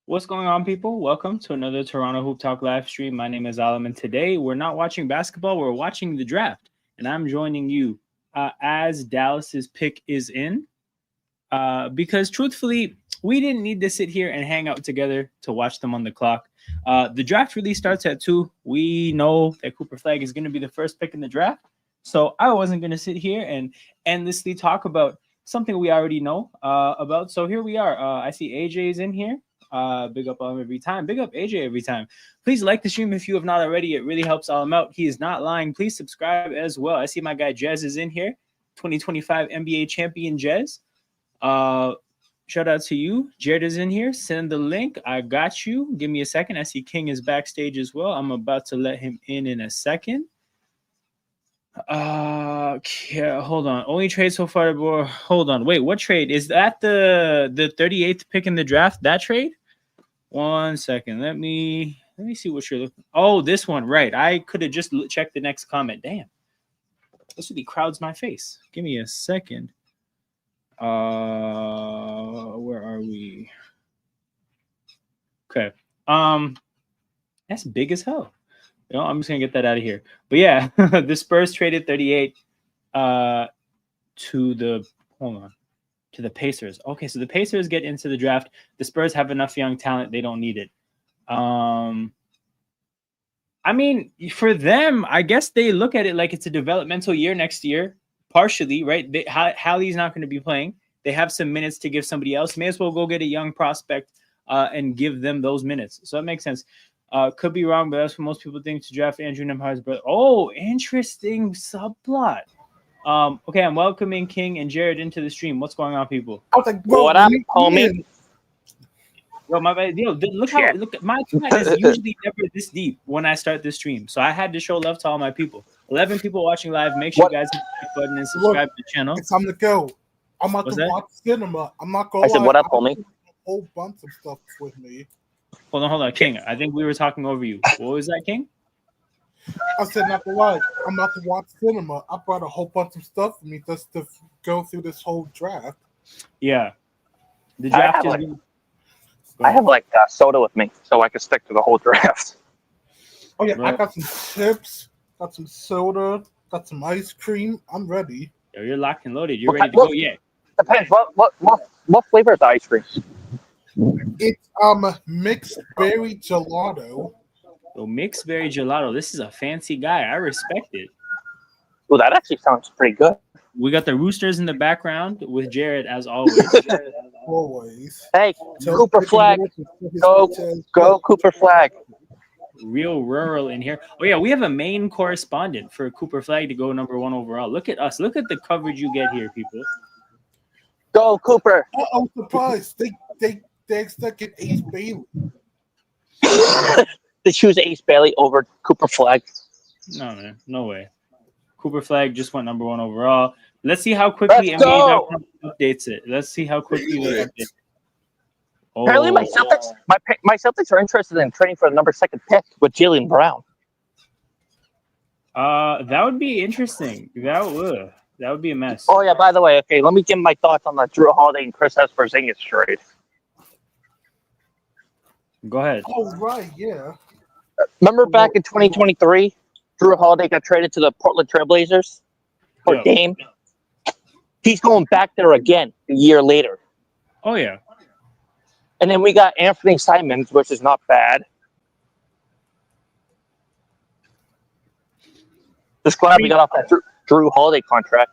What's going on, people? Welcome to another Toronto Hoop Talk live stream. My name is Alam, and today we're not watching basketball, we're watching the draft. And I'm joining you as Dallas's pick is in. Because truthfully, we didn't need to sit here and hang out together to watch them on the clock. The draft really starts at 2. We know that Cooper Flag is going to be the first pick in the draft. So I wasn't going to sit here and endlessly talk about something we already know about. So here we are. I see AJ's in here. Big up on him every time. Big up AJ every time. Please like the stream if you have not already. It really helps all him out. He is not lying. Please subscribe as well. I see my guy Jez is in here. 2025 NBA champion Jez. Shout out to you. Jared is in here. Send the link. I got you. Give me a second. I see King is backstage as well. I'm about to let him in a second. Okay, hold on. Only trade so far, bro. Hold on. Wait, what trade? Is that the 38th pick in the draft? That trade? 1 second. Let me see what you're looking. Oh, this one, right. I could have just checked the next comment. Damn. This really crowds my face. Give me a second. Where are we? Okay. That's big as hell. I'm just gonna get that out of here. But yeah, the Spurs traded 38 to the Pacers. Okay, so the Pacers get into the draft. The Spurs have enough young talent; they don't need it. I mean, for them, I guess they look at it like it's a developmental year next year, partially, right? Hallie's not going to be playing. They have some minutes to give somebody else. May as well go get a young prospect and give them those minutes. So that makes sense. Could be wrong, but that's what most people think to draft Andrew Nemhar's brother. Oh, interesting subplot. Okay, I'm welcoming King and Jared into the stream. What's going on, people? I was like, what up, homie? Yo, look, my chat is usually never this deep when I start this stream. So I had to show love to all my people. 11 people watching live. Make sure you guys hit the like button and subscribe to the channel. It's time to go. I'm about to watch cinema. I'm not going to I said, what up, homie? A whole bunch of stuff with me. Hold on, King. I think we were talking over you. What was that, King? I said, not to lie. I'm about to watch cinema. I brought a whole bunch of stuff with me just to go through this whole draft. Yeah. The draft I have soda with me, so I can stick to the whole draft. Oh, yeah. Bro. I got some chips, got some soda, got some ice cream. I'm ready. Yo, you're locked and loaded. You're ready to go? Yeah. Depends. What flavor is the ice cream? It's mixed berry gelato. Oh, mixed berry gelato. This is a fancy guy. I respect it. Well, that actually sounds pretty good. We got the Roosters in the background with Jared as always. Always. Hey, Cooper Flag. Go Cooper Flag. Real rural in here. Oh yeah, we have a main correspondent for Cooper Flag to go number 1 overall. Look at us. Look at the coverage you get here, people. Go Cooper. I'm surprised. They expected Ace Bailey. They choose Ace Bailey over Cooper Flag. No, man. No way. Cooper Flag just went number 1 overall. Let's see how quickly NBA updates it. Let's see how quickly they update it. Oh. Apparently, my Celtics are interested in trading for the number 2 pick with Jaylen Brown. That would be interesting. That would be a mess. Oh yeah. By the way, okay, let me give my thoughts on the Drew Holiday and Chris Porzingis trade. Go ahead. Oh right, yeah. Remember back in 2023, Drew Holiday got traded to the Portland Trailblazers for Dame. He's going back there again a year later. Oh yeah. And then we got Anthony Simons, which is not bad. Just glad we got off that Drew Holiday contract.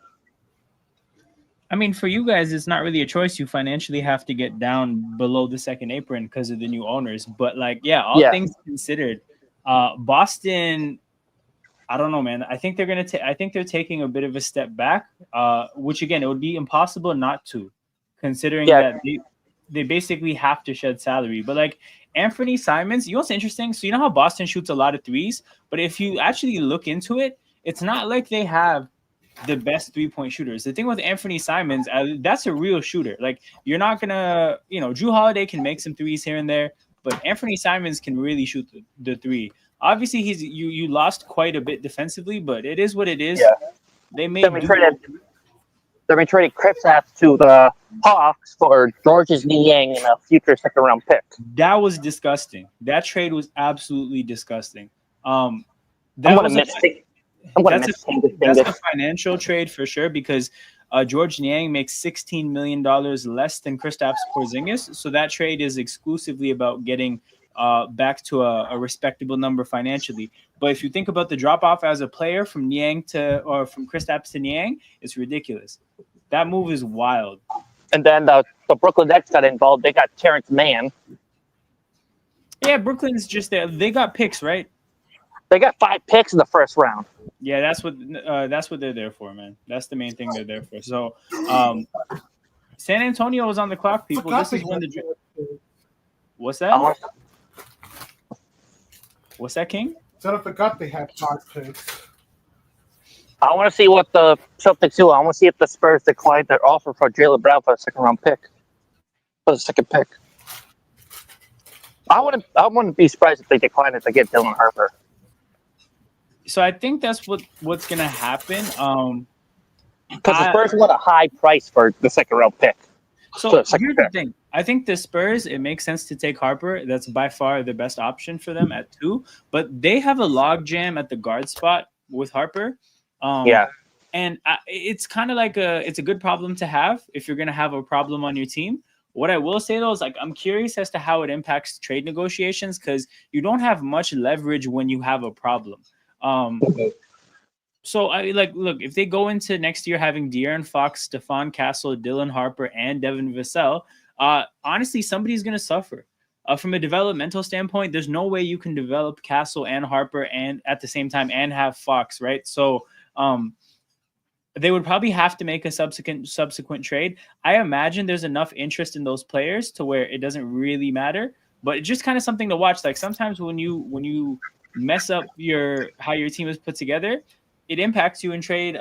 I mean, for you guys, it's not really a choice. You financially have to get down below the second apron because of the new owners. But all things considered, Boston, I don't know, man. I think they're taking a bit of a step back. Which again, it would be impossible not to, considering that they basically have to shed salary. But Anthony Simons, you know what's interesting? So you know how Boston shoots a lot of threes, but if you actually look into it, it's not like they have the best 3-point shooters. The thing with Anthony Simons, that's a real shooter. You're not gonna, Drew Holiday can make some threes here and there, but Anthony Simons can really shoot the three. Obviously, you lost quite a bit defensively, but it is what it is. Yeah. They made They've been trading Kristaps to the Hawks for George's Niang and a future second-round pick. That was disgusting. That trade was absolutely disgusting. That I'm gonna was miss a, it. I'm gonna that's miss a, that's a Dingus. financial trade for sure because George Niang makes $16 million less than Kristaps Porzingis. So that trade is exclusively about getting back to a respectable number financially. But if you think about the drop off as a player from Niang or from Kristaps to Niang, it's ridiculous. That move is wild. And then the Brooklyn Nets got involved. They got Terrence Mann. Yeah, Brooklyn's just there. They got picks, right? They got 5 picks in the first round. Yeah, that's what they're there for, man. That's the main thing they're there for. So, San Antonio was on the clock, people. This is when the what's that? What's that, King? So I forgot they had 5 picks. I want to see what the Celtics do. I want to see if the Spurs decline their offer for Jaylen Brown for a second-round pick. For the second pick. I wouldn't be surprised if they decline it to get Dylan Harper. So I think that's what's gonna happen. Because the Spurs want a high price for the second-round pick. So here's the thing. I think the Spurs, it makes sense to take Harper. That's by far the best option for them at 2. But they have a logjam at the guard spot with Harper. And it's kind of like it's a good problem to have if you're going to have a problem on your team. What I will say, though, is I'm curious as to how it impacts trade negotiations because you don't have much leverage when you have a problem. So look, if they go into next year having De'Aaron Fox, Stephon Castle, Dylan Harper, and Devin Vassell, honestly, somebody's going to suffer. From a developmental standpoint, there's no way you can develop Castle and Harper and at the same time and have Fox, right? So they would probably have to make a subsequent trade. I imagine there's enough interest in those players to where it doesn't really matter, but it's just kind of something to watch. Like sometimes when you mess up how your team is put together, it impacts you in trade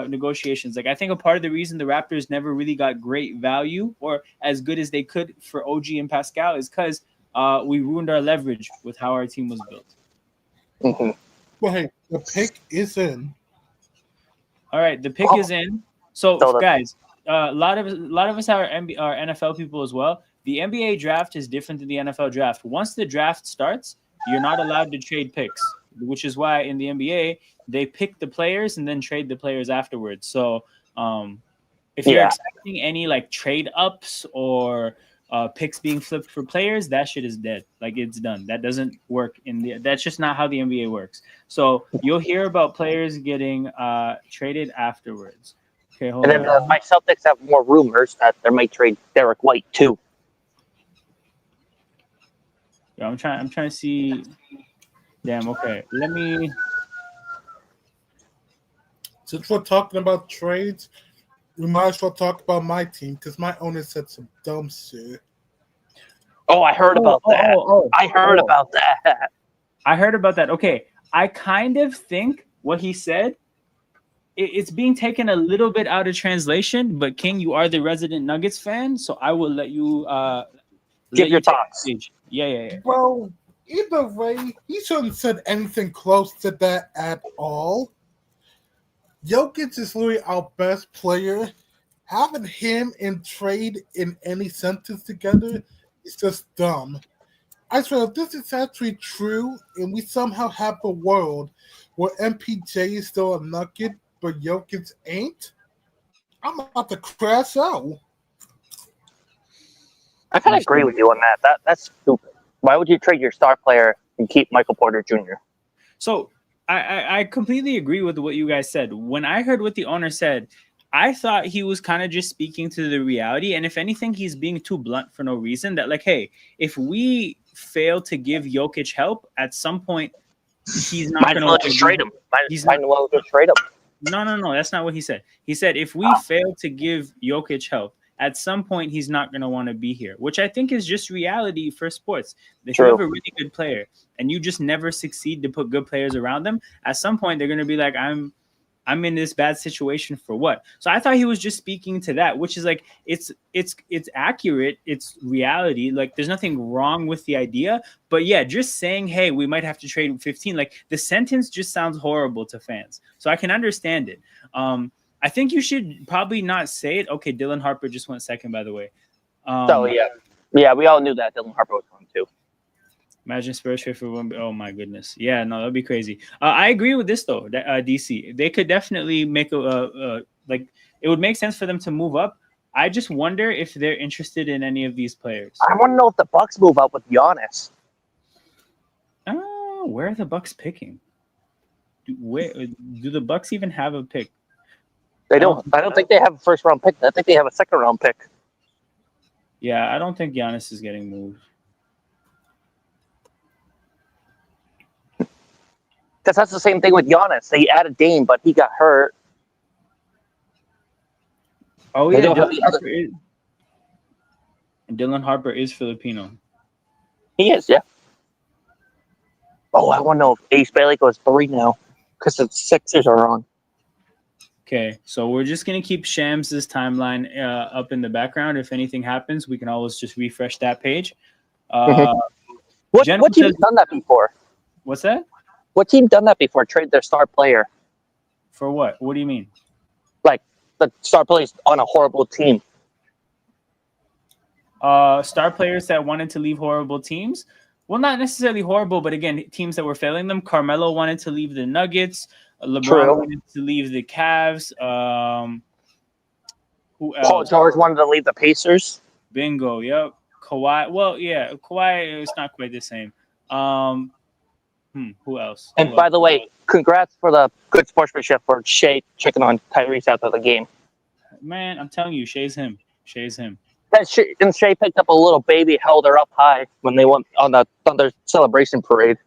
negotiations. Like I think a part of the reason the Raptors never really got great value or as good as they could for OG and Pascal is because we ruined our leverage with how our team was built. Mm-hmm. Well, hey, the pick is in. All right, the pick is in. So guys, a lot of us are NFL people as well. The NBA draft is different than the NFL draft. Once the draft starts, you're not allowed to trade picks, which is why in the NBA they pick the players and then trade the players afterwards. So if you're expecting any like trade ups or picks being flipped for players, that shit is dead. Like it's done. That doesn't work that's just not how the NBA works. So you'll hear about players getting traded afterwards. Okay, hold on. And my Celtics have more rumors that they might trade Derek White too. Yeah, I'm trying to see. Damn, okay. Let me. Since we're talking about trades, we might as well talk about my team because my owner said some dumb shit. Oh, I heard about that. I heard about that. I heard about that. Okay, I kind of think what he said, it's being taken a little bit out of translation. But King, you are the resident Nuggets fan, so I will let you give your thoughts. Yeah. Well, either way, he shouldn't have said anything close to that at all. Jokic is literally our best player. Having him in trade in any sentence together is just dumb. I swear, if this is actually true, and we somehow have a world where MPJ is still a Nugget, but Jokic ain't, I'm about to crash out. I kind of agree with you on that. That's stupid. Why would you trade your star player and keep Michael Porter Jr.? So I completely agree with what you guys said. When I heard what the owner said, I thought he was kind of just speaking to the reality. And if anything, he's being too blunt for no reason. That like, hey, if we fail to give Jokic help, at some point, he's not going to trade him. Might well just trade him. No. That's not what he said. He said if we fail to give Jokic help, at some point he's not going to want to be here, which I think is just reality for sports. If you have a really good player and you just never succeed to put good players around them, at some point they're going to be like, I'm in this bad situation for what? So I thought he was just speaking to that, which is like, it's accurate. It's reality. Like there's nothing wrong with the idea, but yeah, just saying, hey, we might have to trade 15. Like the sentence just sounds horrible to fans. So I can understand it. I think you should probably not say it. Okay, Dylan Harper just went second, by the way. So yeah, we all knew that Dylan Harper was going to. Imagine Spurs trade for one. Oh my goodness. Yeah, no, that'd be crazy. I agree with this though. DC, they could definitely make like it would make sense for them to move up. I just wonder if they're interested in any of these players. I want to know if the Bucks move up with Giannis. Oh, where are the Bucks picking? Do the Bucks even have a pick? They don't. I don't think they have a first round pick. I think they have a second round pick. Yeah, I don't think Giannis is getting moved. Because that's the same thing with Giannis. They added Dame, but he got hurt. Oh yeah, Dylan Harper is Filipino. He is, yeah. Oh, I want to know if Ace Bailey goes 3 now because the Sixers are on. Okay, so we're just gonna keep Shams' timeline up in the background. If anything happens, we can always just refresh that page. What team's done that before? What's that? What team done that before? Trade their star player for what? What do you mean? Like the star players on a horrible team. Star players that wanted to leave horrible teams. Well, not necessarily horrible, but again, teams that were failing them. Carmelo wanted to leave the Nuggets. LeBron wanted to leave the Cavs. Who else? Paul George wanted to leave the Pacers. Bingo. Yep. Kawhi. Well, yeah, Kawhi is not quite the same. Who else? And by the way, congrats for the good sportsmanship for Shea checking on Tyrese after the game. Man, I'm telling you, Shea's him. And Shea picked up a little baby, held her up high when they went on the Thunder celebration parade.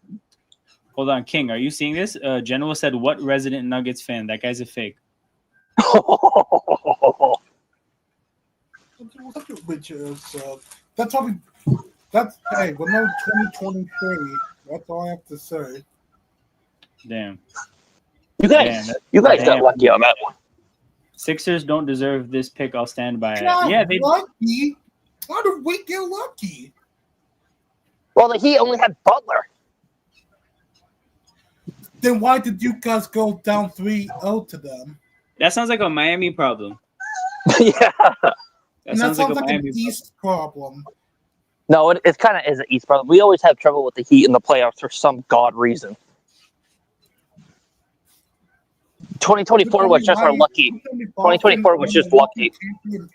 Hold on, King. Are you seeing this? General said, "What resident Nuggets fan? That guy's a fake." That's probably hey, but no 2023. That's all I have to say. Damn. You guys got lucky on that one. Sixers don't deserve this pick. I'll stand by it. Yeah, they lucky. How did we get lucky? Well, the Heat only had Butler. Then why did you guys go down 3-0 to them? That sounds like a Miami problem. Yeah. That sounds like an East problem. No, it kind of is an East problem. We always have trouble with the Heat in the playoffs for some god reason. 2024 was just our lucky. 2024 was just lucky.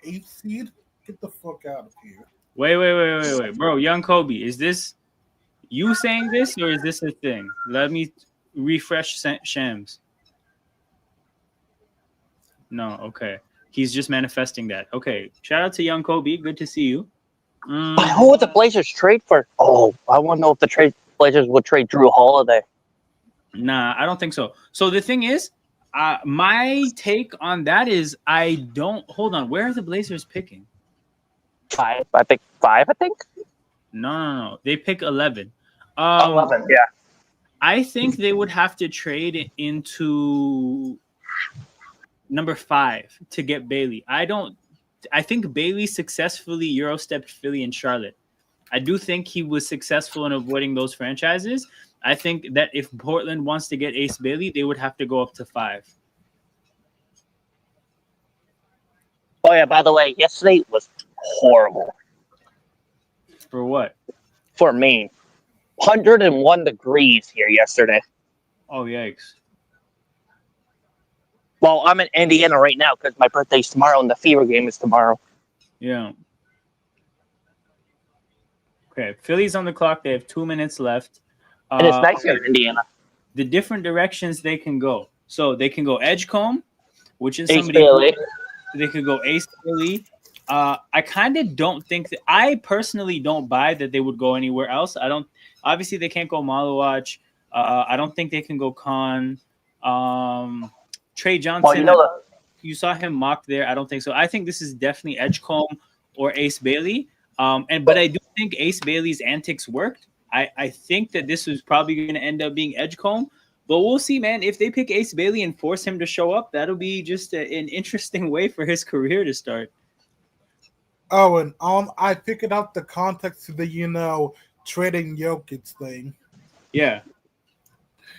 Eighth seed? Get the fuck out of here. Wait. Bro, Young Kobe, is this you saying this or is this a thing? Let me refresh Shams. No, okay. He's just manifesting that. Okay. Shout out to Young Kobe. Good to see you. Who would the Blazers trade for? Oh, I want to know if the Blazers would trade Drew Holiday. Nah, I don't think so. So the thing is, my take on that is I don't hold on. Where are the Blazers picking? 5. I think 5. I think. No. They pick 11. 11. Yeah. I think they would have to trade into number 5 to get Bailey. I think Bailey successfully Euro-stepped Philly and Charlotte. I do think he was successful in avoiding those franchises. I think that if Portland wants to get Ace Bailey, they would have to go up to 5. Oh, yeah, by the way, yesterday was horrible. For what? For Maine. 101 degrees here yesterday. Oh, yikes. Well, I'm in Indiana right now because my birthday's tomorrow and the Fever game is tomorrow. Yeah. Okay, Philly's on the clock. They have 2 minutes left. And it's nice here in Indiana. The different directions they can go. So they can go Edgecombe, which is Ace somebody. Bailey. They could go Ace Bailey. I kind of don't think that. I personally don't buy that they would go anywhere else. I don't. Obviously, they can't go Malawach. I don't think they can go Khan. Trey Johnson. Well, you saw him mocked there. I don't think so. I think this is definitely Edgecombe or Ace Bailey. But I do think Ace Bailey's antics worked. I think that this was probably going to end up being Edgecombe. But we'll see, man. If they pick Ace Bailey and force him to show up, that'll be just an interesting way for his career to start. Oh, and I figured out the context of the, trading Jokic thing. Yeah.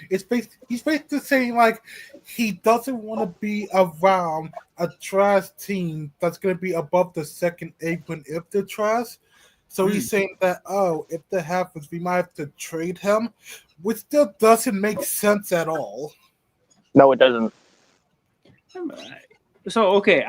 He's basically saying like he doesn't want to be around a trash team that's going to be above the second apron if they're trash. So he's saying that if that happens, we might have to trade him, which still doesn't make sense at all. No, it doesn't. So okay,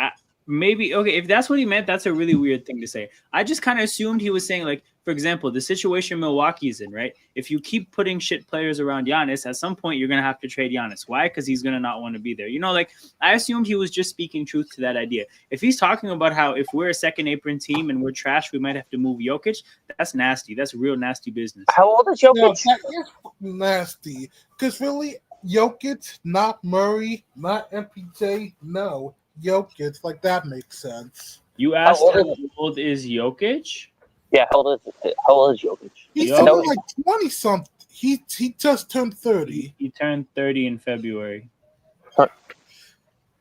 maybe okay. If that's what he meant, that's a really weird thing to say. I just kind of assumed he was saying like, for example, the situation Milwaukee's in, right? If you keep putting shit players around Giannis, at some point you're gonna have to trade Giannis. Why? Because he's gonna not want to be there. You know, like I assumed he was just speaking truth to that idea. If he's talking about how if we're a second apron team and we're trash, we might have to move Jokic. That's nasty. That's real nasty business. How old is Jokic? No, that is nasty. Because really, Jokic, not Murray, not MPJ, no. Jokic, like that makes sense. You asked how old is Jokic? Yeah, how old is Jokic? He's something like 20 something. He just turned 30. He turned 30 in February.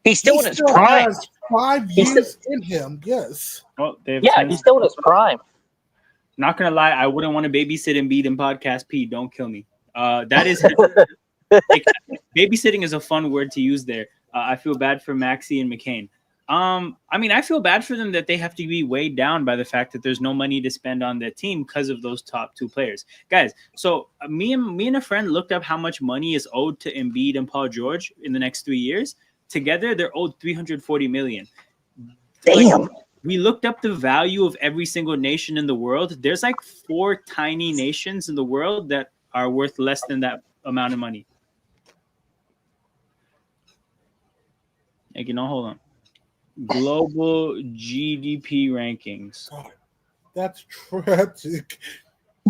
He's still in his prime. Has 5 years in him, yes. Oh, he's still in his prime. Not gonna lie, I wouldn't want to babysit Embiid in podcast P. Don't kill me. That is like, babysitting is a fun word to use there. I feel bad for Maxey and McCain. I mean, I feel bad for them that they have to be weighed down by the fact that there's no money to spend on their team because of those top two players. Guys, so me and a friend looked up how much money is owed to Embiid and Paul George in the next 3 years. Together, they're owed $340 million. Damn. Like, we looked up the value of every single nation in the world. There's like 4 tiny nations in the world that are worth less than that amount of money. Like, hold on. Global GDP rankings. God, that's tragic.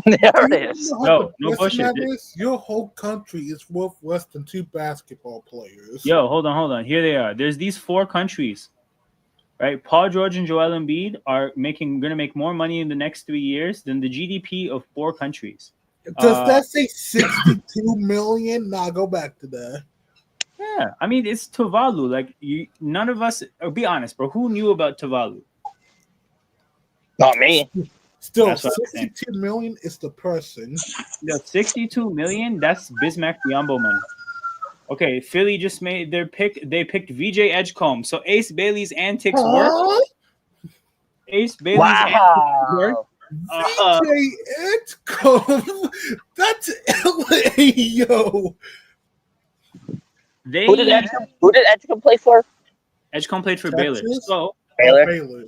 There it is. No bullshit. Your whole country is worth less than 2 basketball players. Yo, hold on. Here they are. There's these 4 countries, right? Paul George and Joel Embiid are gonna make more money in the next 3 years than the GDP of 4 countries. Does that say 62 million? Nah, go back to that. Yeah, I mean it's Tuvalu. Like none of us. Or be honest, bro. Who knew about Tuvalu? Not me. Still, 62 million is the person. Yeah, 62 million. That's Bismack Biyombo money. Okay, Philly just made their pick. They picked VJ Edgecombe. So Ace Bailey's antics work. Ace Bailey's antics work. VJ Edgecombe. That's LA, yo. Who did Edgecombe play for? Edgecombe played for Baylor. So Baylor.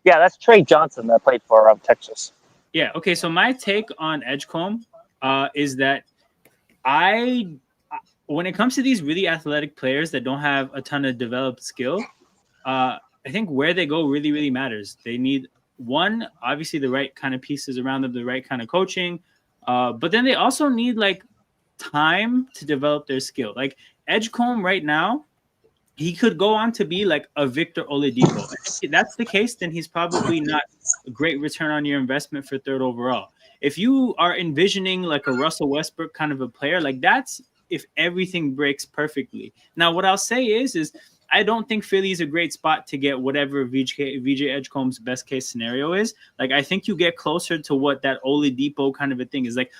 That's Trey Johnson that played for Texas. Yeah. Okay. So my take on Edgecombe is that when it comes to these really athletic players that don't have a ton of developed skill, I think where they go really, really matters. They need obviously the right kind of pieces around them, the right kind of coaching, but then they also need like time to develop their skill. Like Edgecombe right now, he could go on to be like a Victor Oladipo. If that's the case, then he's probably not a great return on your investment for 3rd overall. If you are envisioning like a Russell Westbrook kind of a player, like that's if everything breaks perfectly. Now, what I'll say is I don't think Philly is a great spot to get whatever VJ Edgecombe's best case scenario is. Like I think you get closer to what that Oladipo kind of a thing is. Like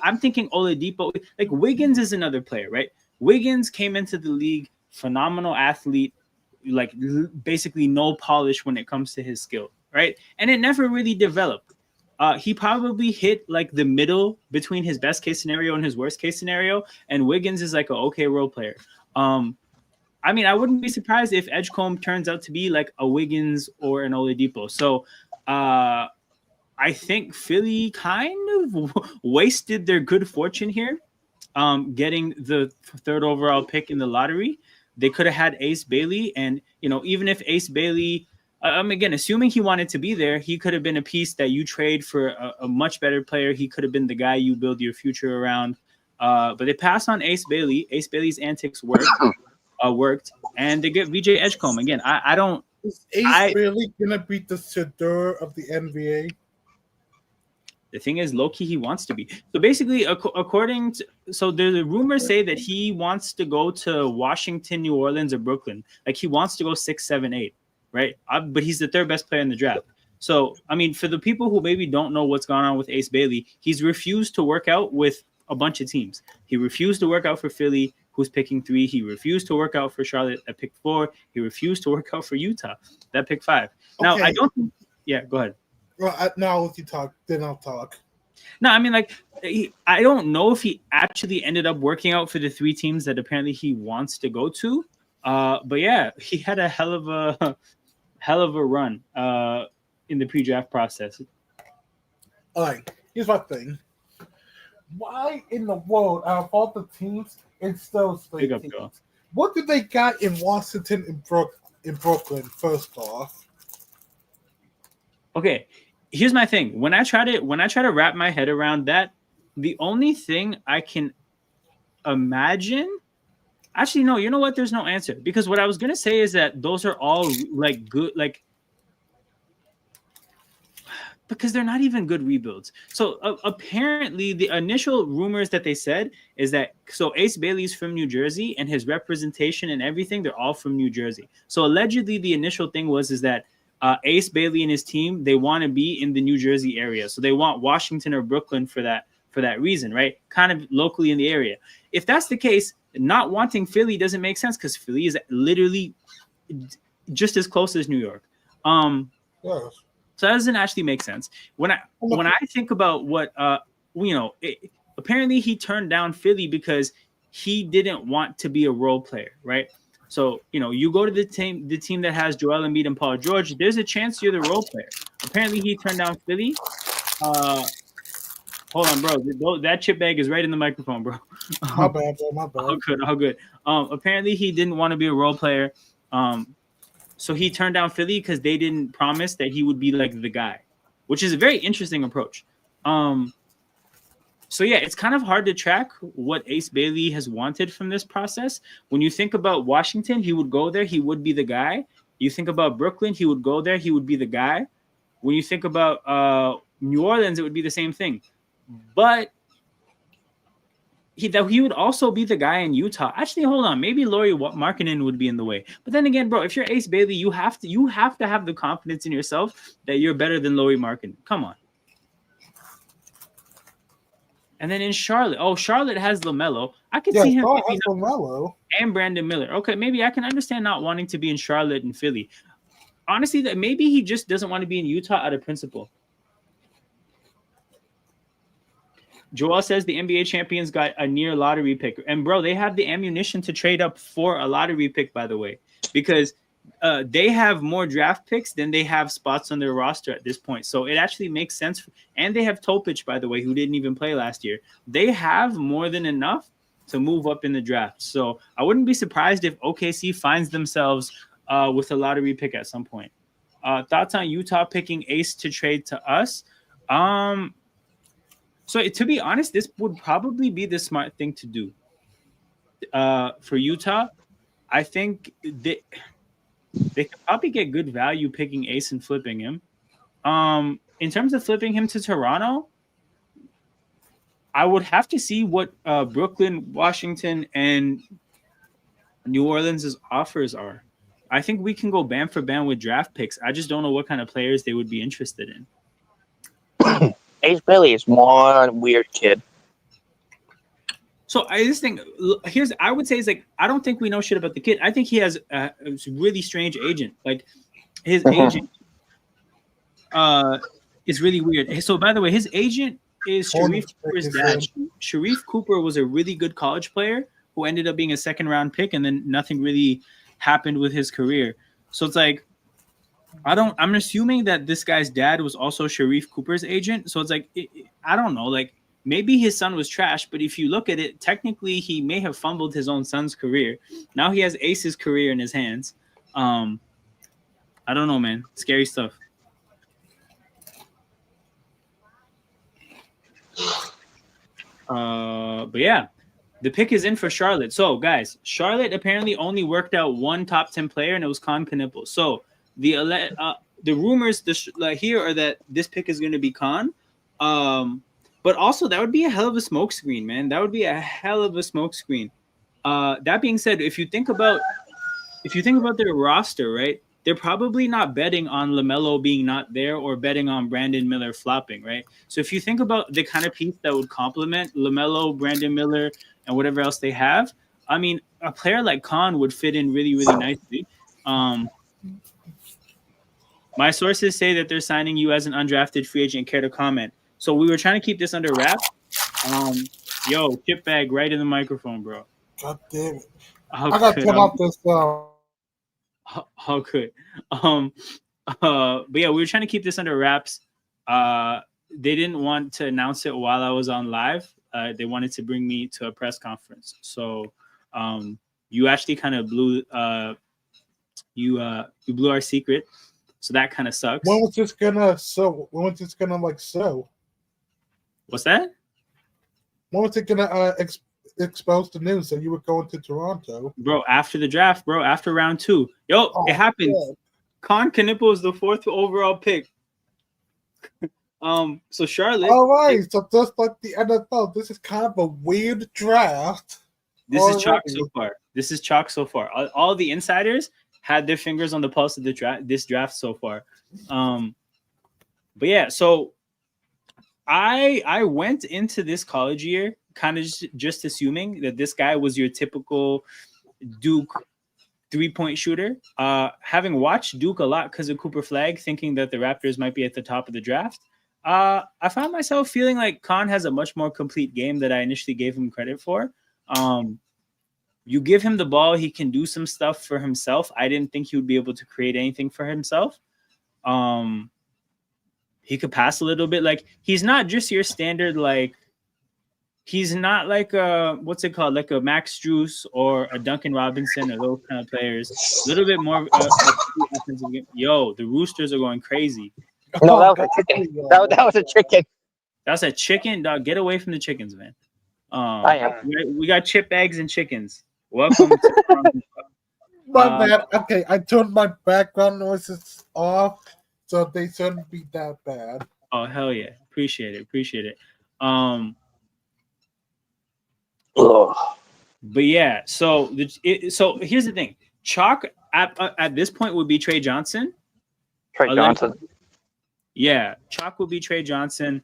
I'm thinking Oladipo. Like Wiggins is another player, right? Wiggins came into the league, phenomenal athlete, like basically no polish when it comes to his skill, right? And it never really developed. He probably hit like the middle between his best case scenario and his worst case scenario. And Wiggins is like an okay role player. I mean, I wouldn't be surprised if Edgecombe turns out to be like a Wiggins or an Oladipo. So I think Philly kind of wasted their good fortune here, getting the 3rd overall pick in the lottery. They could have had Ace Bailey, and even if Ace Bailey, again, assuming he wanted to be there, he could have been a piece that you trade for a much better player. He could have been the guy you build your future around. But they passed on Ace Bailey. Ace Bailey's antics worked, and they get VJ Edgecombe again. I don't. Is Ace Bailey gonna beat the Shedeur of the NBA? The thing is, low-key, he wants to be. So basically, according to... So the rumors say that he wants to go to Washington, New Orleans, or Brooklyn. Like, he wants to go 6, 7, 8, right? But he's the 3rd best player in the draft. So, I mean, for the people who maybe don't know what's going on with Ace Bailey, he's refused to work out with a bunch of teams. He refused to work out for Philly, who's picking 3. He refused to work out for Charlotte that picked 4. He refused to work out for Utah that picked 5. Now, Okay. I don't think. Yeah, go ahead. Well, now if you talk, then I'll talk. No, I mean, like, I don't know if he actually ended up working out for the 3 teams that apparently he wants to go to. But yeah, he had a hell of a run in the pre-draft process. All right, here's my thing. Why in the world, out of all the teams, it's those 3 Big up, teams? Joe. What did they got in Washington and Brooklyn? First off, Okay, here's my thing. When I try to wrap my head around that, the only thing I can imagine. Actually, no. You know what? There's no answer, because what I was gonna say is that those are all like good, like, because they're not even good rebuilds. So apparently, the initial rumors that they said is that Ace Bailey's from New Jersey, and his representation and everything, they're all from New Jersey. So allegedly, the initial thing is that Ace Bailey and his team, they want to be in the New Jersey area, so they want Washington or Brooklyn for that reason, right? Kind of locally in the area. If that's the case, not wanting Philly doesn't make sense, because Philly is literally just as close as New York. yes. So that doesn't actually make sense. When I think about what apparently he turned down Philly because he didn't want to be a role player, right? So you go to the team that has Joel Embiid and Paul George. There's a chance you're the role player. Apparently he turned down Philly. Hold on, bro. That chip bag is right in the microphone, bro. My bad, bro. My bad. All good. Apparently he didn't want to be a role player. So he turned down Philly because they didn't promise that he would be like the guy, which is a very interesting approach. So yeah, it's kind of hard to track what Ace Bailey has wanted from this process. When you think about Washington, he would go there, he would be the guy. You think about Brooklyn, he would go there, he would be the guy. When you think about New Orleans, it would be the same thing. But he would also be the guy in Utah. Actually, hold on. Maybe Lauri Markkanen would be in the way. But then again, bro, if you're Ace Bailey, you have to have the confidence in yourself that you're better than Lauri Markkanen. Come on. And then in Charlotte, Charlotte has LaMelo. I could see him has LaMelo and Brandon Miller. Okay, maybe I can understand not wanting to be in Charlotte and Philly. Honestly, that maybe he just doesn't want to be in Utah out of principle. Joel says the NBA champions got a near lottery pick. And, bro, they have the ammunition to trade up for a lottery pick, by the way, because they have more draft picks than they have spots on their roster at this point. So it actually makes sense. And they have Topic, by the way, who didn't even play last year. They have more than enough to move up in the draft. So I wouldn't be surprised if OKC finds themselves with a lottery pick at some point. Thoughts on Utah picking Ace to trade to us? So to be honest, this would probably be the smart thing to do for Utah. I think they could probably get good value picking Ace and flipping him. In terms of flipping him to Toronto, I would have to see what Brooklyn, Washington, and New Orleans' offers are. I think we can go bam for bam with draft picks. I just don't know what kind of players they would be interested in. Ace Bailey is one weird kid. So I just think I would say is like I don't think we know shit about the kid. I think he has a really strange agent. Like his agent is really weird. So by the way, his agent is Sharif Cooper's dad. Sharif Cooper was a really good college player who ended up being a second round pick, and then nothing really happened with his career. So it's like I'm assuming that this guy's dad was also Sharif Cooper's agent. So it's like, I don't know, like maybe his son was trash, but if you look at it, technically he may have fumbled his own son's career. Now he has Ace's career in his hands. I don't know, man. Scary stuff. But yeah, the pick is in for Charlotte. So guys, Charlotte apparently only worked out one top 10 player, and it was Con Knipple. So the rumors here are that this pick is going to be Con, but also that would be a hell of a smokescreen, man. That would be a hell of a smokescreen. That being said, if you think about their roster, right? they're probably not betting on LaMelo being not there or betting on Brandon Miller flopping, right? So if you think about the kind of piece that would complement LaMelo, Brandon Miller, and whatever else they have, I mean, a player like Khan would fit in really, really nicely. My sources say that they're signing you as an undrafted free agent. Care to comment? So we were trying to keep this under wraps. Yo, chip bag right in the microphone, bro. God damn it! How I got to could turn off this. how could but yeah, we were trying to keep this under wraps. They didn't want to announce it while I was on live. They wanted to bring me to a press conference. So you actually kind of blew you blew our secret. So that kind of sucks. When was this gonna sew? When was this gonna like sew? What's that? When was it gonna expose the news that you were going to Toronto? Bro, after the draft, bro, after round 2. Yo, it happened. Yeah. Khan Kanipo is the 4th overall pick. So Charlotte. All right, so just like the NFL, this is kind of a weird draft. This is chalk so far. This is chalk so far. All the insiders had their fingers on the pulse of this draft so far. But yeah, so I went into this college year kind of just assuming that this guy was your typical Duke 3-point shooter. Having watched Duke a lot because of Cooper Flagg, thinking that the Raptors might be at the top of the draft, I found myself feeling like Khan has a much more complete game than I initially gave him credit for. You give him the ball, he can do some stuff for himself. I didn't think he would be able to create anything for himself. He could pass a little bit. Like, he's not just your standard, like, he's not like a, what's it called? Like a Max Strus or a Duncan Robinson or those kind of players. A little bit more offensive game. Yo, the Roosters are going crazy. No, that was a chicken. That was a chicken. That's a chicken, dog. Get away from the chickens, man. I am. We got chip bags and chickens. Welcome to My bad. Okay, I turned my background noises off, so they shouldn't be that bad. Oh, hell yeah. Appreciate it. But yeah, so here's the thing. Chalk at this point would be Trey Johnson. Yeah, chalk would be Trey Johnson.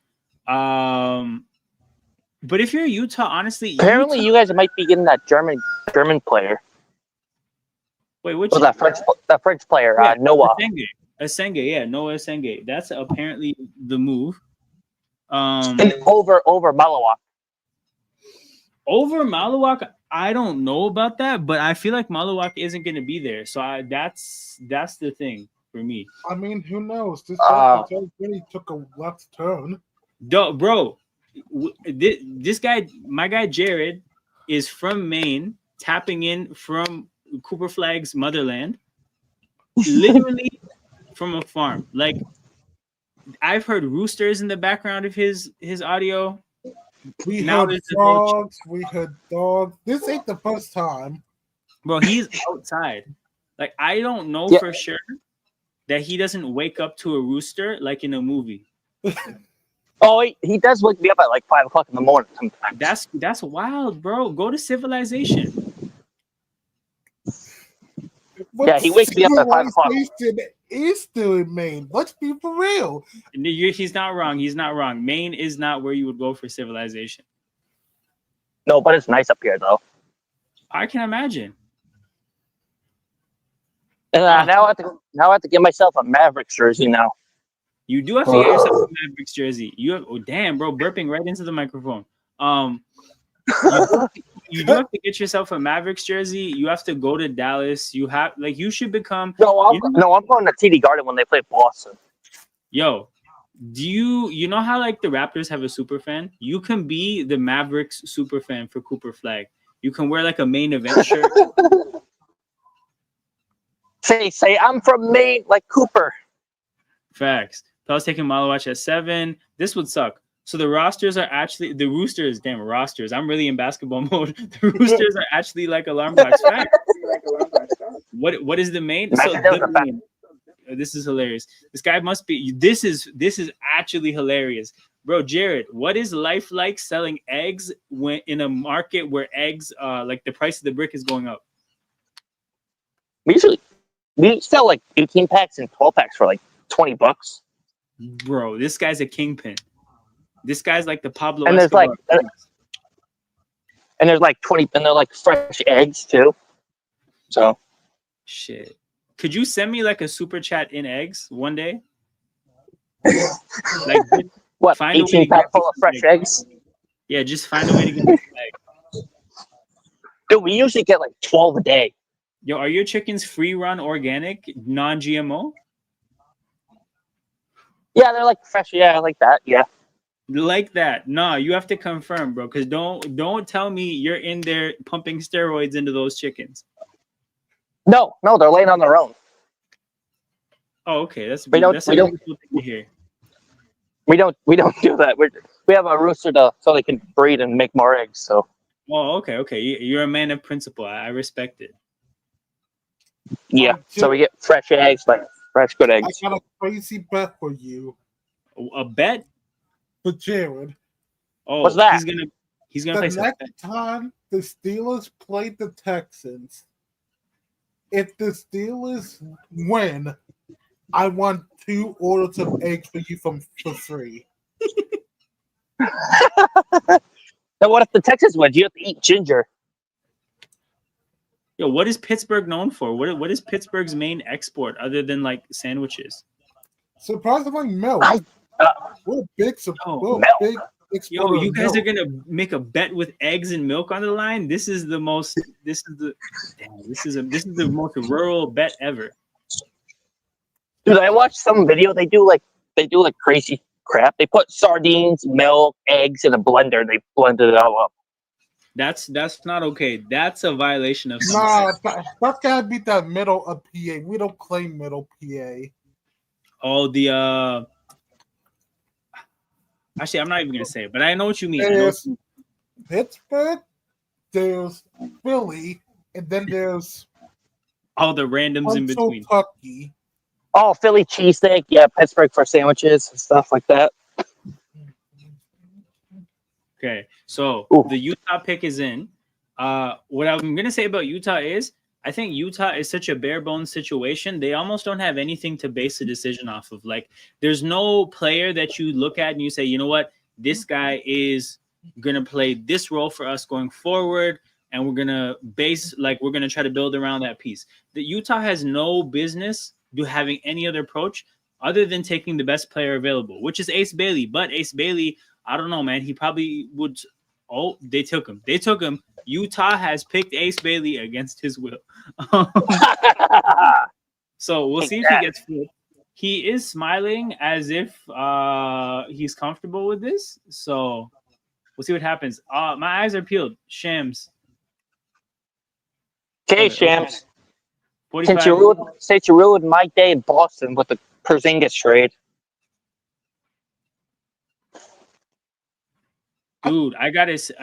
But if you're Utah, honestly, apparently you guys might be getting that German player. Wait, which that French player, yeah, Noah Asenge, yeah, Noah Asenge. That's apparently the move. And over Malawak. Over Malawak, I don't know about that, but I feel like Malawak isn't going to be there. So that's the thing for me. I mean, who knows? This guy really took a left turn. Bro, this guy, my guy Jared, is from Maine, tapping in from Cooper Flagg's motherland, literally from a farm. Like, I've heard roosters in the background of his audio. We heard frogs. We heard dogs. This ain't the first time. Bro, he's outside. Like, I don't know for sure that he doesn't wake up to a rooster like in a movie. Oh, he does wake me up at like 5 o'clock in the morning sometimes. That's wild, bro. Go to Civilization. Yeah, he wakes me up at 5 o'clock. Is still in Maine. Let's be for real. He's not wrong. Maine is not where you would go for Civilization. No, but it's nice up here, though. I can imagine. And now I have to get myself a Mavericks jersey now. You do have to get yourself a Mavericks jersey. Damn, bro, burping right into the microphone. You do have to get yourself a Mavericks jersey. You have to go to Dallas. You should become. No, I'm going to TD Garden when they play Boston. Yo, do you know how like the Raptors have a super fan? You can be the Mavericks super fan for Cooper Flagg. You can wear like a main event shirt. Say I'm from Maine, like Cooper. Facts. If I was taking Malawach at 7, this would suck. So the rosters are actually the Roosters. Damn, rosters. I'm really in basketball mode. The Roosters are actually like alarm clocks. What is the main? This is hilarious. This guy must be. This is actually hilarious, bro. Jared, what is life like selling eggs when in a market where eggs, like the price of the brick is going up? Usually We sell like 18 packs and 12 packs for like $20. Bro, this guy's a kingpin. This guy's like the Pablo And there's Escobar. and there's like 20, and they're like fresh eggs too. So Shit. Could you send me like a super chat in eggs one day? Like, what? find a way to 18 pack get full of these fresh eggs. yeah, just find a way to get this egg. Dude, we usually get like 12 a day. Yo, are your chickens free run organic, non-GMO? Yeah, they're like fresh. Yeah, like that. Yeah. Like that? Nah, you have to confirm, bro. Because don't tell me you're in there pumping steroids into those chickens. No, they're laying on their own. Oh, okay. That's We don't- that's we a don't- beautiful thing to hear. We don't do that. We have a rooster so they can breed and make more eggs. So Oh, okay. You're a man of principle. I respect it. yeah, so we get fresh eggs, like fresh good I eggs. got a crazy bet for you, A bet? for Jared. Oh, What's that? He's gonna The play some next bet. time the Steelers play the Texans, if the Steelers win, I want 2 orders of eggs for you for free. Now, what if the Texans win? You have to eat ginger. Yo, what is Pittsburgh known for? What is Pittsburgh's main export other than like sandwiches? Surprisingly, milk. We're big. Oh, We're milk. big Yo, exporter you of guys are milk. gonna make a bet with eggs and milk on the line. This is the most rural bet ever. Dude, I watched some video. They do like crazy crap. They put sardines, milk, eggs in a blender. And they blended it all up. That's not okay. That's a violation of Nah, something. that's gotta be that middle of PA. We don't claim middle PA. Oh, actually, I'm not even gonna say it, but I know what you mean. There's Pittsburgh, there's Philly, and then there's All the randoms in between. Kentucky. Oh, Philly cheesesteak. Yeah, Pittsburgh for sandwiches and stuff like that. Okay, so Ooh. the Utah pick is in. What I'm gonna say about Utah is I think Utah is such a bare bones situation. They almost don't have anything to base a decision off of. Like, there's no player that you look at and you say, you know what, this guy is gonna play this role for us going forward, and we're gonna try to build around that piece. The Utah has no business having any other approach other than taking the best player available, which is Ace Bailey. But Ace Bailey, I don't know, man. He probably would. Oh, they took him. Utah has picked Ace Bailey against his will. So we'll see if he gets flipped. He is smiling as if he's comfortable with this. So we'll see what happens. My eyes are peeled. Shams. Okay, Shams. 45. Since you ruined my day in Boston with the Porzingis trade. Dude, I gotta say,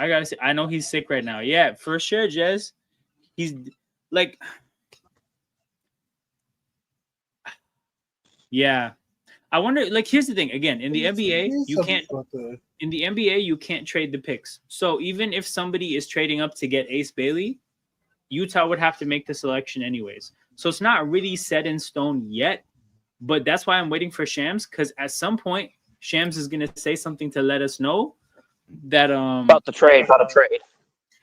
I know he's sick right now. Yeah, for sure, Jez. He's like, yeah. I wonder, like, here's the thing. Again, in the NBA, you can't trade the picks. So even if somebody is trading up to get Ace Bailey, Utah would have to make the selection anyways. So it's not really set in stone yet. But that's why I'm waiting for Shams, because at some point, Shams is gonna say something to let us know that About the trade.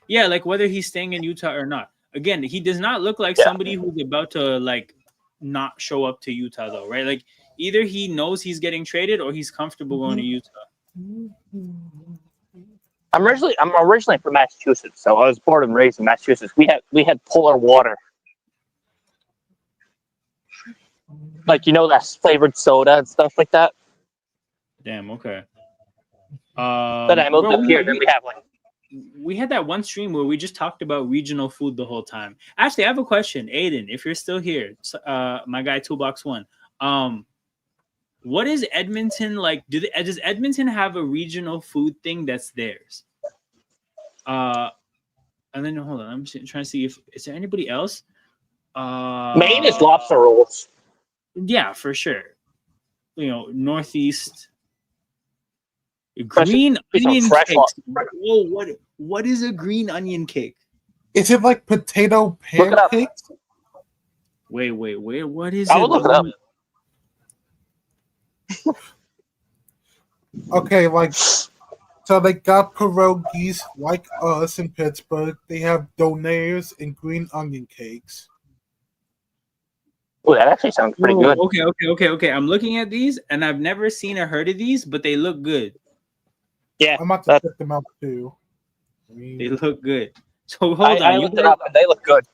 yeah, like whether he's staying in Utah or not. Again, he does not look like somebody who's about to like not show up to Utah though, right? Like either he knows he's getting traded or he's comfortable going to Utah. I'm originally from Massachusetts, so I was born and raised in Massachusetts. We had polar water. Like, you know, that flavored soda and stuff like that. Damn, okay. Then I moved up here, then we have like we had that one stream where we just talked about regional food the whole time. Actually, I have a question, Aiden. If you're still here, my guy Toolbox One. What is Edmonton like? Does Edmonton have a regional food thing that's theirs? And then hold on, I'm trying to see if is there anybody else. Maine is lobster rolls. Yeah, for sure. You know, Northeast. Green onion cake. Whoa, what is a green onion cake? Is it like potato pancakes? Wait. What is I it? will look it up. Okay, like, so they got pierogies like us in Pittsburgh. They have donairs and green onion cakes. Oh, that actually sounds pretty good. Okay. I'm looking at these, and I've never seen or heard of these, but they look good. Yeah, I'm about to check them out too. They look good. So hold I on, looked it up and they look good.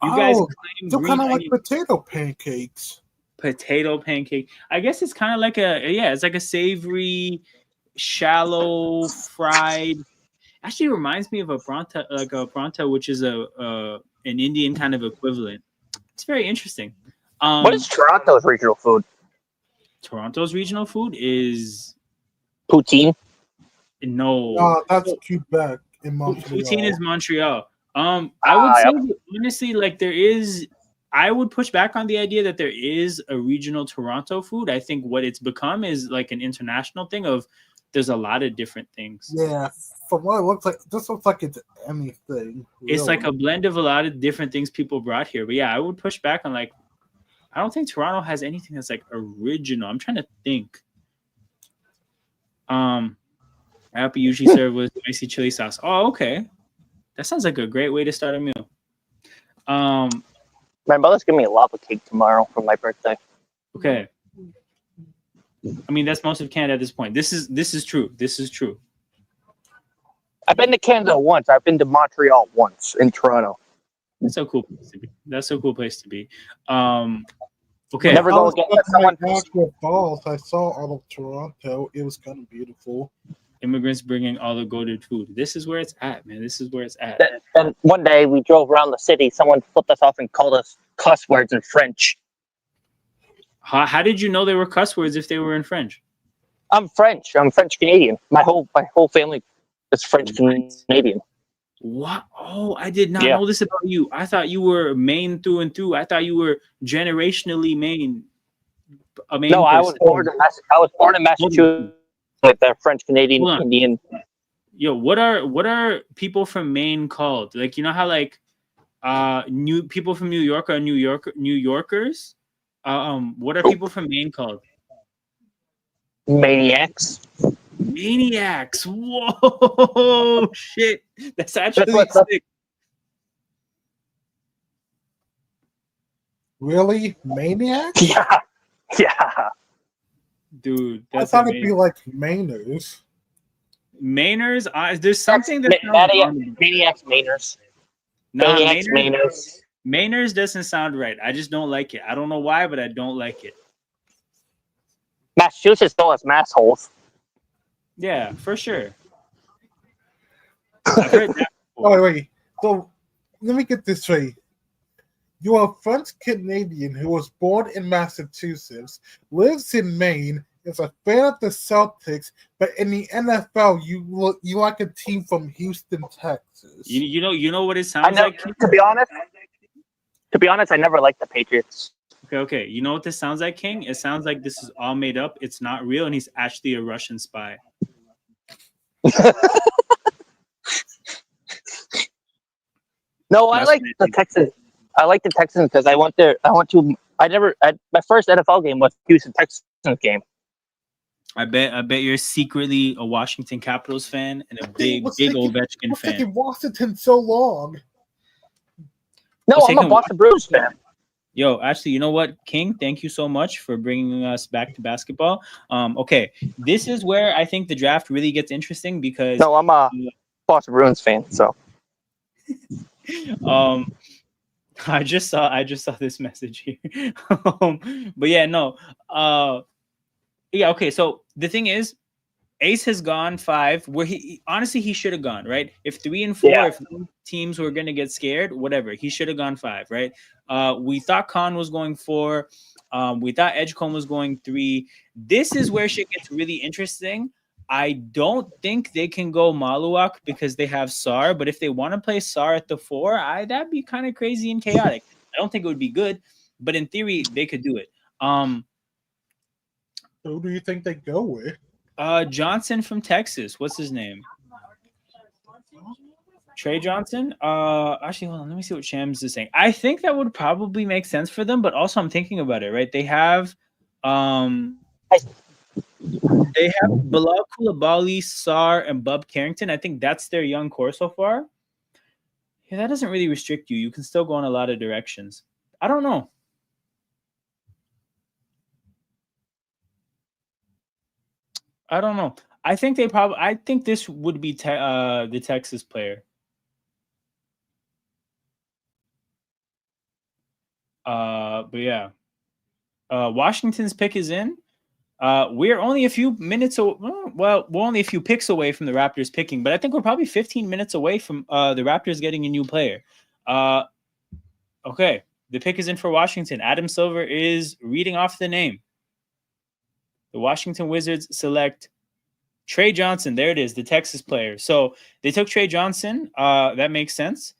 you guys Oh, claim they're green kind of like onion potato pancakes. potato pancake. I guess it's kind of like it's like a savory, shallow fried. Actually, reminds me of a pronta, which is an Indian kind of equivalent. It's very interesting. What is Toronto's regional food? Toronto's regional food is Poutine. no. That's So, Quebec in Montreal. Poutine is Montreal. I would say Yep. that, honestly, like there is. I would push back on the idea that there is a regional Toronto food. I think what it's become is like an international thing of there's a lot of different things. Yeah, from what it looks like, this looks like it's anything. It's like really. a blend of a lot of different things people brought here. But yeah, I would push back on like I don't think Toronto has anything that's like original. I'm trying to think. Apple usually served with spicy chili sauce. Oh, okay. That sounds like a great way to start a meal. My mother's giving me a lava cake tomorrow for my birthday. Okay. I mean, that's most of Canada at this point. This is true. This is true. I've been to Canada once. I've been to Montreal once in Toronto. That's a cool place to be. That's a cool place to be. Okay. Never go again. Someone Actual balls I saw out of Toronto. It was kind of beautiful. Immigrants bringing all the goated food. This is where it's at, man. This is where it's at. And one day we drove around the city. Someone flipped us off and called us cuss words in French. How did you know they were cuss words if they were in French? I'm French. I'm French Canadian. My whole family is French Canadian. What? Oh, I did not know this about you. I thought you were Maine through and through. I thought you were generationally Maine. No, I was born in Massachusetts. Like they're French Canadian Indian. Yo, what are people from Maine called? Like, you know how like new people from New York are New Yorkers? What are people from Maine called? Maniacs. Maniacs. Whoa, shit. That's actually sick. Really? Maniacs? Yeah. Yeah. Dude, I thought it'd be like Mainers. Mainers? There's something that Maniacs, Mainers. Nah, Maniacs, Mainers. Mainers doesn't sound right. I just don't like it. I don't know why, but I don't like it. Massachusetts still has massholes. Yeah, for sure. I've heard that before. Wait. So let me get this straight. You are a French Canadian who was born in Massachusetts, lives in Maine, is a fan of the Celtics, but in the NFL, you like a team from Houston, Texas. You know what it sounds like? To be honest, I never liked the Patriots. Okay. You know what this sounds like, King? It sounds like this is all made up. It's not real, and he's actually a Russian spy. No, I like the Texans. I like the Texans because I went there. My first NFL game was Houston Texans game. I bet you're secretly a Washington Capitals fan and a big Ovechkin fan. Taking Washington so long. No, I'm a Boston Bruins fan. Yo, actually, you know what, King? Thank you so much for bringing us back to basketball. Okay, this is where I think the draft really gets interesting because no, I'm a Boston Bruins fan. So, I just saw this message here, but yeah, no, yeah, okay. So the thing is, Ace has gone 5, where he should have gone, right? If 3 and 4, if teams were gonna get scared, whatever, he should have gone 5, right? We thought Khan was going 4. We thought Edgecombe was going 3. This is where shit gets really interesting. I don't think they can go Maluak because they have Sar, but if they want to play Sar at the 4, that'd be kind of crazy and chaotic. I don't think it would be good, but in theory, they could do it. Who do you think they go with? Johnson from Texas. What's his name? Trey Johnson. Actually, hold on. Let me see what Shams is saying. I think that would probably make sense for them, but also I'm thinking about it. Right? Um, they have Bilal Coulibaly, Sar, and Bub Carrington. I think that's their young core so far. Yeah, that doesn't really restrict you. You can still go in a lot of directions. I don't know. I don't know. I think they probably. I think this would be the Texas player. But yeah, Washington's pick is in. We're only a few minutes. Well, we're only a few picks away from the Raptors picking, but I think we're probably 15 minutes away from the Raptors getting a new player. Okay, the pick is in for Washington. Adam Silver is reading off the name. The Washington Wizards select Trey Johnson. There it is, the Texas player. So they took Trey Johnson. That makes sense.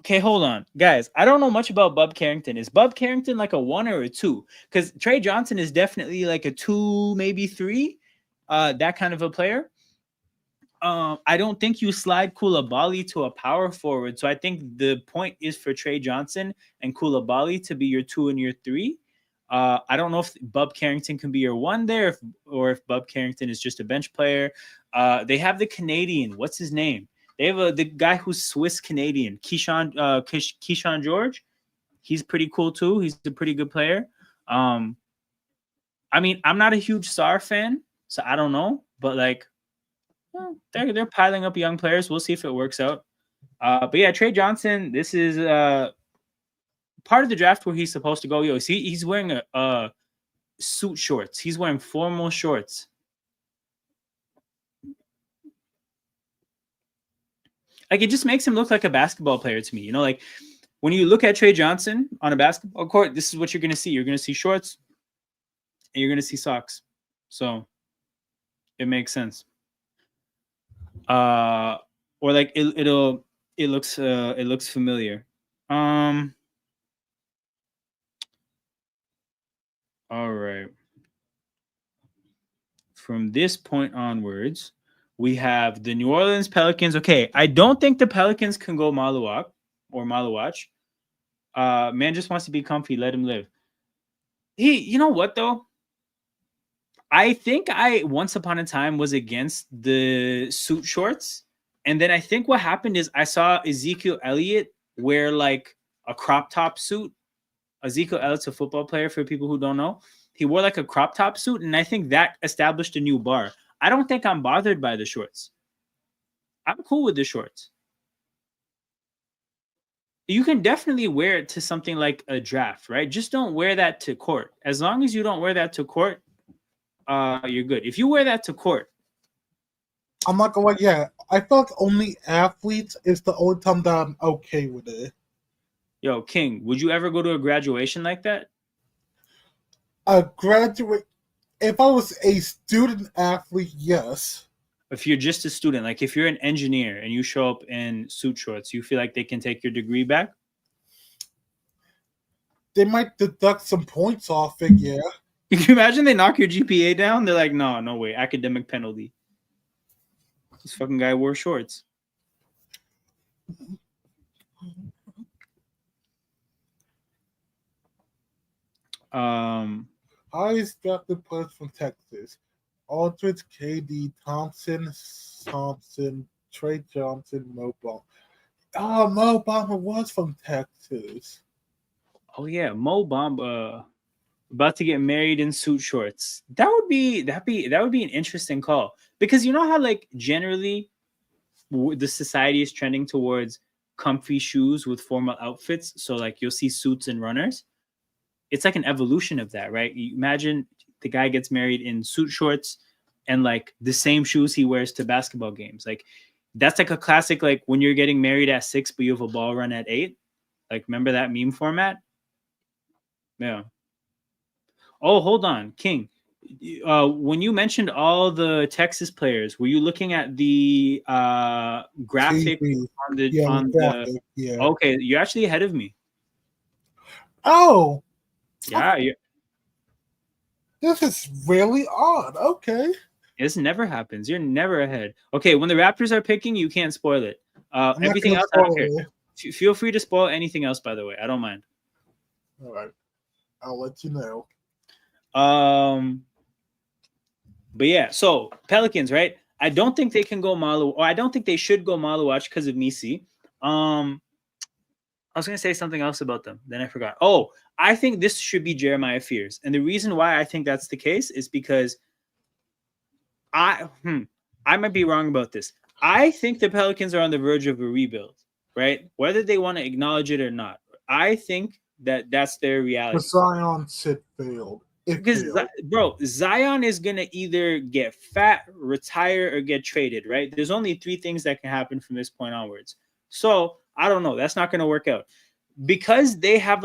Okay, hold on. Guys, I don't know much about Bub Carrington. Is Bub Carrington like a 1 or a 2? Because Trey Johnson is definitely like a 2, maybe 3. That kind of a player. I don't think you slide Coulibaly to a power forward. So I think the point is for Trey Johnson and Coulibaly to be your 2 and your 3. I don't know if Bub Carrington can be your 1 there, or if Bub Carrington is just a bench player. They have the Canadian. What's his name? They have the guy who's Swiss Canadian, Keyshawn George. He's pretty cool too. He's a pretty good player. I mean, I'm not a huge Sar fan, so I don't know, but like, well, they're piling up young players. We'll see if it works out. But yeah, Trey Johnson. This is part of the draft where he's supposed to go. Yo, see, he's wearing a suit shorts. He's wearing formal shorts. Like, it just makes him look like a basketball player to me. You know, like when you look at Trey Johnson on a basketball court, this is what you're going to see. You're going to see shorts and you're going to see socks. So it makes sense. Or like it looks familiar. All right. From this point onwards, we have the New Orleans Pelicans. Okay, I don't think the Pelicans can go Maluak or Maluach. Man just wants to be comfy. Let him live. You know what though? I think I once upon a time was against the suit shorts, and then I think what happened is I saw Ezekiel Elliott wear like a crop top suit. Ezekiel Elliott's a football player for people who don't know. He wore like a crop top suit, and I think that established a new bar. I don't think I'm bothered by the shorts. I'm cool with the shorts. You can definitely wear it to something like a draft, right? Just don't wear that to court. As long as you don't wear that to court, you're good. If you wear that to court, I'm not gonna lie, yeah. I feel like only athletes is the only time that I'm okay with it. Yo, King, would you ever go to a graduation like that? A graduate, if I was a student athlete, yes. If you're just a student, like if you're an engineer and you show up in suit shorts, you feel like they can take your degree back? They might deduct some points off it, yeah. Can you imagine they knock your GPA down? They're like, no way, academic penalty. This fucking guy wore shorts. Highest drafted players from Texas: Aldridge, KD, Thompson, Trey Johnson, Mo Bamba. Oh, Mo Bamba was from Texas. Oh yeah, Mo Bamba about to get married in suit shorts. That would be an interesting call, because you know how like generally the society is trending towards comfy shoes with formal outfits. So like you'll see suits and runners. It's like an evolution of that, right? You imagine the guy gets married in suit shorts and like the same shoes he wears to basketball games. Like that's like a classic, like when you're getting married at 6, but you have a ball run at 8. Like, remember that meme format? Yeah. Oh, hold on, King. When you mentioned all the Texas players, were you looking at the graphic on the yeah. Okay, you're actually ahead of me. Oh. Yeah, This is really odd. Okay. This never happens. You're never ahead. Okay, when the Raptors are picking, you can't spoil it. I'm not Everything gonna else, I don't spoil care. it. Feel free to spoil anything else, by the way. I don't mind. All right, I'll let you know. But yeah, so Pelicans, right? I don't think they can go Malu, or I don't think they should go Malu watch because of Misi. I was gonna say something else about them, then I forgot. Oh, I think this should be Jeremiah Fears, and the reason why I think that's the case is because I might be wrong about this. I think the Pelicans are on the verge of a rebuild, right? Whether they want to acknowledge it or not, I think that that's their reality. The Zion sit failed. Because bro, Zion is gonna either get fat, retire, or get traded, right? There's only 3 things that can happen from this point onwards. So I don't know. That's not gonna work out. Because they have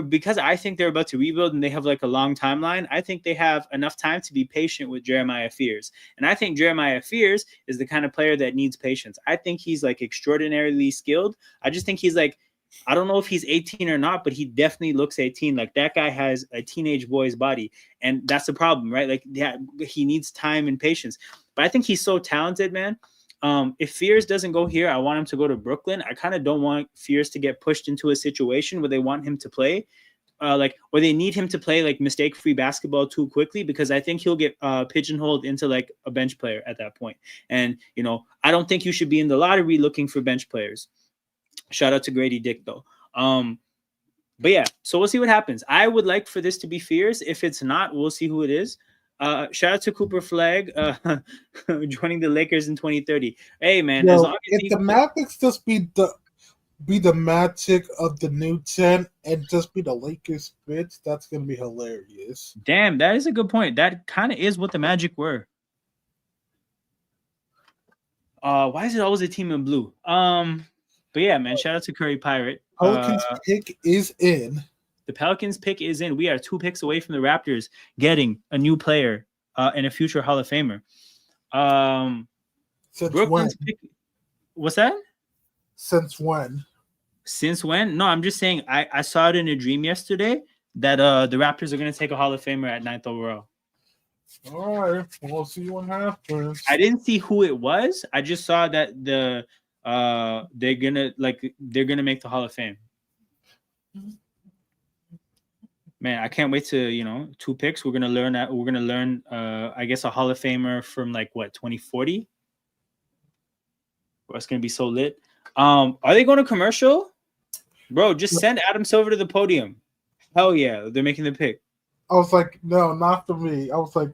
because I think they're about to rebuild and they have like a long timeline, I think they have enough time to be patient with Jeremiah Fears. And I think Jeremiah Fears is the kind of player that needs patience. I think he's like extraordinarily skilled. I just think he's like, I don't know if he's 18 or not, but he definitely looks 18. Like that guy has a teenage boy's body. And that's the problem, right? Like he needs time and patience. But I think he's so talented, man. If Fears doesn't go here, I want him to go to Brooklyn. I kind of don't want Fears to get pushed into a situation where they want him to play, or they need him to play like mistake-free basketball too quickly, because I think he'll get pigeonholed into like a bench player at that point. And I don't think you should be in the lottery looking for bench players. Shout out to Grady Dick though. But yeah, so we'll see what happens. I would like for this to be Fears. If it's not, we'll see who it is. Shout out to Cooper Flag joining the Lakers in 2030. Hey man, as long as if the Mavericks just be the Magic of the new 10 and just be the Lakers bitch, that's gonna be hilarious. Damn, that is a good point. That kind of is what the Magic were. Why is it always a team in blue? But yeah, man, shout out to Curry Pirate. Pelicans pick is in. The Pelicans pick is in. We are 2 picks away from the Raptors getting a new player and a future Hall of Famer. Since Brooklyn's when? pick. What's that? Since when? Since when? No, I'm just saying I saw it in a dream yesterday that the Raptors are going to take a Hall of Famer at 9th overall. All right, we'll see what happens. I didn't see who it was. I just saw that they're gonna make the Hall of Fame. Man, I can't wait to 2 picks. We're gonna learn I guess a Hall of Famer from like what 2040. It's gonna be so lit. Are they going to commercial? Bro, just send Adam Silver to the podium. Hell yeah, they're making the pick. I was like, no, not for me. I was like,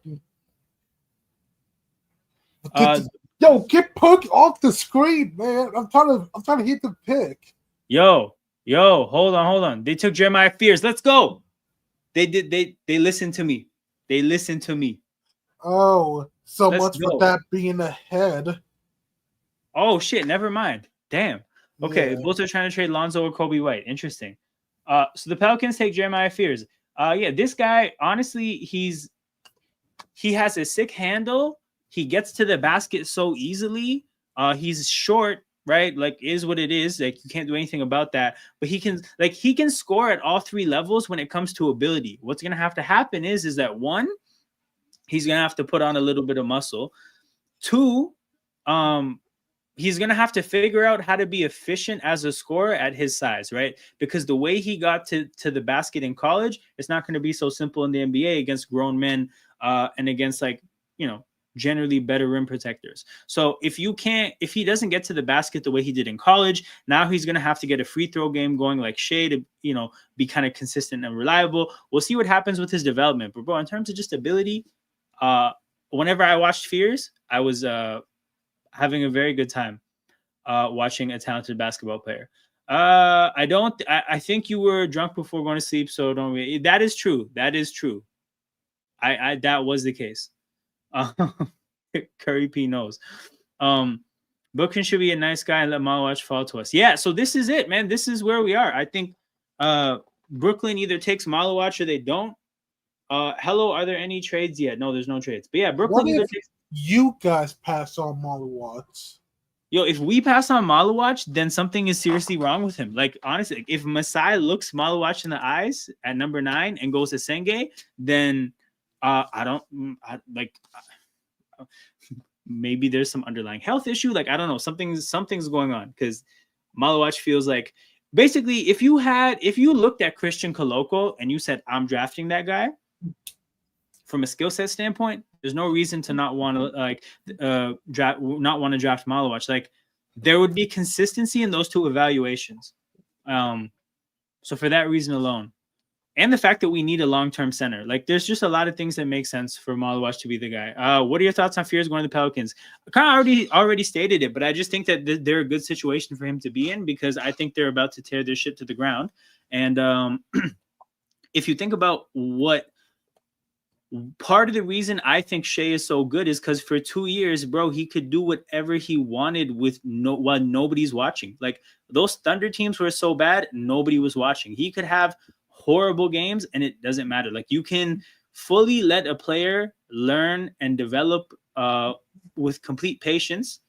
yo, get Puck off the screen, man. I'm trying to hit the pick. Yo, hold on. They took Jeremiah Fears. Let's go. They listened to me. They listened to me. Oh, so much for that being ahead. Oh shit, never mind. Damn. Okay, both are trying to trade Lonzo or Kobe White. Interesting. So the Pelicans take Jeremiah Fears. Yeah, this guy, honestly, he has a sick handle. He gets to the basket so easily. He's short, right? Like, is what it is. Like, you can't do anything about that. But he can score at all 3 levels when it comes to ability. What's gonna have to happen is that 1, he's gonna have to put on a little bit of muscle. 2, he's going to have to figure out how to be efficient as a scorer at his size, right? Because the way he got to the basket in college, it's not going to be so simple in the NBA against grown men and against generally better rim protectors. So if he doesn't get to the basket the way he did in college, now he's going to have to get a free throw game going like Shea to, be kind of consistent and reliable. We'll see what happens with his development. But bro, in terms of just ability, whenever I watched Fears, I was having a very good time watching a talented basketball player. I think you were drunk before going to sleep, so don't worry. That is true. That was the case. Curry P knows. Brooklyn should be a nice guy and let Malawach fall to us. Yeah, so this is it, man. This is where we are. I think Brooklyn either takes Malawach or they don't. Hello, are there any trades yet? No, there's no trades. But yeah, Brooklyn either takes. You guys pass on Malawach. Yo, if we pass on Malawach, then something is seriously wrong with him. Like, honestly, if Masai looks Malawach in the eyes at number 9 and goes to Senge, then maybe there's some underlying health issue. Like, I don't know, something's going on, because Malawach feels like, basically, if you looked at Christian Koloko and you said, I'm drafting that guy, from a skill set standpoint, there's no reason to not want to draft Malawach. Like, there would be consistency in those two evaluations. So for that reason alone, and the fact that we need a long-term center, like, there's just a lot of things that make sense for Malawach to be the guy. What are your thoughts on Fears going to the Pelicans? I kind of already stated it, but I just think that they're a good situation for him to be in, because I think they're about to tear their shit to the ground. And if you think about what part of the reason I think Shea is so good is because for 2 years, bro, he could do whatever he wanted while nobody's watching. Like, those Thunder teams were so bad, nobody was watching. He could have horrible games and it doesn't matter. Like, you can fully let a player learn and develop with complete patience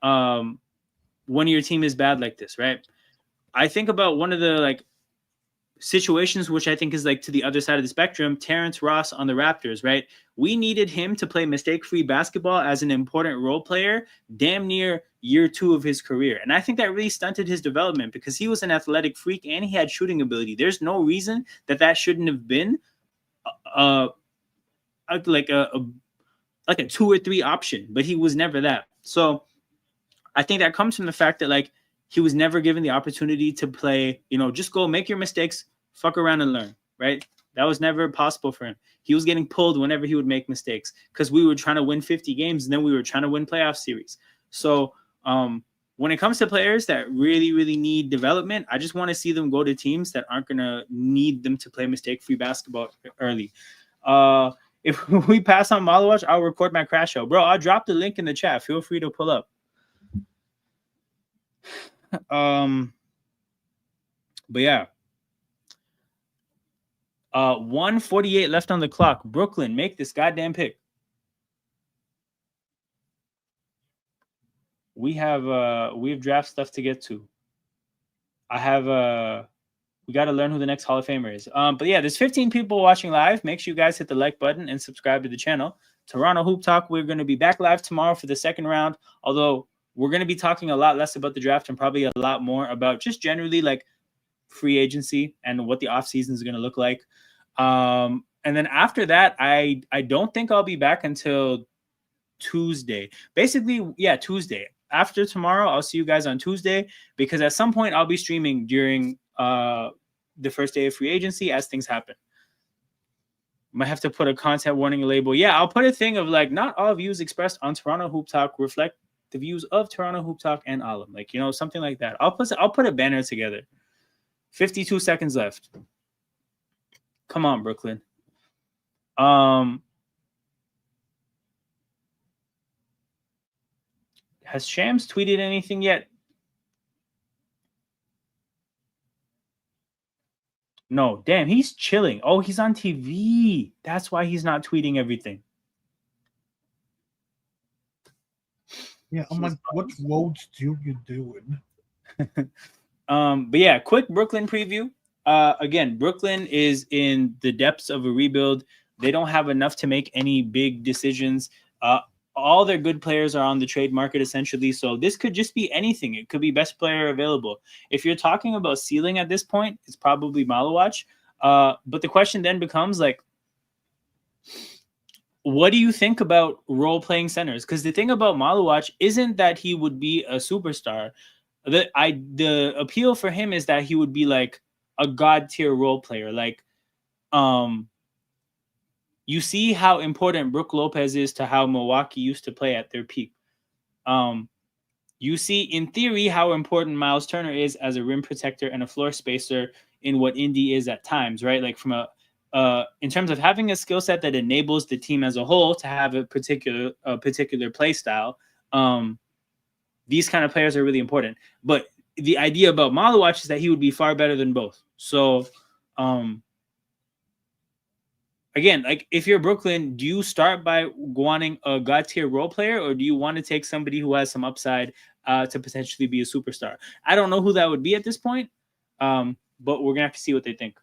when your team is bad like this, right? I think about one of the situations which I think is to the other side of the spectrum, Terrence Ross on the Raptors, right? We needed him to play mistake-free basketball as an important role player damn near year 2 of his career. And I think that really stunted his development, because he was an athletic freak and he had shooting ability. There's no reason that shouldn't have been like a 2 or 3 option, but he was never that. So I think that comes from the fact that he was never given the opportunity to play, just go make your mistakes, fuck around and learn, right? That was never possible for him. He was getting pulled whenever he would make mistakes, because we were trying to win 50 games and then we were trying to win playoff series. So when it comes to players that really, really need development, I just want to see them go to teams that aren't going to need them to play mistake-free basketball early. If we pass on Malawach, I'll record my crash show. Bro, I'll drop the link in the chat. Feel free to pull up. But yeah, 1:48 left on the clock. Brooklyn, make this goddamn pick. We have draft stuff to get to. We got to learn who the next Hall of Famer is. But yeah, there's 15 people watching live. Make sure you guys hit the like button and subscribe to the channel. Toronto Hoop Talk, we're going to be back live tomorrow for the second round, although we're going to be talking a lot less about the draft and probably a lot more about just generally free agency and what the offseason is going to look like. And then after that, I don't think I'll be back until Tuesday. Basically, yeah, Tuesday. After tomorrow, I'll see you guys on Tuesday, because at some point I'll be streaming during the first day of free agency as things happen. Might have to put a content warning label. Yeah, I'll put a thing of not all views expressed on Toronto Hoop Talk reflect the views of Toronto Hoop Talk and Alam. Something like that. I'll put a banner together. 52 seconds left. Come on, Brooklyn. Has Shams tweeted anything yet? No. Damn, he's chilling. Oh, he's on TV. That's why he's not tweeting everything. Yeah, I'm like, what roads do you doing? But yeah, quick Brooklyn preview. Again, Brooklyn is in the depths of a rebuild. They don't have enough to make any big decisions. All their good players are on the trade market, essentially. So this could just be anything. It could be best player available. If you're talking about ceiling at this point, it's probably Malawach. But the question then becomes what do you think about role-playing centers? Because the thing about Malawach isn't that he would be a superstar. The appeal for him is that he would be a god-tier role player. You see how important Brook Lopez is to how Milwaukee used to play at their peak. You see, in theory, how important Miles Turner is as a rim protector and a floor spacer in what Indy is at times, right? From in terms of having a skill set that enables the team as a whole to have a particular play style. These kind of players are really important. But the idea about Malawach is that he would be far better than both. So, again, if you're Brooklyn, do you start by wanting a god tier role player, or do you want to take somebody who has some upside to potentially be a superstar? I don't know who that would be at this point, but we're gonna have to see what they think.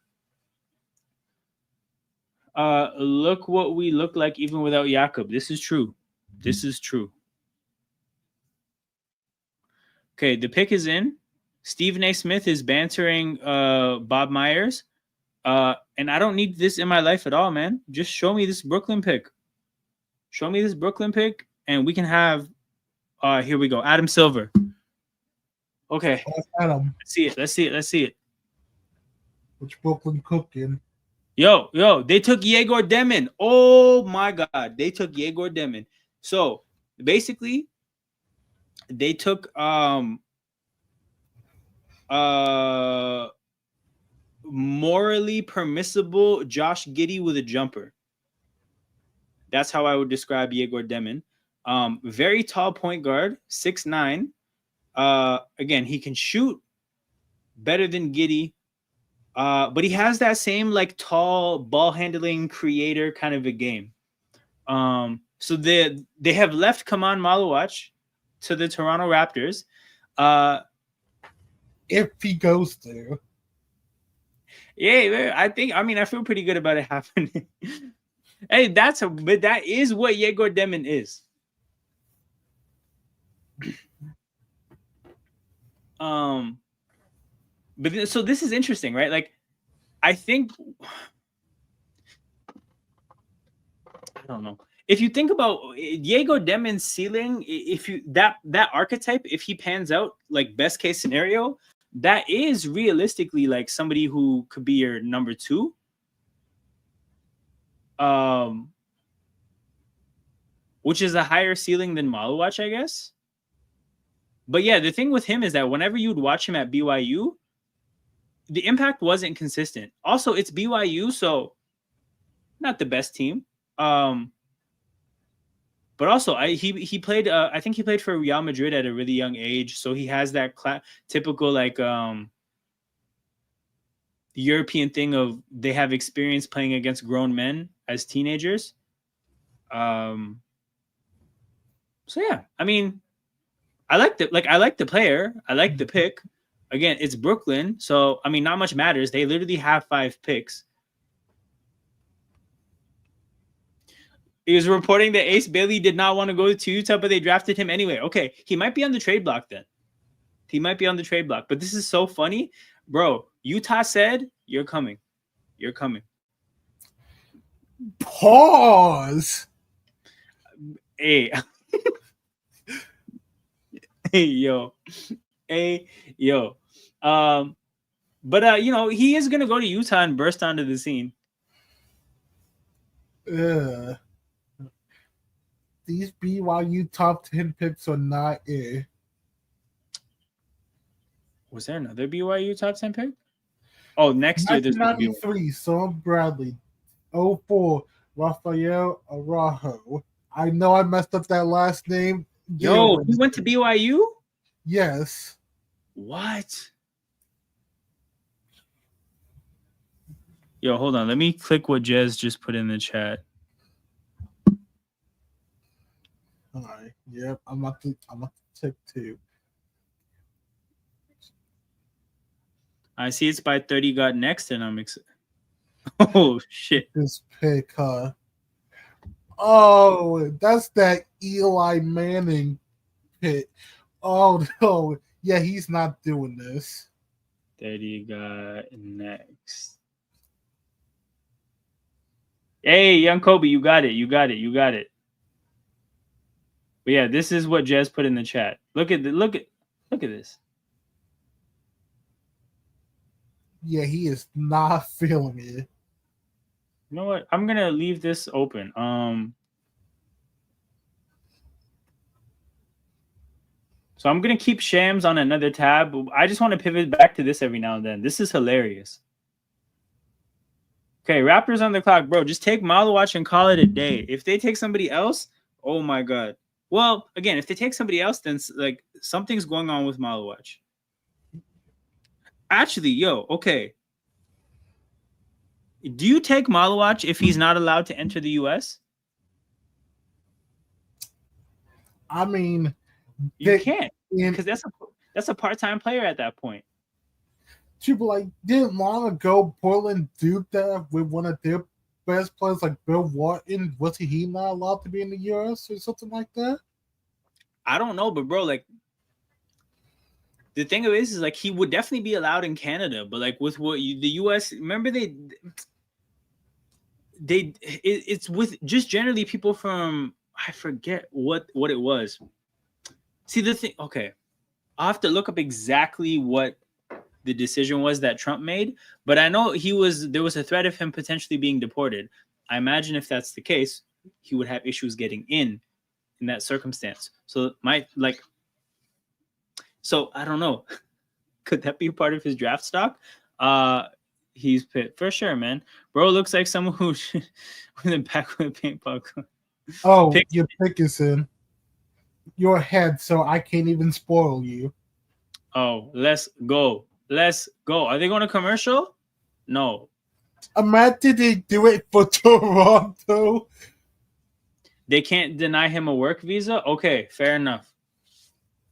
Look what we look like even without Jakob. This is true. This is true. Okay, the pick is in. Stephen A. Smith is bantering Bob Myers. And I don't need this in my life at all, man. Just show me this Brooklyn pick. Show me this Brooklyn pick, and we can have here we go. Adam Silver. Okay. Adam. Let's see it. Let's see it. Let's see it. Which Brooklyn cooking? Yo, they took Yegor Demin. Oh my God. They took Yegor Demin. So basically, they took morally permissible Josh Giddey with a jumper. That's how I would describe Yegor Demin. Very tall point guard, 6'9". Again, he can shoot better than Giddey. But he has that same like tall ball handling creator kind of a game. So they have left Kaman Malawach to the Toronto Raptors. If he goes there. Yeah, I feel pretty good about it happening. Hey, but that is what Yegor Demin is. But so this is interesting, right? Like, I think I don't know. If you think about Yegor Demin's ceiling, if you that archetype, if he pans out like best case scenario, that is realistically like somebody who could be your number 2. Which is a higher ceiling than Malawach, I guess. But yeah, the thing with him is that whenever you'd watch him at BYU, the impact wasn't consistent. Also, it's BYU, so not the best team. But also, he played. I think he played for Real Madrid at a really young age, so he has that typical like European thing of they have experience playing against grown men as teenagers. So yeah, I mean, I like the player. I like the pick. Again, it's Brooklyn, so I mean, not much matters. They literally have 5 picks. He was reporting that Ace Bailey did not want to go to Utah, but they drafted him anyway. Okay, he might be on the trade block then. He might be on the trade block. But this is so funny. Bro, Utah said, you're coming. You're coming. Pause. Hey. Hey, yo. Hey, yo. But you know, he is going to go to Utah and burst onto the scene. These BYU top 10 picks are not it. Was there another BYU top 10 pick? Oh, next year there's 1993, Sam Bradley. 04, Rafael Araujo. I know I messed up that last name. Yo, he went to BYU? Yes. What? Yo, hold on. Let me click what Jez just put in the chat. All right. Yep. I'm about to check too. I see it's by 30 got next, and I'm excited. Oh shit! This pick, huh? Oh, that's that Eli Manning pick. Oh no, yeah, he's not doing this. 30 got next. Hey, young Kobe, you got it. You got it. You got it. But yeah, this is what Jez put in the chat. Look at this. Yeah, he is not feeling it. You know what? I'm gonna leave this open. So I'm gonna keep Shams on another tab. I just want to pivot back to this every now and then. This is hilarious. Okay, Raptors on the clock, bro. Just take Malawach and call it a day. If they take somebody else, oh my god. Well, again, if they take somebody else, then like something's going on with Malawach. Actually, yo, okay. Do you take Malawach if he's not allowed to enter the U.S.? I mean, you can't because that's a part-time player at that point. People like didn't long ago Portland duped that with one of their best players like Bill Walton, was he not allowed to be in the US or something like that? I don't know, but bro, like the thing of it is like he would definitely be allowed in Canada, but like with what the US, remember it's with just generally people from I forget what it was. See the thing, okay, I'll have to look up exactly what the decision was that Trump made, but I know there was a threat of him potentially being deported. I imagine if that's the case, he would have issues getting in that circumstance. So so I don't know. Could that be part of his draft stock? He's picked for sure, man. Bro looks like someone who with a back with a paintball gun. Oh, your pick is in your head, so I can't even spoil you. Oh, let's go. Let's go. Are they going to commercial? No. Imagine they do it for Toronto. They can't deny him a work visa? Okay, fair enough.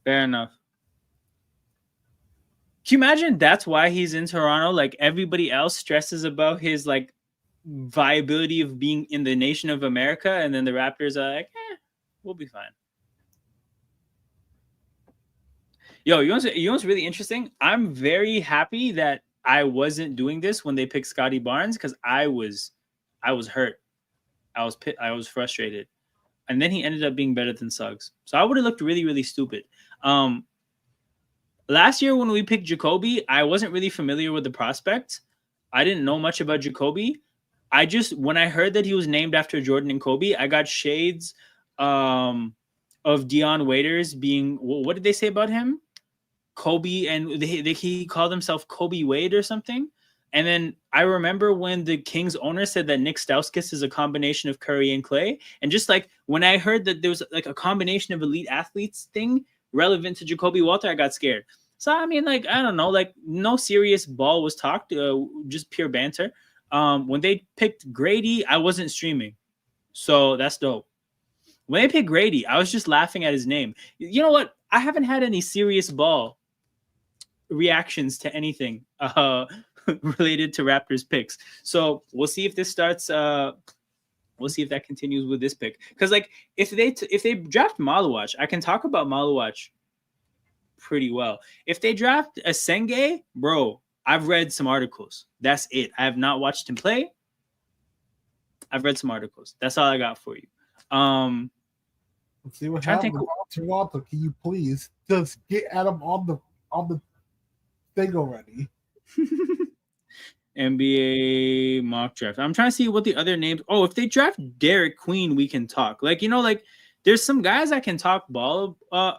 Fair enough. Can you imagine that's why he's in Toronto? Like everybody else stresses about his like viability of being in the nation of America, and then the Raptors are like, we'll be fine. Yo, you know what's really interesting? I'm very happy that I wasn't doing this when they picked Scotty Barnes because I was hurt. I was frustrated. And then he ended up being better than Suggs. So I would have looked really, really stupid. Last year when we picked Jacoby, I wasn't really familiar with the prospect. I didn't know much about Jacoby. When I heard that he was named after Jordan and Kobe, I got shades of Dion Waiters being, what did they say about him? Kobe, and he called himself Kobe Wade or something. And then I remember when the Kings owner said that Nick Stauskas is a combination of Curry and Clay. And just like when I heard that there was like a combination of elite athletes thing relevant to Jacoby Walter, I got scared. So, I mean, like, I don't know, like no serious ball was talked, just pure banter. When they picked Grady, I wasn't streaming. So that's dope. When they picked Grady, I was just laughing at his name. You know what? I haven't had any serious ball reactions to anything related to Raptors picks. So we'll see if this starts. We'll see if that continues with this pick. Because like if they draft Malawach, I can talk about Malawach pretty well. If they draft a Senge, bro, I've read some articles. That's it. I have not watched him play. I've read some articles. That's all I got for you. Let's see what happens. Toronto, can you please just get Adam on the thing already? NBA mock draft. I'm trying to see what the other names. Oh, if they draft Derek Queen, we can talk. Like, you know, like there's some guys I can talk ball. I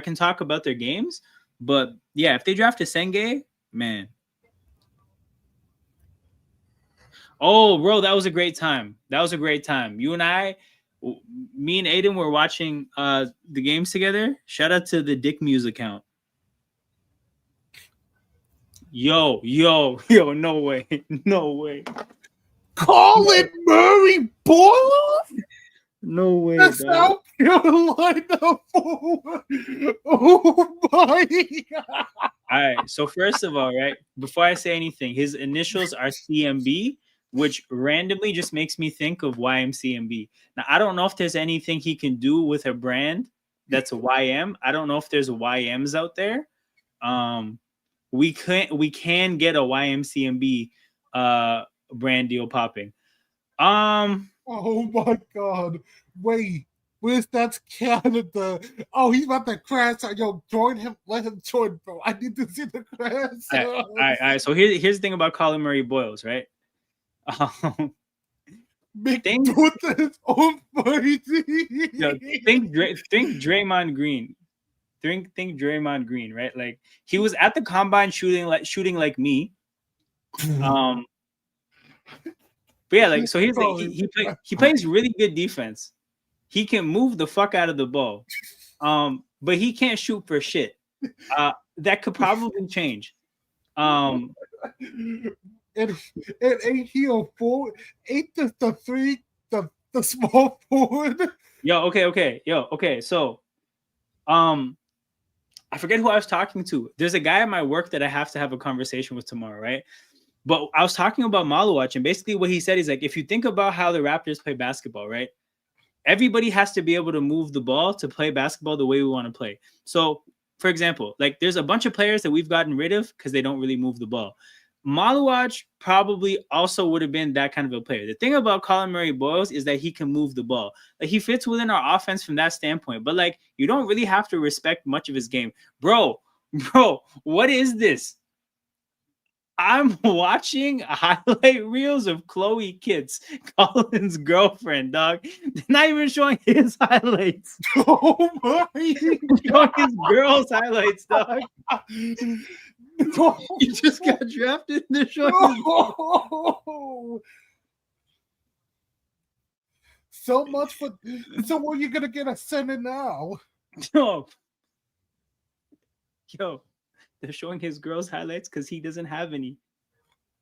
can talk about their games. But yeah, if they draft a Senge, man. Oh, bro, that was a great time. You and I, me and Aiden were watching the games together. Shout out to the Dick Muse account. Yo, no way. Colin Murray Boyle? No way. The South Carolina forward. Oh my God. All right. So first of all, right, before I say anything, his initials are CMB, which randomly just makes me think of YMCMB. Now, I don't know if there's anything he can do with a brand that's a YM. I don't know if there's YMs out there. We can get a YMCMB brand deal popping. Oh my God. Wait, where's that's Canada? Oh, he's about to crash. Yo, join him. Let him join, bro. I need to see the crash. All right. So here's the thing about Colin Murray Boyles, right? Big with his own crazy. Yo, think Draymond Green. Think Draymond Green, right? Like he was at the combine shooting like me. But yeah, like so here's he plays really good defense. He can move the fuck out of the ball. But he can't shoot for shit. That could probably change. And ain't he a forward? Ain't just the three the small forward? Okay. So I forget who I was talking to. There's a guy at my work that I have to have a conversation with tomorrow, right? But I was talking about Maluach, and basically what he said is like, if you think about how the Raptors play basketball, right? Everybody has to be able to move the ball to play basketball the way we want to play. So, for example, like there's a bunch of players that we've gotten rid of because they don't really move the ball. Maluach probably also would have been that kind of a player. The thing about Colin Murray Boyles is that he can move the ball. Like he fits within our offense from that standpoint. But like you don't really have to respect much of his game. Bro, what is this? I'm watching highlight reels of Chloe Kitts, Colin's girlfriend, dog. They're not even showing his highlights. Oh my! Showing his girl's highlights, dog. You just got drafted. They're showing No. So much for. So what are you gonna get a center now? No. Yo, they're showing his girl's highlights because he doesn't have any.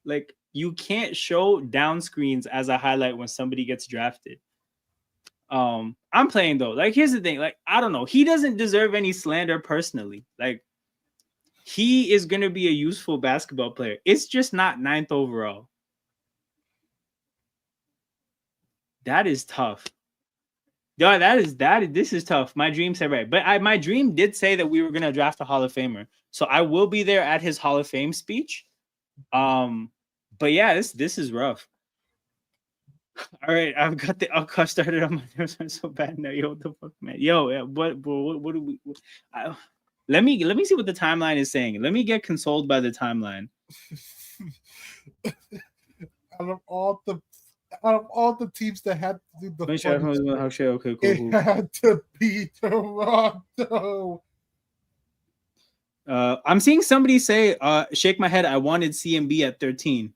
Like, you can't show down screens as a highlight when somebody gets drafted. I'm playing though. Like, here's the thing. Like, I don't know. He doesn't deserve any slander personally. Like, he is going to be a useful basketball player. It's just not 9th overall. That is tough. Yeah, this is tough. My dream said right. But my dream did say that we were going to draft a Hall of Famer. So I will be there at his Hall of Fame speech. But yeah, this is rough. All right, I've got the alcohol started on my nerves. I'm so bad now. Yo, what the fuck, man? Yo, what do we? Let me see what the timeline is saying. Let me get consoled by the timeline. Out of all the teams that had to do the Okay, cool. It had to be Toronto. I'm seeing somebody say, shake my head. I wanted CMB at 13.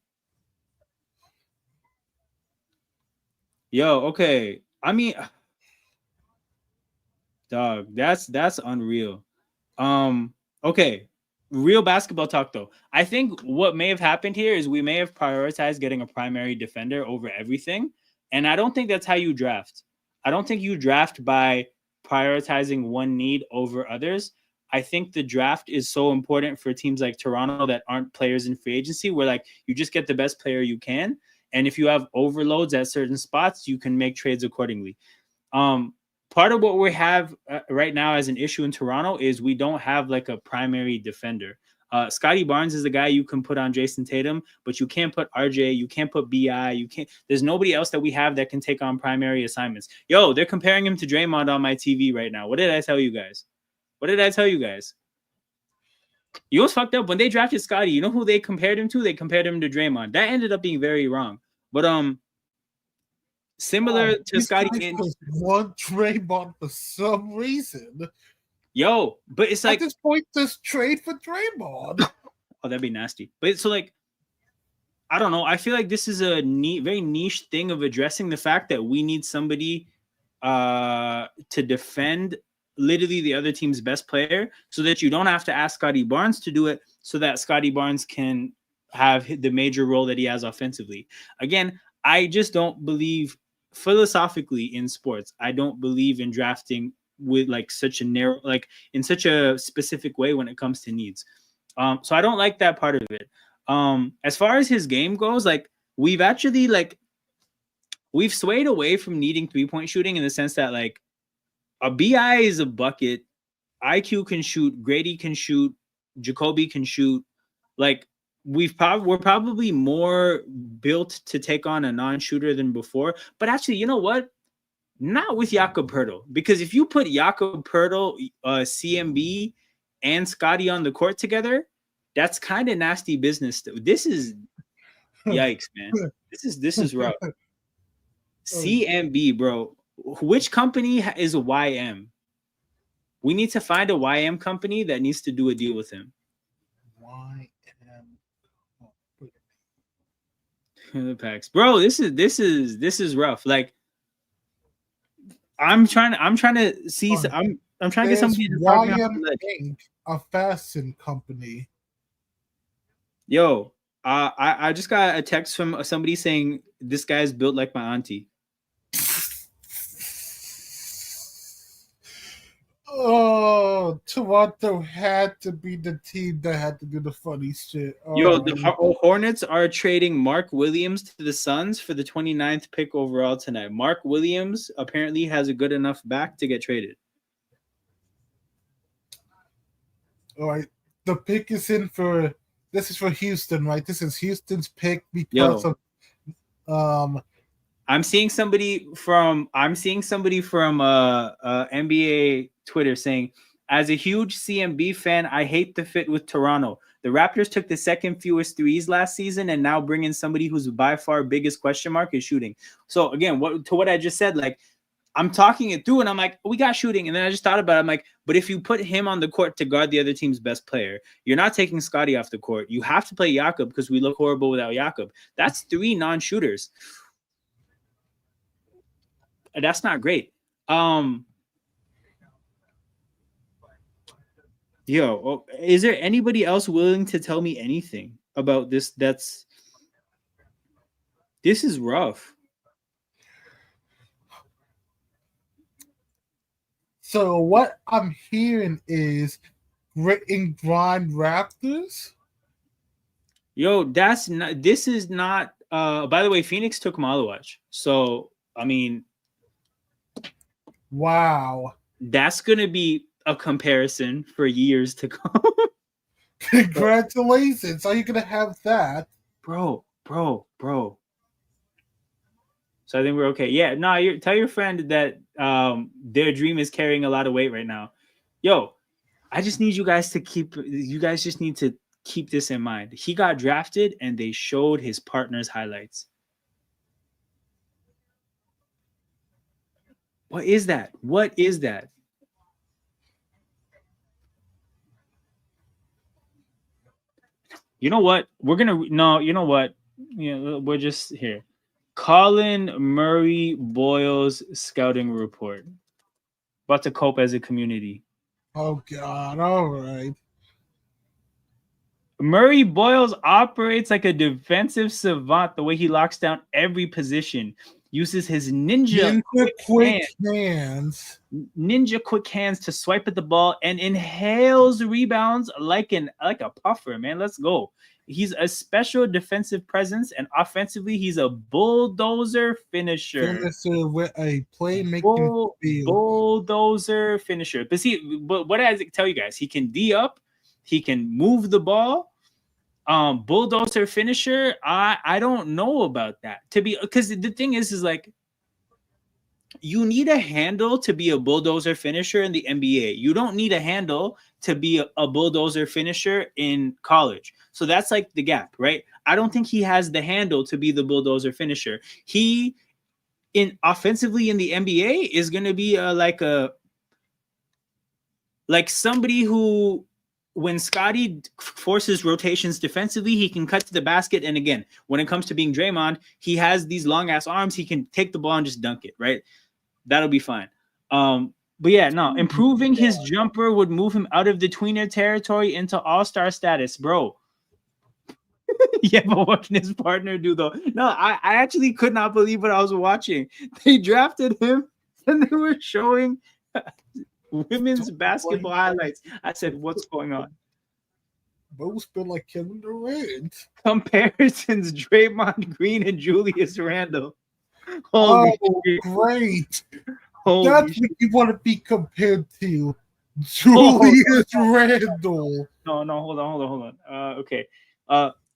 Yo, okay. I mean, dog, that's unreal. Okay. Real basketball talk though. I think what may have happened here is we may have prioritized getting a primary defender over everything. And I don't think that's how you draft. I don't think you draft by prioritizing one need over others. I think the draft is so important for teams like Toronto that aren't players in free agency, where like you just get the best player you can. And if you have overloads at certain spots, you can make trades accordingly. Part of what we have right now as an issue in Toronto is we don't have like a primary defender. Scotty Barnes is the guy you can put on Jason Tatum, but you can't put RJ, you can't put BI, you can't. There's nobody else that we have that can take on primary assignments. Yo, they're comparing him to Draymond on my TV right now. What did I tell you guys? You know what's fucked up? When they drafted Scotty, you know who they compared him to? They compared him to Draymond. That ended up being very wrong. But similar to Scotty, want Draymond for some reason. Yo, but it's like at this point, just trade for Draymond. Oh, that'd be nasty. But so like, I don't know. I feel like this is a very niche thing of addressing the fact that we need somebody to defend literally the other team's best player, so that you don't have to ask Scotty Barnes to do it, so that Scotty Barnes can have the major role that he has offensively. Again, I just don't believe philosophically in sports. I don't believe in drafting with like such a narrow, like in such a specific way when it comes to needs. So I don't like that part of it. As far as his game goes, like we've swayed away from needing 3-point shooting in the sense that like a BI is a bucket. IQ can shoot. Grady can shoot. Jacoby can shoot. Like we're probably more built to take on a non-shooter than before. But actually, you know what? Not with Jakob Poeltl, because if you put Jakob Poeltl, CMB, and Scotty on the court together, that's kind of nasty business. This is yikes, man. This is rough. CMB, bro. Which company is a YM? We need to find a YM company that needs to do a deal with him. YM. The packs, bro. This is rough. Like, I'm trying to see. I'm trying to get somebody to talk YM Inc., a fashion company. Yo, I just got a text from somebody saying this guy's built like my auntie. Oh Yo, Toronto had to be the team that had to do the funny shit. Yo, the Hornets are trading Mark Williams to the Suns for the 29th pick overall tonight. Mark Williams apparently has a good enough back to get traded. All right. The pick is in for this is for Houston, right? This is Houston's pick because of I'm seeing somebody from NBA Twitter saying, as a huge CMB fan, I hate the fit with Toronto. The Raptors took the second fewest threes last season, and now bringing somebody who's by far biggest question mark is shooting. So again, what I just said, like I'm talking it through, and I'm like, we got shooting, and then I just thought about it. I'm like, but if you put him on the court to guard the other team's best player, you're not taking Scotty off the court. You have to play Jakob because we look horrible without Jakob. That's 3 non-shooters. That's not great. Is there anybody else willing to tell me anything about this? This is rough. So what I'm hearing is grit and grind Raptors. Yo, this is not by the way, Phoenix took Malawach. So I mean, wow. That's gonna be a comparison for years to come. Congratulations. Are you gonna have that? Bro. So I think we're okay. Yeah, no, tell your friend that their dream is carrying a lot of weight right now. Yo, I just need you guys to keep this in mind. He got drafted and they showed his partner's highlights. What is that? You know what? We're just here. Colin Murray Boyle's scouting report. About to cope as a community. Oh, God. All right. Murray Boyles operates like a defensive savant the way he locks down every position. Uses his ninja quick hands to swipe at the ball and inhales rebounds like a puffer, man. Let's go. He's a special defensive presence, and offensively, he's a bulldozer finisher. Finisher with a playmaking bulldozer finisher. But what does it tell you guys? He can D up, he can move the ball. Bulldozer finisher, I don't know about that. Because the thing is like you need a handle to be a bulldozer finisher in the NBA. You don't need a handle to be a bulldozer finisher in college. So that's like the gap, right? I don't think he has the handle to be the bulldozer finisher. He offensively in the NBA is going to be like somebody who, when Scotty forces rotations defensively, he can cut to the basket. And again, when it comes to being Draymond, he has these long ass arms. He can take the ball and just dunk it, right? That'll be fine. But yeah, no, improving his jumper would move him out of the tweener territory into all-star status, bro. Yeah, but what can his partner do though? No, I actually could not believe what I was watching. They drafted him and they were showing women's basketball highlights. I said, what's going on? Both been like Kevin Durant. Comparisons: Draymond Green and Julius Randle. Holy great. That's what you want to be compared to. Julius Randle. No, hold on. Okay.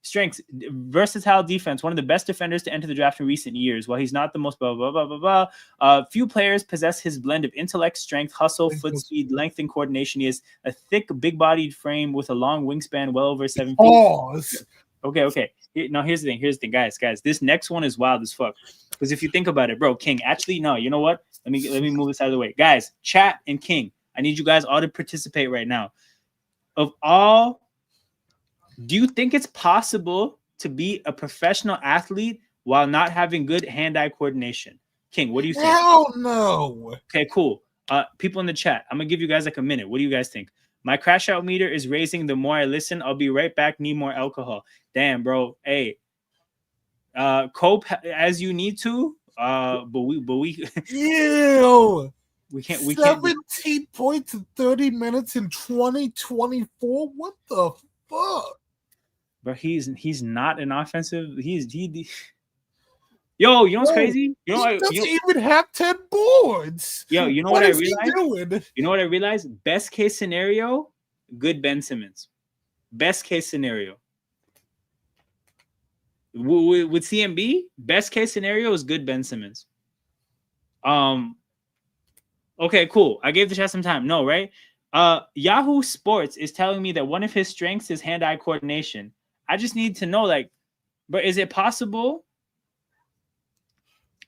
Strengths: versatile defense, one of the best defenders to enter the draft in recent years. While he's not the most blah blah blah blah blah, few players possess his blend of intellect, strength, hustle, foot speed, length, and coordination. He has a thick, big-bodied frame with a long wingspan, well over 7 feet. Pause. Okay. Now here's the thing, guys. This next one is wild as fuck. Because if you think about it, bro, King. Actually, no. You know what? Let me move this out of the way, guys. Chat and King. I need you guys all to participate right now. Do you think it's possible to be a professional athlete while not having good hand-eye coordination? King, what do you think? Hell no. Okay, cool. People in the chat, I'm going to give you guys like a minute. What do you guys think? My crash out meter is raising the more I listen. I'll be right back. Need more alcohol. Damn, bro. Hey, cope as you need to. But we Ew. We can't. 17 points in 30 minutes in 2024. What the fuck? But he's not an offensive. Yo, you know what's crazy? He doesn't even have 10 boards. Yo, you know what I realized? You know what I realized? Best case scenario, good Ben Simmons. Best case scenario. With CMB, best case scenario is good Ben Simmons. Okay, cool. I gave the chat some time. No, right? Yahoo Sports is telling me that one of his strengths is hand-eye coordination. I just need to know, like, but is it possible?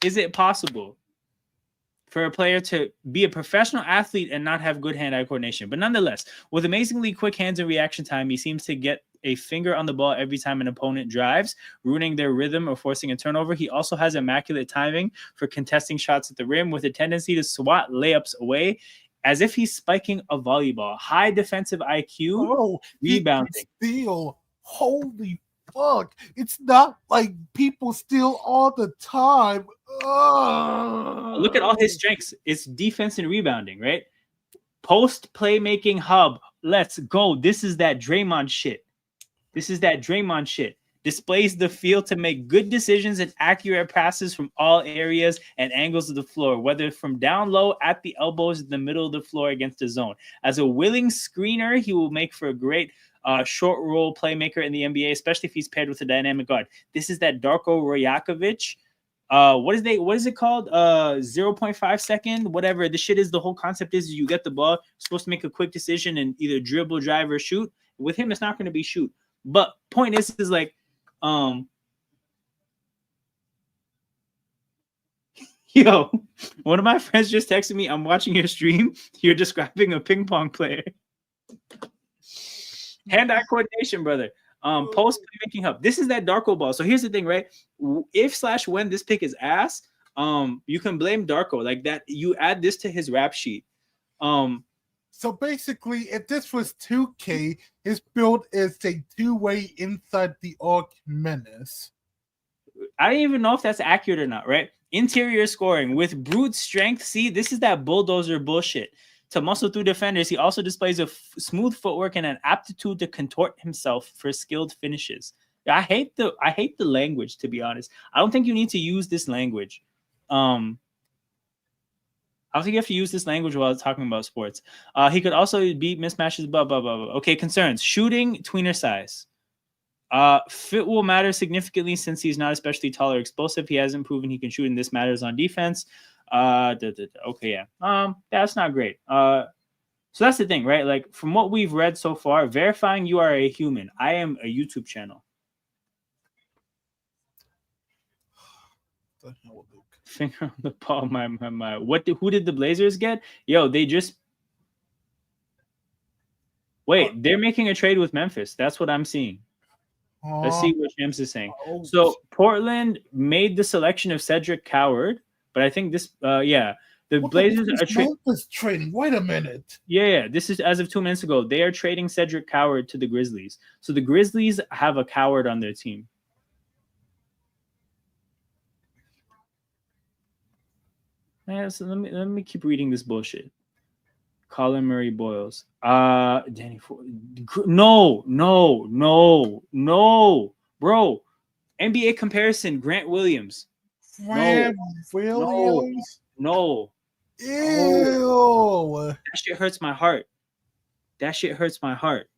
Is it possible for a player to be a professional athlete and not have good hand-eye coordination? But nonetheless, with amazingly quick hands and reaction time, he seems to get a finger on the ball every time an opponent drives, ruining their rhythm or forcing a turnover. He also has immaculate timing for contesting shots at the rim with a tendency to swat layups away as if he's spiking a volleyball. High defensive IQ, rebounding. Steal. Holy fuck. It's not like people steal all the time. Look at all his strengths. It's defense and rebounding, right? Post playmaking hub. Let's go. This is that Draymond shit. Displays the feel to make good decisions and accurate passes from all areas and angles of the floor, whether from down low, at the elbows, in the middle of the floor against the zone. As a willing screener, he will make for a great short roll playmaker in the NBA, especially if he's paired with a dynamic guard. This is that Darko Rajakovic. What is it called? 0.5 second, whatever. The shit is, the whole concept is you get the ball, you're supposed to make a quick decision and either dribble, drive, or shoot. With him, it's not going to be shoot. But point is like, yo, one of my friends just texted me, I'm watching your stream. You're describing a ping pong player. Hand-eye coordination, brother. Post playmaking hub. This is that Darko ball. So here's the thing, right? If/when this pick is ass, you can blame Darko. Like that, you add this to his rap sheet. So basically, if this was 2K, his build is a two-way inside the arc menace. I don't even know if that's accurate or not, right? Interior scoring with brute strength. See, this is that bulldozer bullshit. To muscle through defenders, he also displays a smooth footwork and an aptitude to contort himself for skilled finishes. I hate the language, to be honest. I don't think you need to use this language. I don't think you have to use this language while talking about sports. He could also beat mismatches, blah, blah, blah, blah. Okay, concerns. Shooting, tweener size. Fit will matter significantly since he's not especially tall or explosive. He hasn't proven he can shoot, and this matters on defense. Okay, yeah. That's not great. So that's the thing, right? Like, from what we've read so far, verifying you are a human. I am a YouTube channel. Finger on the ball, my. Who did the Blazers get? Yo, they just wait. They're making a trade with Memphis. That's what I'm seeing. Let's see what James is saying. So Portland made the selection of Cedric Coward, but I think this, the Blazers are trading. Wait a minute. Yeah. This is as of 2 minutes ago. They are trading Cedric Coward to the Grizzlies. So the Grizzlies have a Coward on their team. Yeah, so let me keep reading this bullshit. Colin Murray Boyles. Danny Ford. No, bro. NBA comparison. Grant Williams. Williams. No. Ew. That shit hurts my heart.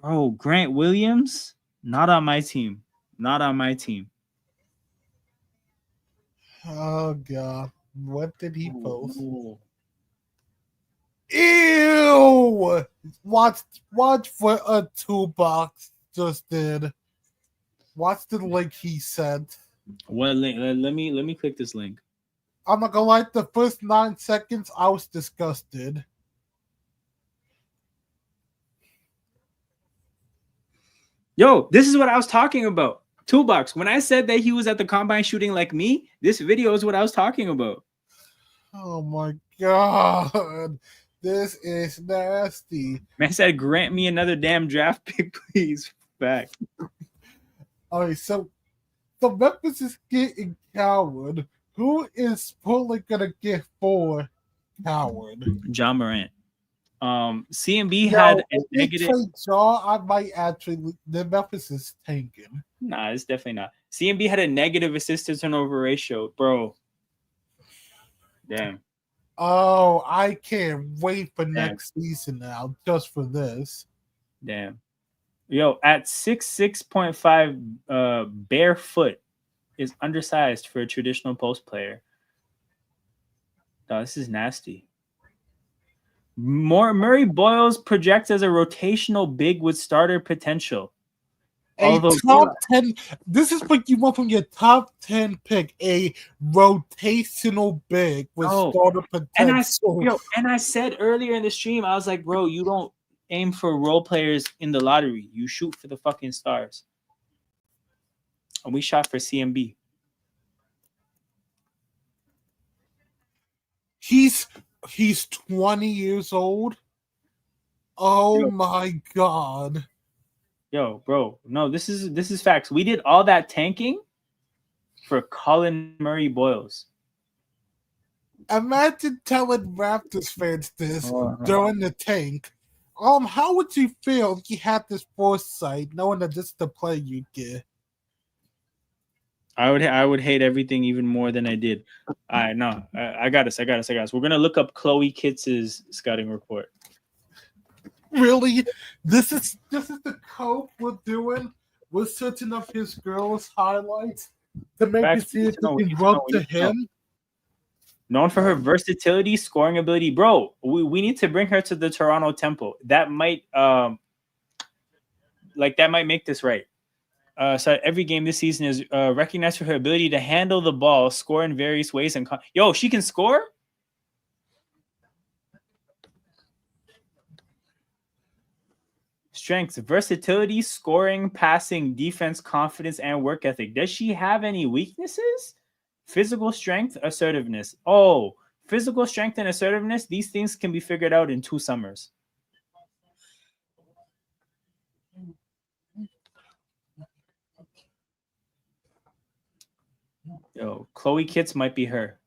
Bro, Grant Williams. Not on my team. Oh God. What did he post? Ew! Watch what a toolbox just did. Watch the link he sent. What link? Let me click this link. I'm not gonna lie, the first 9 seconds I was disgusted. Yo, this is what I was talking about. Toolbox. When I said that he was at the combine shooting like me, this video is what I was talking about. Oh my God. This is nasty. Man said, grant me another damn draft pick, please. Back. All right, so Memphis is getting Coward, Who is Portland gonna get for Howard? John Morant. CMB Yo, had a if they negative. trade Jaw, I might actually. The Memphis is tanking. Nah, it's definitely not. CMB had a negative assist to turnover ratio, bro. Damn. Oh, I can't wait for Damn. next season now, just for this. Damn. Yo, at 6'6.5, barefoot is undersized for a traditional post player. Oh, this is nasty. Murray Boyles projects as a rotational big with starter potential. Although top 10, this is what you want from your top 10 pick, a rotational big with starter potential. And I said earlier in the stream, I was like, bro, you don't aim for role players in the lottery. You shoot for the fucking stars. And we shot for CMB. He's 20 years old. Oh my god. Yo, bro, no, this is facts. We did all that tanking for Colin Murray Boyles. Imagine telling Raptors fans this during the tank. How would you feel if you had this foresight, knowing that this is the play you get? I would hate everything even more than I did. I got us. We're gonna look up Chloe Kitts' scouting report. Really? This is the cope we're doing. We're searching up his girls' highlights to make it see if we can rub to him. Known for her versatility, scoring ability, bro. We need to bring her to the Toronto Temple. That might make this right. So every game this season is recognized for her ability to handle the ball, score in various ways, and yo, she can score. Strengths, versatility, scoring, passing, defense, confidence, and work ethic. Does she have any weaknesses? Physical strength, assertiveness. Oh, physical strength and assertiveness. These things can be figured out in 2 summers. Yo, Chloe Kitts might be her.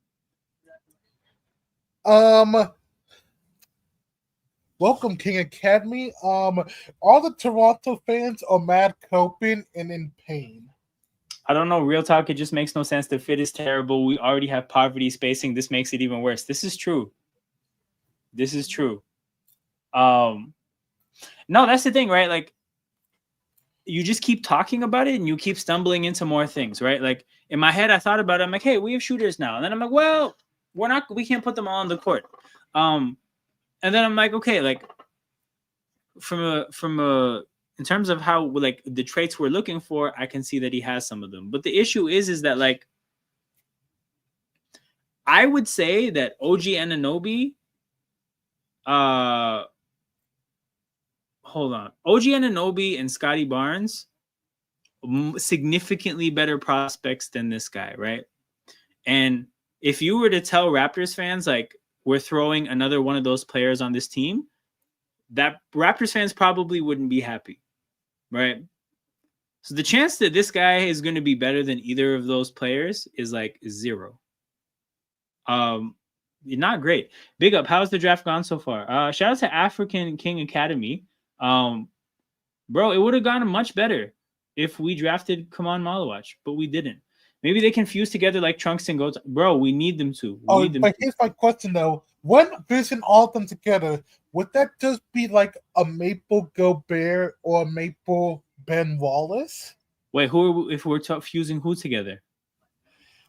Welcome, King Academy. All the Toronto fans are mad, coping, and in pain. I don't know. Real talk, it just makes no sense. The fit is terrible. We already have poverty spacing. This makes it even worse. This is true. No, that's the thing, right? Like, you just keep talking about it and you keep stumbling into more things, right? Like, in my head, I thought about it. I'm like, hey, we have shooters now. And then I'm like, well, we can't put them all on the court. And then I'm like, okay, like in terms of how like the traits we're looking for, I can see that he has some of them. But the issue is that like I would say that OG Anunoby, OG Anunoby and Scotty Barnes, significantly better prospects than this guy, right? And if you were to tell Raptors fans like we're throwing another one of those players on this team, that Raptors fans probably wouldn't be happy, right? So the chance that this guy is going to be better than either of those players is like 0. Not great. Big up. How's the draft gone so far? Shout out to African King Academy. Bro, it would have gone much better if we drafted Kaman Malawach, but we didn't. Maybe they can fuse together like Trunks and Goats. Bro, we need them to. Here's my question though. When fusing all of them together, would that just be like a Maple Gobert or a Maple Ben Wallace? Wait, if we're fusing who together?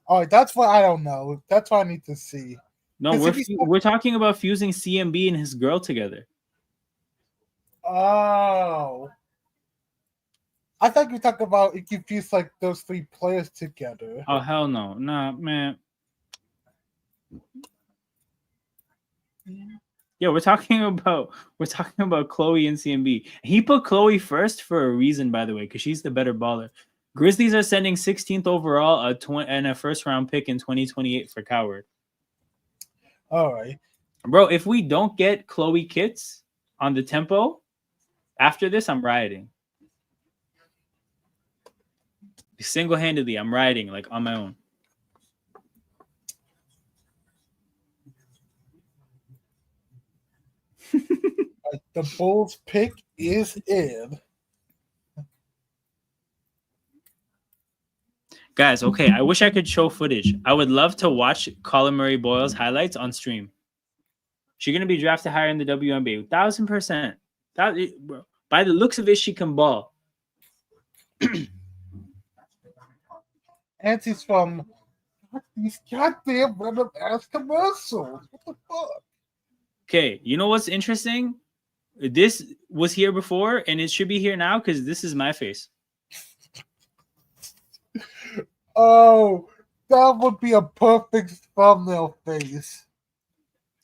All right, that's what I don't know. That's what I need to see. No, we're talking about fusing CMB and his girl together. Oh. I thought you were talking about if you fuse like those 3 players together. Oh hell no. Nah, man. Yeah, we're talking about Chloe and CMB. He put Chloe first for a reason, by the way, because she's the better baller. Grizzlies are sending 16th overall and a first-round pick in 2028 for Coward. All right. Bro, if we don't get Chloe Kitts on the tempo, after this, I'm rioting. Single-handedly, I'm rioting like on my own. The Bulls pick is in. Guys, okay, I wish I could show footage. I would love to watch Colin Murray Boyle's highlights on stream. She's gonna be drafted higher in the WNBA, 1000%. By the looks of it, she can ball. And she's from these goddamn random ass commercials. What the fuck? Okay, you know what's interesting? This was here before, and it should be here now because this is my face. Oh, that would be a perfect thumbnail face.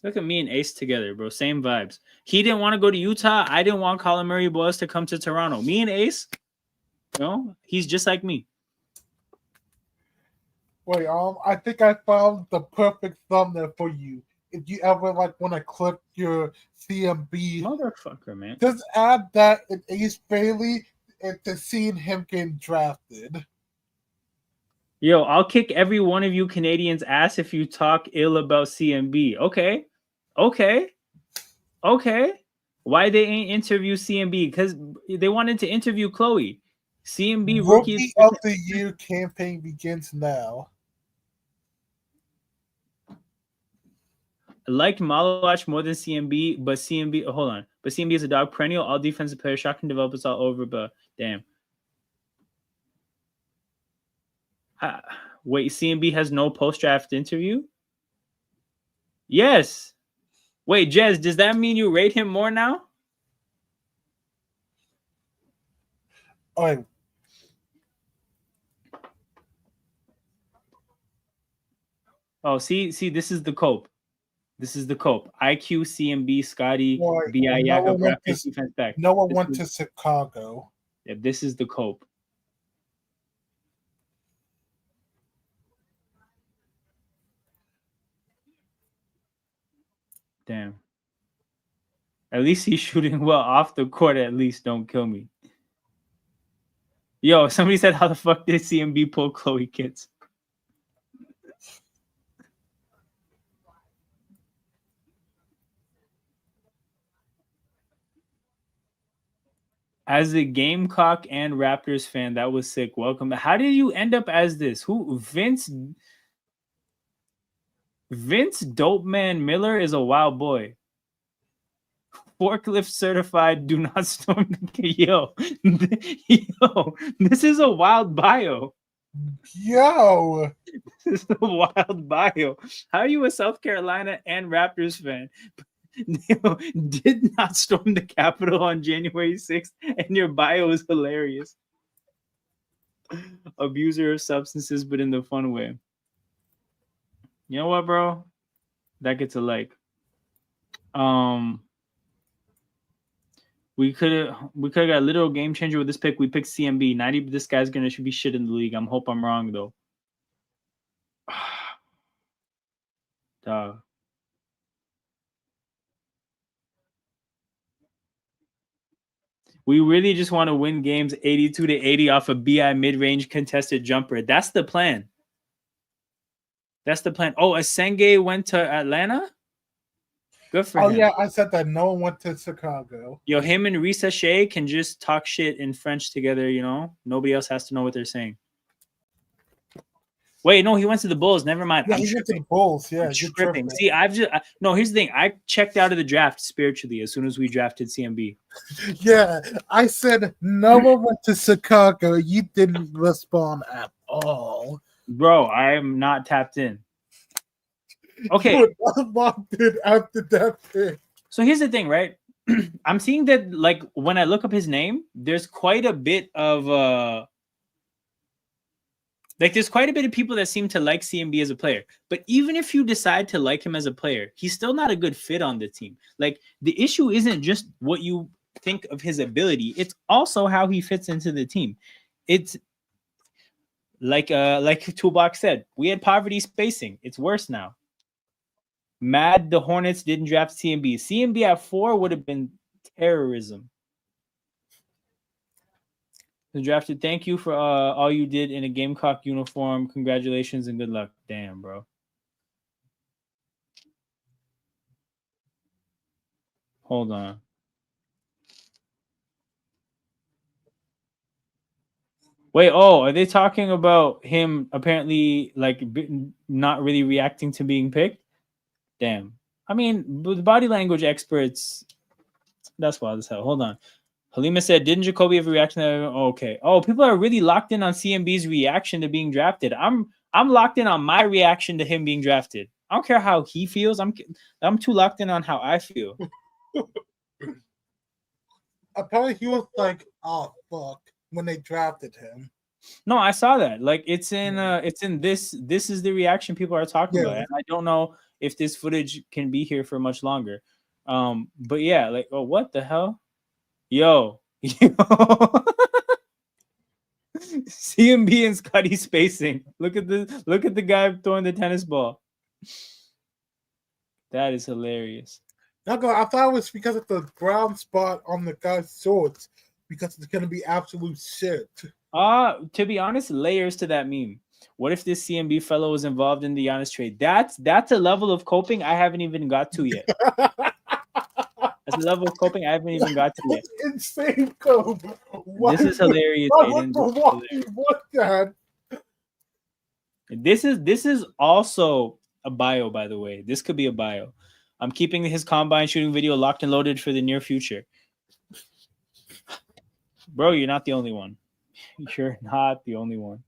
Look at me and Ace together, bro. Same vibes. He didn't want to go to Utah. I didn't want Colin Murray Boyles to come to Toronto. Me and Ace, you know, he's just like me. Wait, I think I found the perfect thumbnail for you. If you ever want to clip your CMB, Motherfucker, man. just add that in Ace Bailey and to seeing him getting drafted. Yo, I'll kick every one of you Canadians' ass if you talk ill about CMB. Okay. Why they ain't interview CMB? Because they wanted to interview Chloe. CMB Rookie of the Year campaign begins now. I liked Malawach more than CMB, but CMB, hold on. But CMB is a dog, perennial, all defensive player, shocking developers all over, but damn. Wait, CMB has no post-draft interview? Yes. Wait, Jez, does that mean you rate him more now? Oh, see, this is the cope. This is the cope. IQ, CMB, Scotty, BI, Yaga, Raptors, defense back. No one went to Chicago. Yeah, this is the cope. Damn. At least he's shooting well off the court. At least don't kill me. Yo, somebody said, how the fuck did CMB pull Chloe Kitts? As a Gamecock and Raptors fan, that was sick. Welcome. How did you end up as this? Who? Vince Dope Man Miller is a wild boy. Forklift certified. Do not storm the yo. This is a wild bio. Yo, this is a wild bio. How are you a South Carolina and Raptors fan? Did not storm the Capitol on January 6th, and your bio is hilarious. Abuser of substances, but in the fun way. You know what, bro? That gets a like. We could have got a little game changer with this pick. We picked CMB. 90. This guy's should be shit in the league. Hope I'm wrong though. Dog. We really just want to win games 82-80 off a BI mid-range contested jumper. That's the plan. That's the plan. Oh, Asenge went to Atlanta? Good for him. Oh, yeah, I said that no one went to Chicago. Yo, him and Risa Shea can just talk shit in French together, you know? Nobody else has to know what they're saying. Wait, no, he went to the Bulls. Never mind. Yeah, he went to the Bulls. Yeah, I'm tripping. See, no, here's the thing. I checked out of the draft spiritually as soon as we drafted CMB. Yeah, I said no one went to Chicago. You didn't respond at all. Bro, I am not tapped in. Okay. After that pick. So here's the thing, right? I'm seeing that, like, when I look up his name, there's quite a bit of there's quite a bit of people that seem to like CMB as a player. But even if you decide to like him as a player, he's still not a good fit on the team. Like, the issue isn't just what you think of his ability, it's also how he fits into the team. It's like Toolbox said, we had poverty spacing. It's worse now. Mad the Hornets didn't draft CMB. CMB at 4 would have been terrorism. Drafted. Thank you for all you did in a Gamecock uniform. Congratulations and good luck. Damn, bro. Hold on. Wait, oh, are they talking about him apparently like not really reacting to being picked? Damn. I mean, with body language experts, that's wild as hell. Hold on. Halima said, "Didn't Jacoby have a reaction?" Okay. Oh, people are really locked in on CMB's reaction to being drafted. I'm locked in on my reaction to him being drafted. I don't care how he feels. I'm too locked in on how I feel. Apparently, he was like, "Oh fuck," when they drafted him. No, I saw that. Like it's in this. This is the reaction people are talking about, Yeah. and I don't know if this footage can be here for much longer. But yeah, like, oh, what the hell, yo, yo. CMB and Scotty spacing. Look at the guy throwing the tennis ball. That is hilarious. I thought it was because of the brown spot on the guy's shorts, because it's gonna be absolute shit. To be honest, layers to that meme. What if this CMB fellow was involved in the Giannis trade? That's a level of coping I haven't even got to yet. That's a level of coping I haven't even got to yet. Insane cope. This is hilarious, Aiden. What that? This is also a bio, by the way. This could be a bio. I'm keeping his combine shooting video locked and loaded for the near future. Bro, you're not the only one. You're not the only one.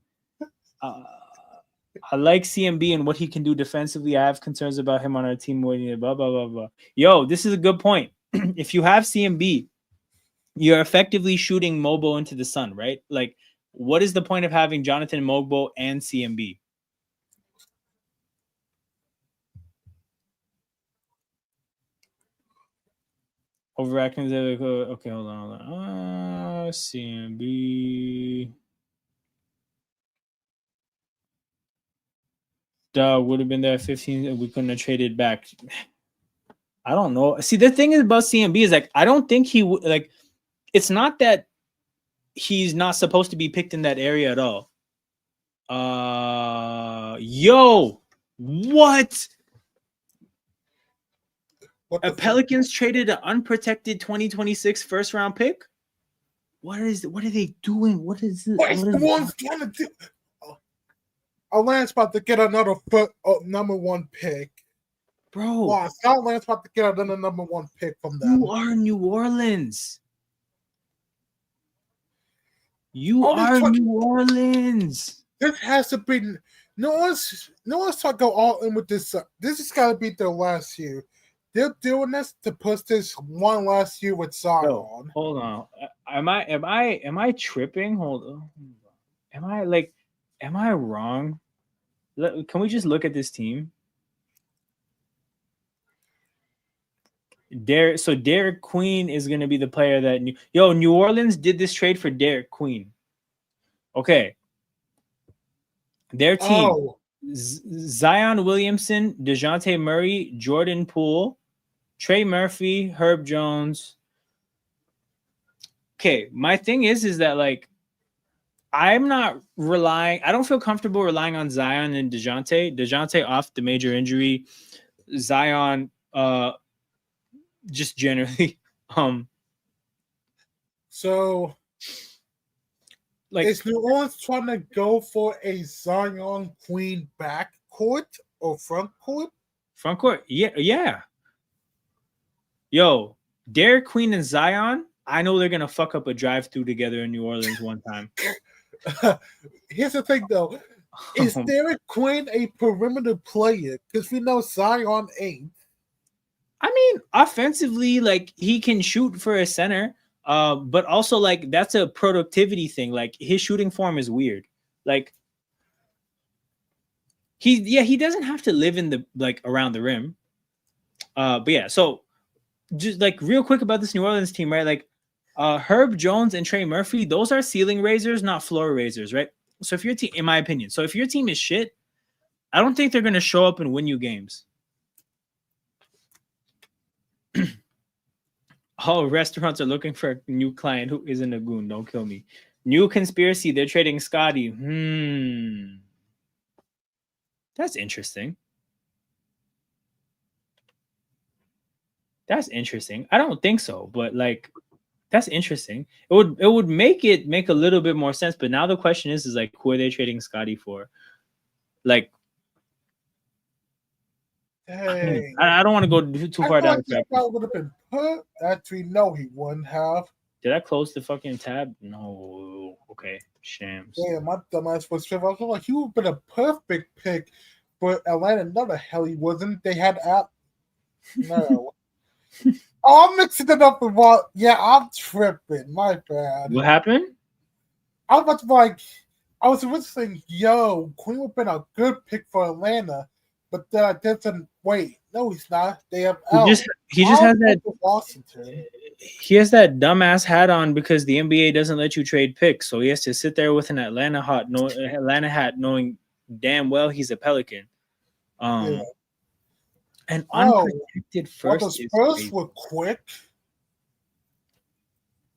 I like CMB and what he can do defensively. I have concerns about him on our team. Blah, blah, blah, blah. Yo, this is a good point. If you have CMB, you're effectively shooting Mobo into the sun, right? Like, what is the point of having Jonathan Mogbo and CMB? Overacting. Okay, hold on. CMB. Would have been there at 15. We couldn't have traded back. I don't know. See, the thing is about CMB is like, I don't think he would like. It's not that he's not supposed to be picked in that area at all. Yo, what? A Pelicans traded an unprotected 2026 first round pick? What are they doing? What is this? What is the ones trying to do? Lance about to get another number one pick. Bro. Wow, Lance about to get another number one pick from them. You are New Orleans. You are New Orleans. This has to be no one's trying to go all in with this. This has got to be their last year. They're doing this to push this one last year with Zion. Yo, hold on. Am I tripping? Hold on. Am I wrong? Can we just look at this team? Derek Queen is going to be the player that New Orleans did this trade for Derek Queen. Okay. Their team, Zion Williamson, DeJounte Murray, Jordan Poole, Trey Murphy, Herb Jones. Okay, my thing is that like I don't feel comfortable relying on Zion and DeJounte. DeJounte off the major injury. Zion just generally so like, is New Orleans trying to go for a Zion Queen backcourt or front court? Front court, yeah. Yo, Derek Queen and Zion, I know they're gonna fuck up a drive-through together in New Orleans one time. Here's the thing, though: is Derek Queen a perimeter player? Because we know Zion ain't. I mean, offensively, like he can shoot for a center. But also like that's a productivity thing. Like his shooting form is weird. Like he doesn't have to live in the like around the rim. But yeah, so just like real quick about this New Orleans team, right? Like Herb Jones and Trey Murphy, those are ceiling raisers, not floor raisers, right? So if your team, in my opinion, so if your team is shit, I don't think they're gonna show up and win you games. Oh, restaurants are looking for a new client who isn't a goon. Don't kill me. New conspiracy. They're trading Scotty. That's interesting. That's interesting. I don't think so, but like, That's interesting. It would make a little bit more sense. But now the question is like, who are they trading Scotty for? Like, Hey, I don't want to go too I far feel down like the this track. guy would have been put. Actually, no, he wouldn't have. Did I close the fucking tab? No. Okay. Shams. Damn, my dumbass was tripping. I was like, he would have been a perfect pick for Atlanta. No, the hell he wasn't. They had out. No. Oh, I'm mixing it up with what? Yeah, I'm tripping. My bad. What happened? I was about to be like, I was originally saying, yo, Queen would have been a good pick for Atlanta, but then I did some. Wait, no, he's not. They have He out. just has that. Washington. He has that dumbass hat on because the NBA doesn't let you trade picks, so he has to sit there with an Atlanta hat, knowing damn well he's a Pelican. Yeah. An Oh, unprotected well, first the is Spurs crazy. were quick.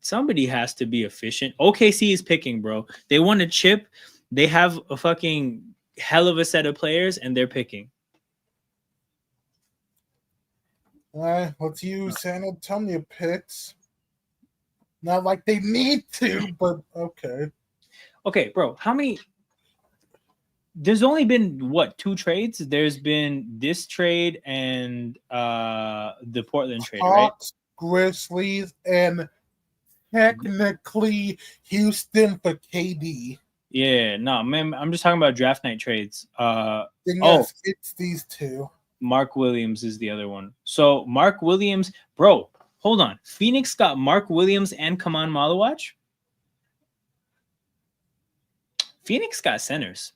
Somebody has to be efficient. OKC is picking, bro. They want a chip. They have a fucking hell of a set of players, and they're picking. Let's use San Antonio picks. Not like they need to, but okay. Okay, bro. How many? There's only been what, 2 trades? There's been this trade and the Portland trade, right? Hawks, Grizzlies, and technically Houston for KD. Yeah, no, man. I'm just talking about draft night trades. Then yes, it's these 2. Mark Williams is the other one. So Mark Williams, bro, hold on. Phoenix got Mark Williams and Kaman Malawach. Phoenix got centers.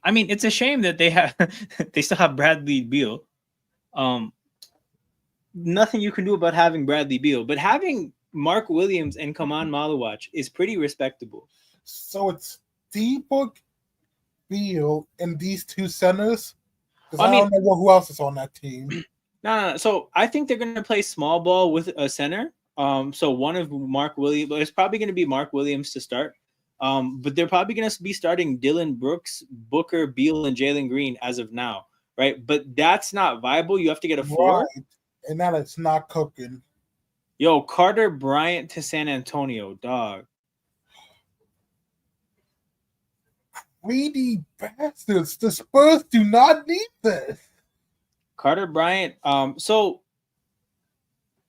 I mean, it's a shame that they still have Bradley Beal. Nothing you can do about having Bradley Beal, but having Mark Williams and Kaman Malawach is pretty respectable. So it's D-Book, Beal, and these 2 centers. Because I don't know who else is on that team. No. So I think they're going to play small ball with a center. So one of Mark Williams, but it's probably going to be Mark Williams to start. But they're probably going to be starting Dylan Brooks, Booker, Beal, and Jalen Green as of now, right? But that's not viable. You have to get a 4. Right. And now it's not cooking. Yo, Carter Bryant to San Antonio, dog. Greedy bastards. The Spurs do not need this. Carter Bryant. So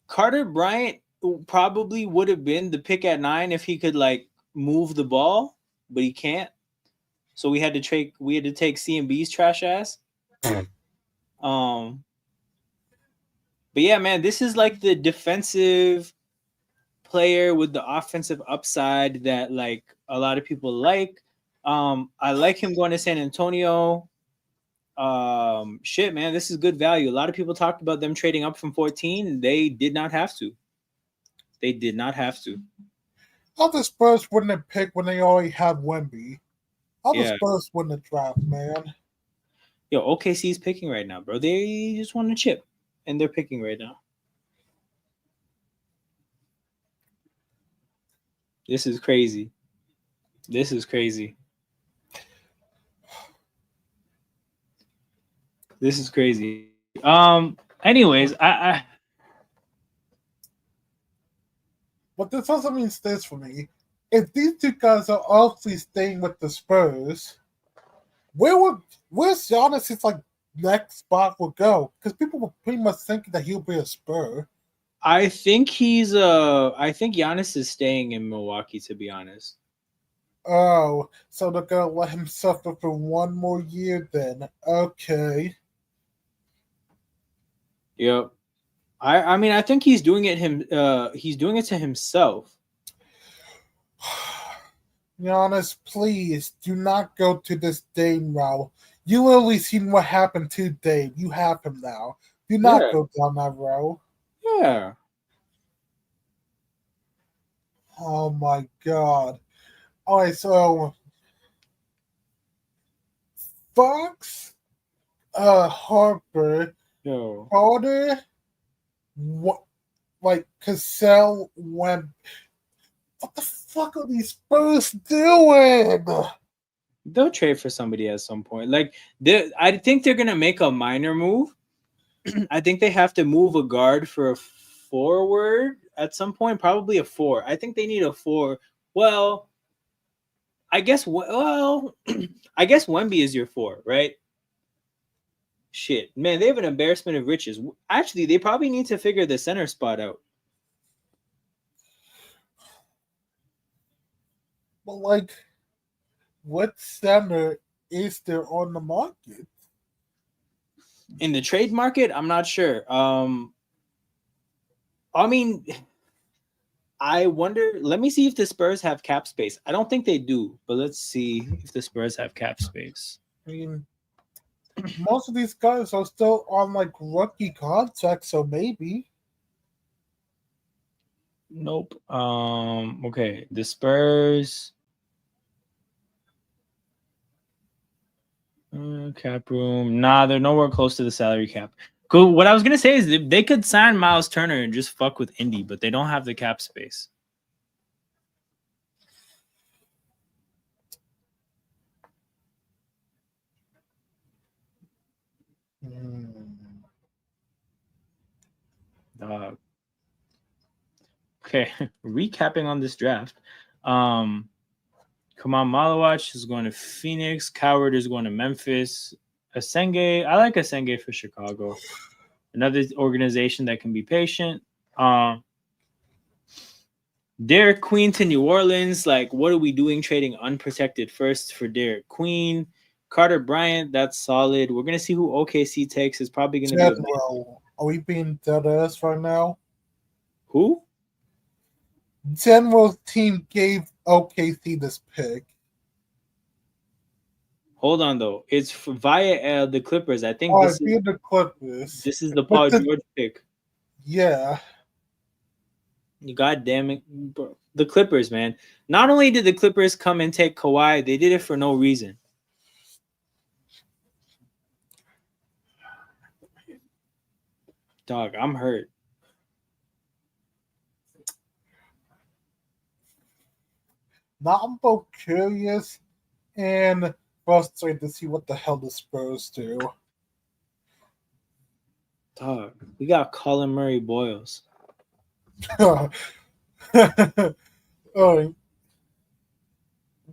Carter Bryant probably would have been the pick at 9 if he could like move the ball, but he can't. So we had to take CMB's trash ass. But yeah, man, this is like the defensive player with the offensive upside that like a lot of people like. I like him going to San Antonio. Shit, man, this is good value. A lot of people talked about them trading up from 14. They did not have to. How the Spurs wouldn't have picked when they already have Wemby? How the Spurs wouldn't have draft, man? Yo, OKC is picking right now, bro. They just want a chip, and they're picking right now. This is crazy. Anyways, I But this also means this for me. If these 2 guys are obviously staying with the Spurs, where's Giannis' like next spot will go? Because people were pretty much thinking that he'll be a Spur. I think Giannis is staying in Milwaukee, to be honest. Oh, so they're gonna let him suffer for 1 more year then. Okay. Yep. I mean, I think he's doing it to himself. Giannis, please do not go to this Dame route. You literally seen what happened to Dame. You have him now. Do not go down that route. Yeah. Oh my god. Alright, so Fox, Harper, Carter, like Cassell went. What the fuck are these Spurs doing? They'll trade for somebody at some point. Like, I think they're gonna make a minor move, I think they have to move a guard for a forward at some point, probably a 4. I think they need a 4. Well, I guess I guess Wemby is your 4, right? Shit, man, they have an embarrassment of riches. Actually, they probably need to figure the center spot out. But like, what center is there on the market? In the trade market, I'm not sure. I mean, I wonder. Let me see if the Spurs have cap space. I don't think they do, but let's see if the Spurs have cap space. I mean, most of these guys are still on like rookie contracts, so maybe. Nope. Okay, the Spurs. Cap room. Nah, they're nowhere close to the salary cap. Cool. What I was gonna say is they could sign Miles Turner and just fuck with Indy, but they don't have the cap space. Dog. Okay, recapping on this draft. Come on, Malawach is going to Phoenix. Coward is going to Memphis. Asenge, I like Asenge for Chicago. Another organization that can be patient. Derek Queen to New Orleans. Like, what are we doing trading unprotected first for Derek Queen? Carter Bryant, that's solid. We're going to see who OKC takes. Is probably going to be Are we being dead ass right now? Who? General's team gave OKC this pick. Hold on, though. It's via the Clippers. I think this is the Clippers. This is the Paul George pick. Yeah. God damn it, bro. The Clippers, man. Not only did the Clippers come and take Kawhi, they did it for no reason. Dog, I'm hurt. Now I'm both curious and frustrated to see what the hell the Spurs do. Dog, we got Colin Murray Boyles. Oh,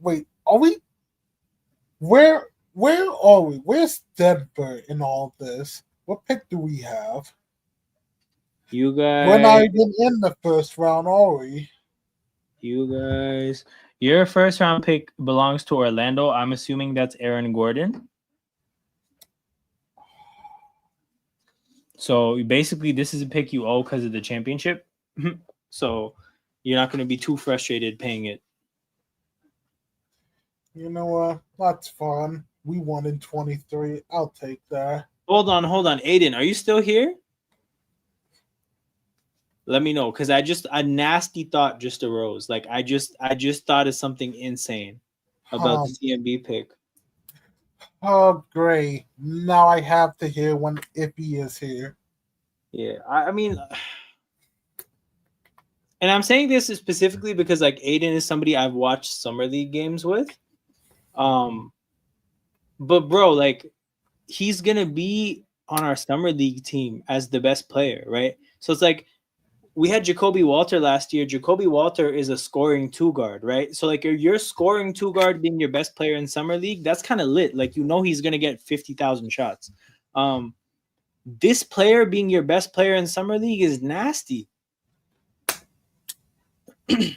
wait, are we? Where are we? Where's Denver in all this? What pick do we have? You guys. We're not even in the first round, are we? You guys. Your first round pick belongs to Orlando. I'm assuming that's Aaron Gordon. So basically, this is a pick you owe because of the championship. So you're not going to be too frustrated paying it. You know what? That's fun. We won in 23. I'll take that. Hold on. Aiden, are you still here? Let me know, because a nasty thought just arose. Like I just thought of something insane about the CMB pick. Oh, great. Now I have to hear if he is here. Yeah, I mean, and I'm saying this specifically because like Aiden is somebody I've watched Summer League games with. But bro, like he's gonna be on our Summer League team as the best player, right? So it's like we had Jacoby Walter last year. Jacoby Walter is a scoring 2 guard, right? So like your scoring 2 guard being your best player in Summer League, that's kind of lit. Like he's gonna get 50,000 shots. This player being your best player in Summer League is nasty. Because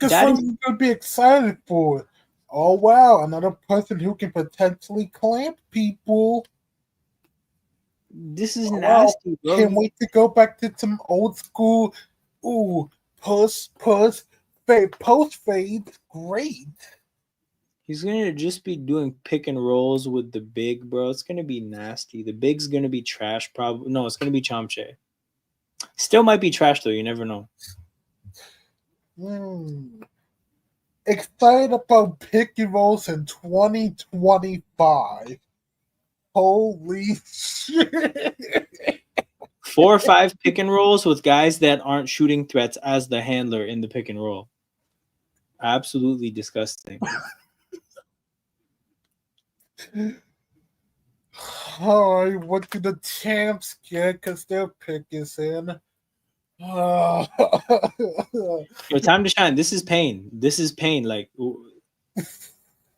someone's gonna be excited for it. Oh wow, another person who can potentially clamp people. This is nasty, bro. Can't wait to go back to some old school. Ooh, post fade. Great. He's gonna just be doing pick and rolls with the big, bro. It's gonna be nasty. The big's gonna be trash, probably. No, it's gonna be Chomche. Still might be trash though. You never know. Excited about pick and rolls in 2025. Holy shit. 4 or 5 pick and rolls with guys that aren't shooting threats as the handler in the pick and roll. Absolutely disgusting. All right, what do the champs get? Because their pick is in. Yo, time to shine. This is pain. This is pain. Like,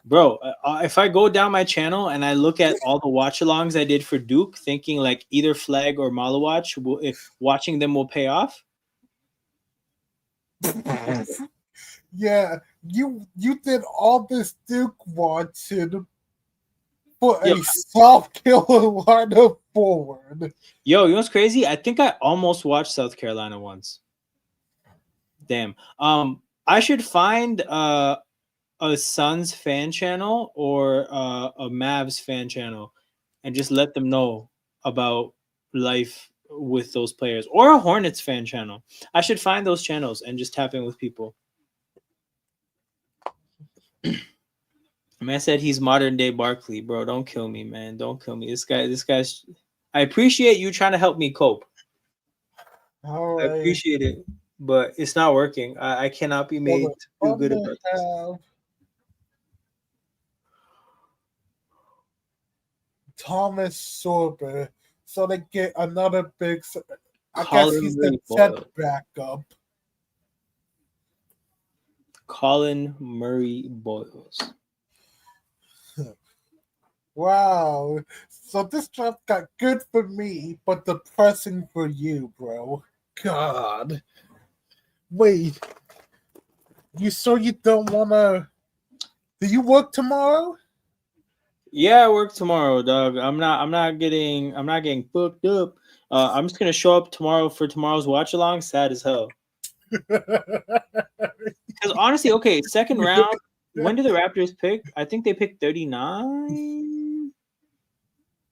bro, if I go down my channel and I look at all the watch-alongs I did for Duke, thinking like either Flag or Malawatch, watching them will pay off. Yeah, you did all this Duke watching for a South Carolina forward. Yo, you know what's crazy? I think I almost watched South Carolina once. Damn. I should find a Suns fan channel or a Mavs fan channel and just let them know about life with those players, or a Hornets fan channel. I should find those channels and just tap in with people. Man said he's modern day Barkley, bro. Don't kill me, man. Don't kill me. This guy's. I appreciate you trying to help me cope. All right. I appreciate it, but it's not working. I cannot be made to feel good about this. Thomas Sorber, so they get another big. I Colin guess he's Murray the Boyle. backup. Colin Murray Boyles. Wow. So this draft got good for me, but depressing for you, bro. God. Wait. You sure you don't wanna? Do you work tomorrow? Yeah, I work tomorrow, dog. I'm not getting booked up. I'm just gonna show up tomorrow for tomorrow's watch along. Sad as hell. Because honestly, okay, second round. When do the Raptors pick? I think they picked 39.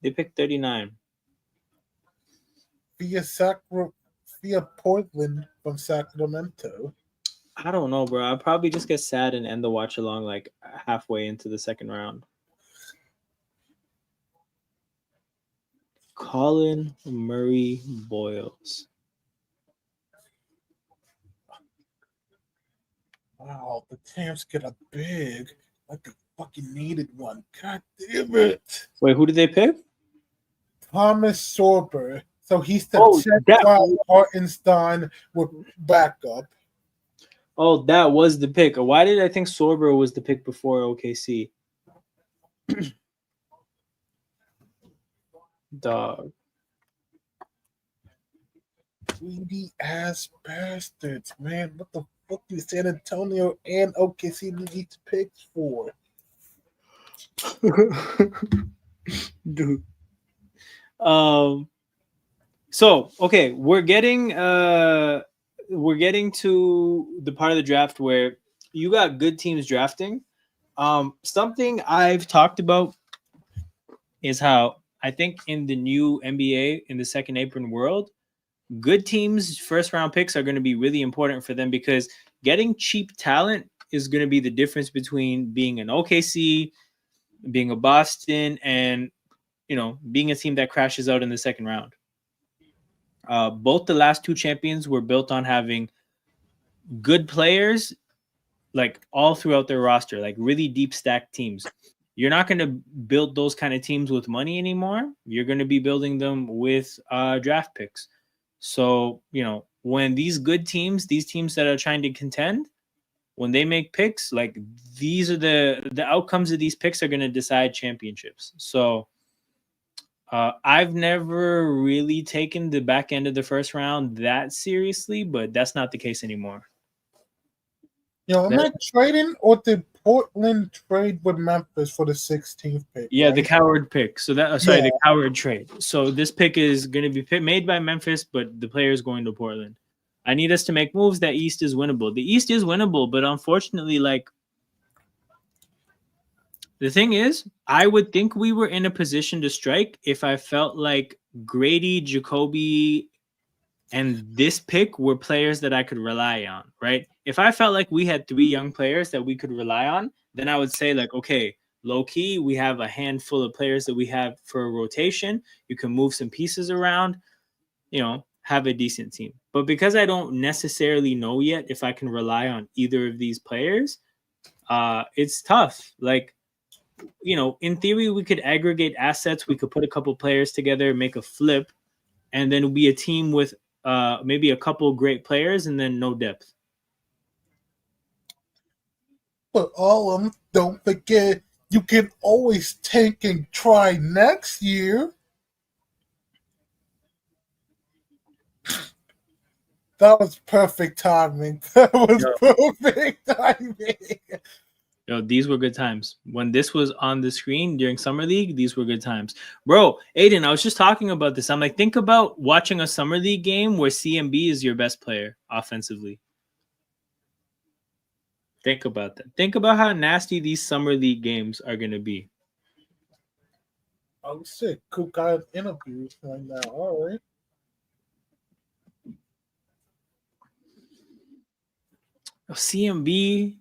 They picked 39 via Portland from Sacramento. I don't know, bro. I'll probably just get sad and end the watch along like halfway into the second round. Colin Murray Boyles. Wow, the champs get a big, like they fucking needed one. God damn it. Wait, who did they pick? Thomas Sorber. So he's the Hartenstein with backup. Oh, that was the pick. Why did I think Sorber was the pick before OKC? Dog. Greedy ass bastards, man. What the fuck do San Antonio and OKC need these picks for? Dude. So okay, we're getting to the part of the draft where you got good teams drafting. Something I've talked about is how I think in the new NBA, in the second apron world, good teams' first round picks are going to be really important for them, because getting cheap talent is going to be the difference between being an OKC, being a Boston, and being a team that crashes out in the second round. Both the last two champions were built on having good players, like all throughout their roster, like really deep stacked teams. You're not going to build those kind of teams with money anymore. You're going to be building them with draft picks. So, when these good teams, these teams that are trying to contend, when they make picks, like these are the outcomes of these picks are going to decide championships. So I've never really taken the back end of the first round that seriously, but that's not the case anymore. Am I trading, or did Portland trade with Memphis for the 16th pick? Yeah, right? the coward pick. So the coward trade. So this pick is going to be made by Memphis, but the player is going to Portland. I need us to make moves. That East is winnable. The East is winnable, but unfortunately, like, the thing is, I would think we were in a position to strike if I felt like Grady, Jacoby, and this pick were players that I could rely on, right? If I felt like we had three young players that we could rely on, then I would say, like, okay, low key, we have a handful of players that we have for a rotation. You can move some pieces around, have a decent team. But because I don't necessarily know yet if I can rely on either of these players, it's tough. Like, in theory, we could aggregate assets. We could put a couple players together, make a flip, and then be a team with maybe a couple great players and then no depth. But all of them, don't forget, you can always tank and try next year. That was perfect timing. That was perfect timing. These were good times. When this was on the screen during Summer League, these were good times. Bro, Aiden, I was just talking about this. I'm like, think about watching a Summer League game where CMB is your best player offensively. Think about that. Think about how nasty these Summer League games are going to be. Oh, shit. Cook got interviews right now. All right. CMB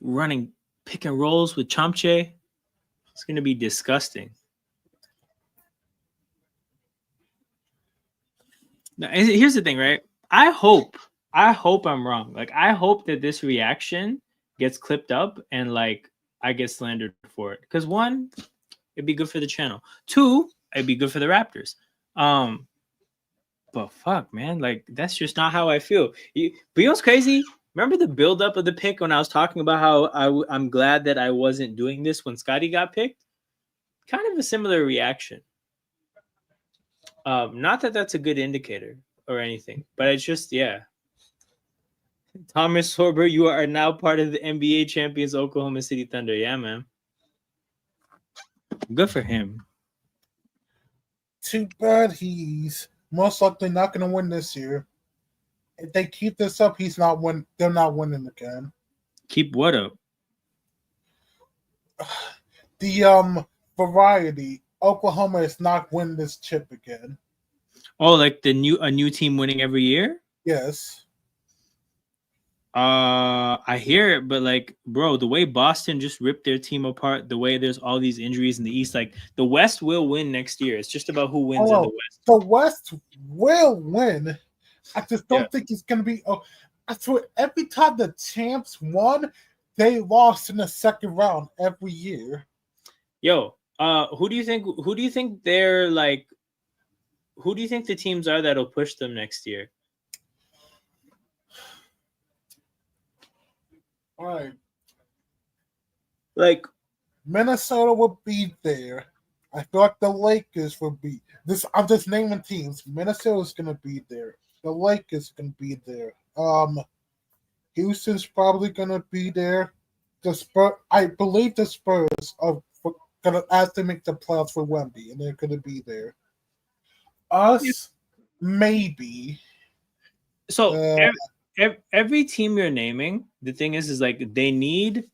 running pick and rolls with Chomche. It's going to be disgusting. Now, here's the thing, right? I hope I'm wrong. Like, I hope that this reaction gets clipped up and like I get slandered for it. Because one, it'd be good for the channel. Two, it'd be good for the Raptors. But fuck, man, like that's just not how I feel. But you know what's crazy? Remember the buildup of the pick when I was talking about how I'm glad that I wasn't doing this when Scotty got picked? Kind of a similar reaction. Not that that's a good indicator or anything, but it's just, yeah. Thomas Sorber, you are now part of the NBA champions Oklahoma City Thunder. Yeah, man. Good for him. Too bad he's most likely not going to win this year. If they keep this up, they're not winning again. Keep what up? The variety. Oklahoma is not winning this chip again. Oh, like a new team winning every year? Yes. I hear it, but like, bro, the way Boston just ripped their team apart, the way there's all these injuries in the East, like the West will win next year. It's just about who wins in the West. The West will win. I just don't think it's gonna be. Oh, I swear, every time the champs won, they lost in the second round every year. Yo, who do you think they're like? Who do you think the teams are that'll push them next year? All right. Like Minnesota will be there. I thought the Lakers would be this. I'm just naming teams. Minnesota's gonna be there. The Lakers gonna be there. Houston's probably gonna be there. The Spurs, I believe the Spurs are gonna have to make the playoffs for Wemby, and they're gonna be there. Us, maybe. So every team you're naming, the thing is like they need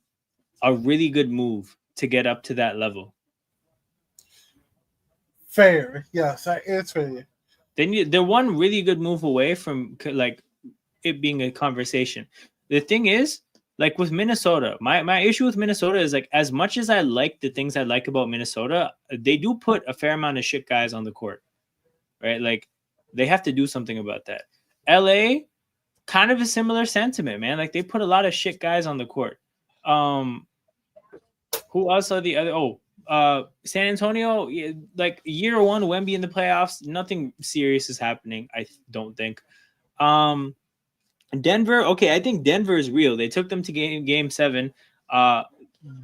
a really good move to get up to that level. Fair, yes, it's fair. They're one really good move away from like it being a conversation. The thing is, like with Minnesota, my issue with Minnesota is like as much as I like the things I like about Minnesota, they do put a fair amount of shit guys on the court, right? Like they have to do something about that. LA, kind of a similar sentiment, man. Like they put a lot of shit guys on the court. Who else are the other? San Antonio, like year one, Wemby in the playoffs, nothing serious is happening. I don't think. Denver, okay, I think Denver is real. They took them to game 7.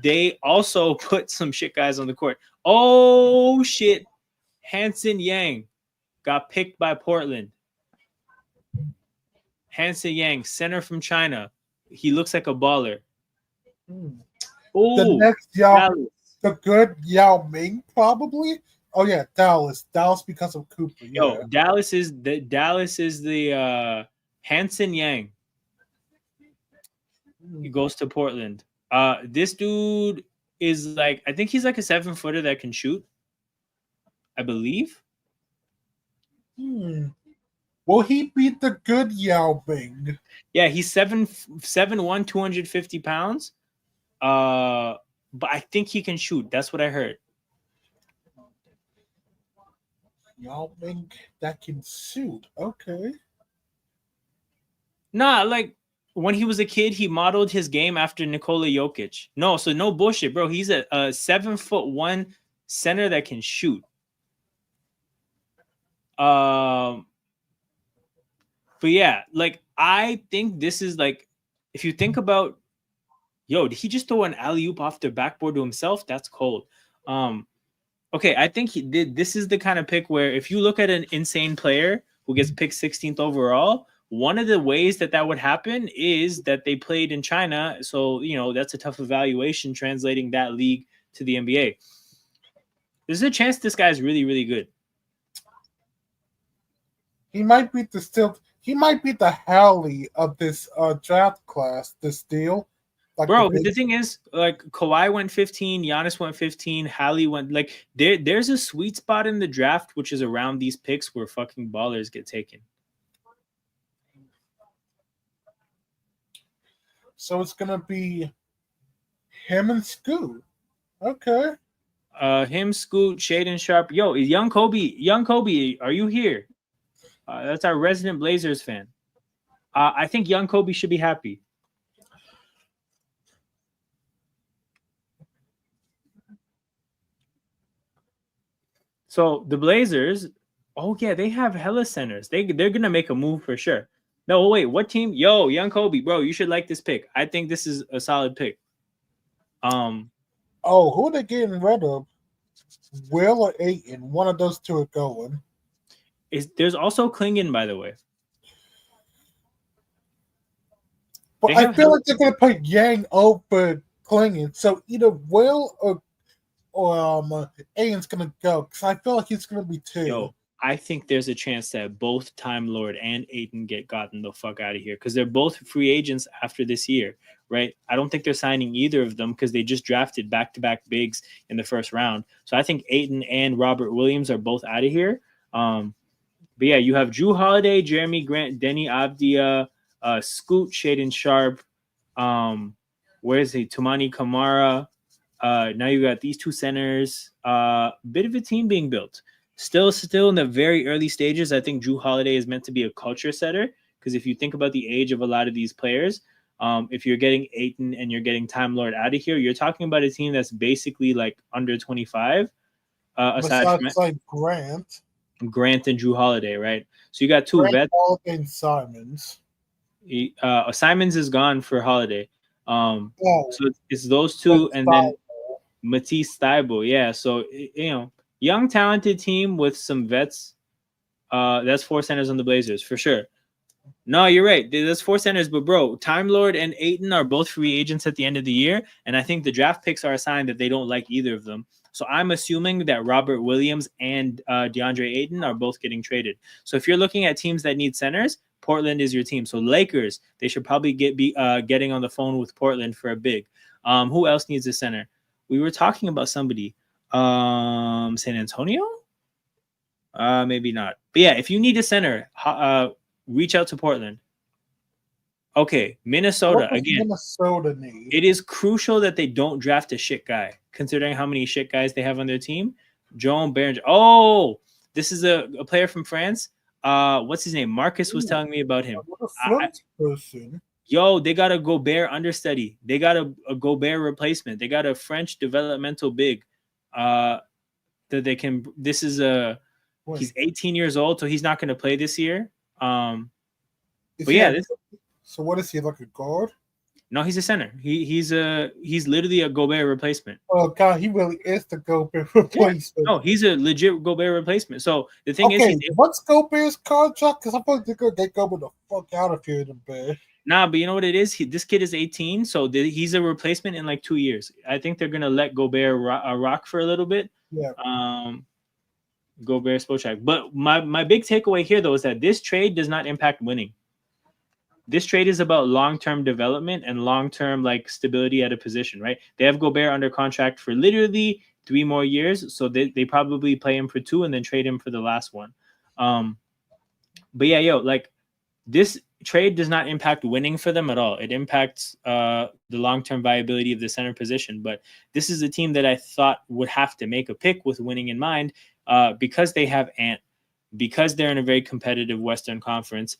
They also put some shit guys on the court. Oh shit, Hansen Yang got picked by Portland. Hansen Yang, center from China. He looks like a baller. The next the good Yao Ming probably. Oh yeah, Dallas because of Cooper. Yeah. Yo, Dallas is the Hansen Yang. He goes to Portland. This dude is like, I think he's like a 7-footer that can shoot. I believe. Will he beat the good Yao Ming? Yeah, he's 7'1", 250 pounds. But I think he can shoot. That's what I heard. Yao Ming that can shoot. Okay. Nah, like when he was a kid, he modeled his game after Nikola Jokic. No, so no bullshit, bro. He's a 7'1" center that can shoot. But yeah, like I think this is like, if you think about, yo, did he just throw an alley oop off the backboard to himself? That's cold. Okay, I think he did. This is the kind of pick where if you look at an insane player who gets picked 16th overall, one of the ways that would happen is that they played in China. So, that's a tough evaluation translating that league to the NBA. There's a chance this guy's really, really good. He might be the Halley of this draft class, this deal. Like bro, the thing is, like Kawhi went 15, Giannis went 15, Hallie went like there's a sweet spot in the draft which is around these picks where fucking ballers get taken. So it's gonna be him and Scoot. Okay. Him, Scoot, Shaden Sharp. Yo, young Kobe, are you here? That's our resident Blazers fan. I think young Kobe should be happy. So the Blazers, oh yeah, they have hella centers. They're gonna make a move for sure. No, wait, what team? Yo, young Kobe, bro, you should like this pick. I think this is a solid pick. Oh, who are they getting rid of? Will or Ayton? One of those two are going. There's also Klingon, by the way. But I feel like they're gonna put Yang over Klingon. So either Will or Ayton's gonna go because I feel like he's gonna be two. Yo, I think there's a chance that both Time Lord and Ayton get gotten the fuck out of here because they're both free agents after this year, right? I don't think they're signing either of them because they just drafted back-to-back bigs in the first round. So I think Ayton and Robert Williams are both out of here. But yeah, you have Jrue Holiday, Jeremy Grant, Denny Avdia, Scoot, Shaden Sharp. Where is he? Tumani Kamara. Now you got these two centers. Bit of a team being built. Still in the very early stages. I think Jrue Holiday is meant to be a culture setter because if you think about the age of a lot of these players, if you're getting Ayton and you're getting Time Lord out of here, you're talking about a team that's basically like under 25. Aside from like Grant and Jrue Holiday, right? So you got two vets. And Simons. Simons is gone for Holiday. So it's those two, and then Matisse Thybulle. Yeah, so young talented team with some vets. That's four centers on the Blazers for sure. No, you're right. There's four centers, but bro, Time Lord and Ayton are both free agents at the end of the year, and I think the draft picks are a sign that they don't like either of them. So I'm assuming that Robert Williams and DeAndre Ayton are both getting traded. So if you're looking at teams that need centers, Portland is your team. So Lakers, they should probably be getting on the phone with Portland for a big. Who else needs a center? We were talking about somebody. San Antonio? Maybe not. But yeah, if you need a center, reach out to Portland. Okay, Minnesota again. Minnesota need? It is crucial that they don't draft a shit guy, considering how many shit guys they have on their team. Joan Berenger. Oh, this is a player from France. What's his name? Marcus was telling me about him. What a French person. Yo, they got a Gobert understudy. They got a Gobert replacement. They got a French developmental big. That they can. This is he's 18 years old, so he's not going to play this year. But yeah, so what is he, like a guard? No, he's a center. He's literally a Gobert replacement. Oh god, he really is the Gobert replacement. Yeah. No, he's a legit Gobert replacement. So the thing is, what's Gobert's contract? Because I thought they're gonna get Gobert the fuck out of here, the bear. Nah, but you know what it is? This kid is 18, so he's a replacement in like 2 years. I think they're gonna let Gobert rock for a little bit. Yeah. Gobert Spochak. But my big takeaway here though is that this trade does not impact winning. This trade is about long-term development and long-term like stability at a position, right? They have Gobert under contract for literally 3 more years, so they probably play him for 2 and then trade him for the last one. But yeah, like this trade does not impact winning for them at all. It impacts the long-term viability of the center position. But this is a team that I thought would have to make a pick with winning in mind because they have Ant, because they're in a very competitive Western Conference.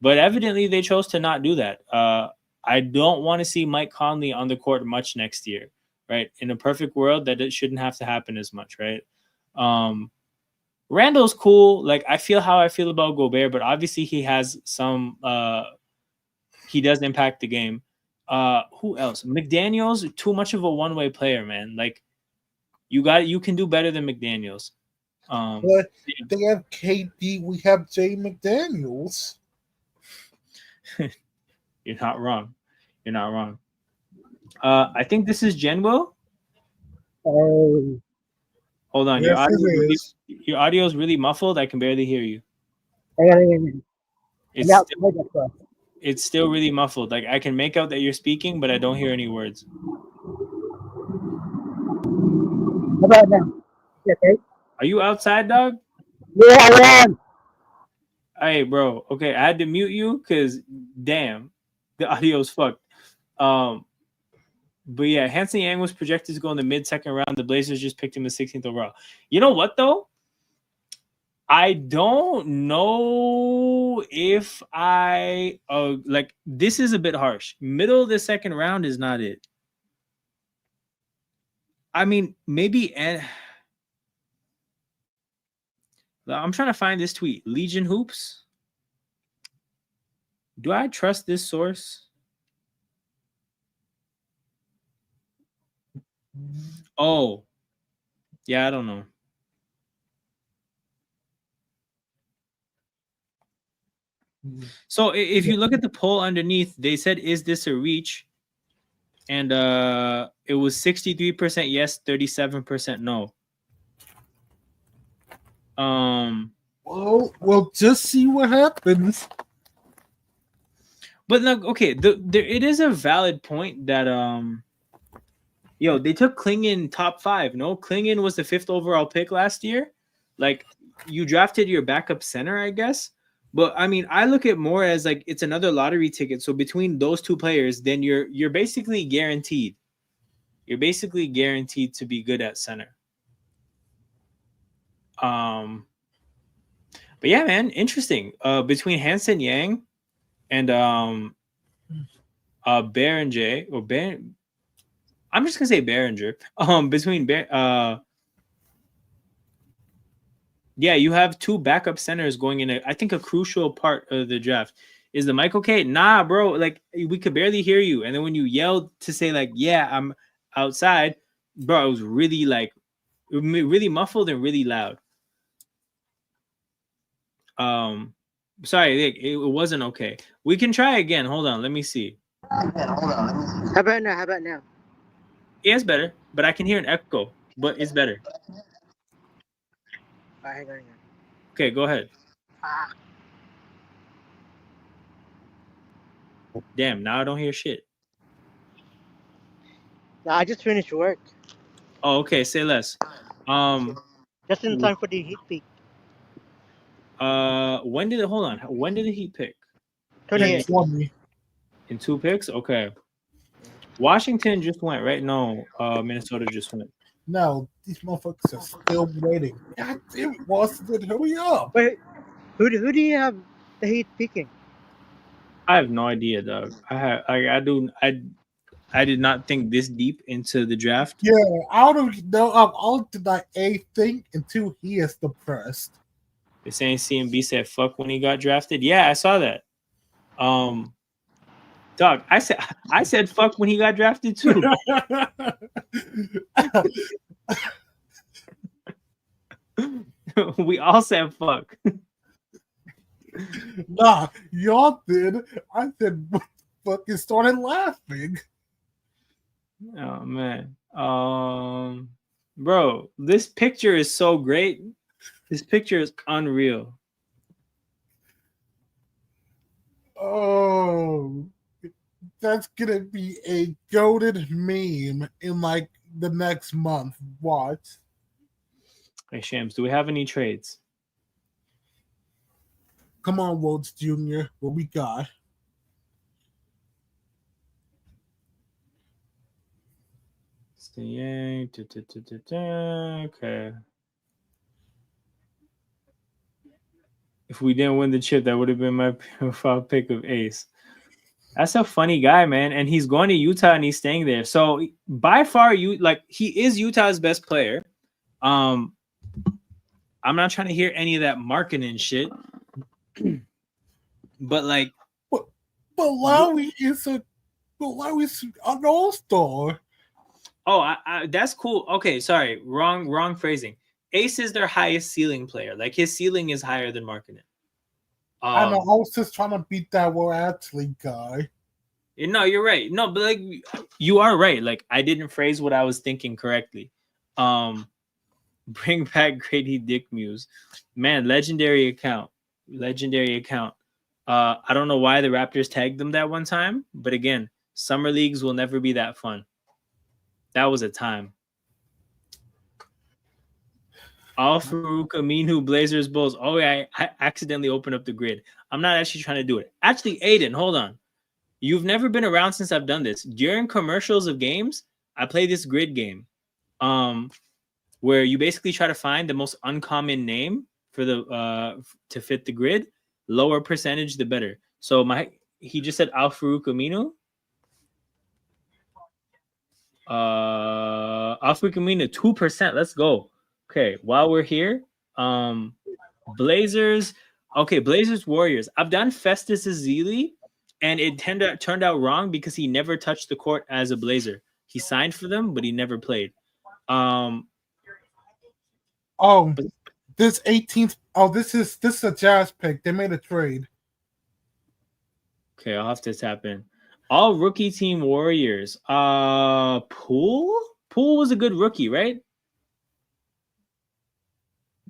But evidently they chose to not do that. I don't want to see Mike Conley on the court much next year, right? In a perfect world, that it shouldn't have to happen as much, right? Randall's cool. Like, I feel how I feel about Gobert, but obviously he has some he does impact the game. Who else? McDaniels, too much of a one-way player, man. Like, you can do better than McDaniels. But they have KD, we have Jay McDaniels. You're not wrong. You're not wrong. I think this is Genwell. Oh, Hold on, Yes, it is. your audio is really muffled. I can barely hear you. I'm out. It's still really muffled. Like, I can make out that you're speaking, but I don't hear any words. How about now? Okay. Are you outside, dog? Yeah, I am. Hey, bro. Okay, I had to mute you because, damn, the audio's fucked. But yeah, Hanson Yang was projected to go in the mid-second round. The Blazers just picked him the 16th overall. You know what, though? I don't know if I like, this is a bit harsh. Middle of the second round is not it. I mean, maybe, and I'm trying to find this tweet. Legion Hoops. Do I trust this source? Oh, yeah, I don't know. So if you look at the poll underneath, they said, "Is this a reach?" And it was 63% yes, 37% no. Well, we'll just see what happens. But look, okay, it is a valid point that they took Klingon top 5. No, Klingon was the 5th overall pick last year. Like, you drafted your backup center, I guess. But I mean, I look at more as like it's another lottery ticket. So between those two players, then you're basically guaranteed. You're basically guaranteed to be good at center. But yeah, man, interesting. Between Hanson Yang and Behringer or Baron, I'm just gonna say Behringer. Between yeah, you have two backup centers going in. I think a crucial part of the draft is the mic okay? Nah, bro. Like, we could barely hear you, and then when you yelled to say like, "Yeah, I'm outside," bro, it was really like really muffled and really loud. Sorry, it wasn't okay. We can try again. Hold on, let me see. How about now? How about now? Yeah, it's better, but I can hear an echo. But it's better. All right, hang on. Okay, go ahead. Damn, now I don't hear shit. No, I just finished work. Oh, okay. Say less. Just in time for the heat peak. When did the Heat pick? 28. 20. In 2 picks? Okay. Washington just went, right? No, Minnesota just went. No, these motherfuckers are still waiting. God damn it, Washington, hurry up. Wait, who do you have the Heat picking? I have no idea, dog. I did not think this deep into the draft. Yeah, I don't know. I'm all to like A thing until he is depressed. The same CMB said fuck when he got drafted. Yeah, I saw that. Dog, I said fuck when he got drafted too. We all said fuck. Nah, y'all did. I said fucking started laughing. Oh man. Bro, this picture is so great. This picture is unreal. Oh, that's gonna be a goated meme in like the next month. Watch. Hey Shams, do we have any trades? Come on, Rhodes Jr. What we got? Okay. If we didn't win the chip, that would have been my profile pick of Ace. That's a funny guy, man. And he's going to Utah and he's staying there. So by far, he is Utah's best player. I'm not trying to hear any of that marketing shit. But like, but Lowry is an all-star. Oh, that's cool. Okay, sorry, wrong phrasing. Ace is their highest ceiling player. Like his ceiling is higher than Markkinen. I know. I was just trying to beat that Will athlete guy. No, you're right. No, but like you are right. Like I didn't phrase what I was thinking correctly. Bring back Grady Dick Muse, man. Legendary account. I don't know why the Raptors tagged them that one time, but again, summer leagues will never be that fun. That was a time. Al-Farouq Aminu, Blazers, Bulls. Oh, yeah, I accidentally opened up the grid. I'm not actually trying to do it. Actually, Aiden, hold on. You've never been around since I've done this. During commercials of games, I play this grid game where you basically try to find the most uncommon name for the to fit the grid. Lower percentage, the better. So he just said Al-Farouq Aminu. Al-Farouq Aminu, 2%. Let's go. Okay, while we're here, Blazers. Okay, Blazers Warriors. I've done Festus Ezeli, and it turned out wrong because he never touched the court as a Blazer. He signed for them, but he never played. This 18th. Oh, this is a Jazz pick. They made a trade. Okay, I'll have to tap in. All rookie team Warriors. Poole was a good rookie, right?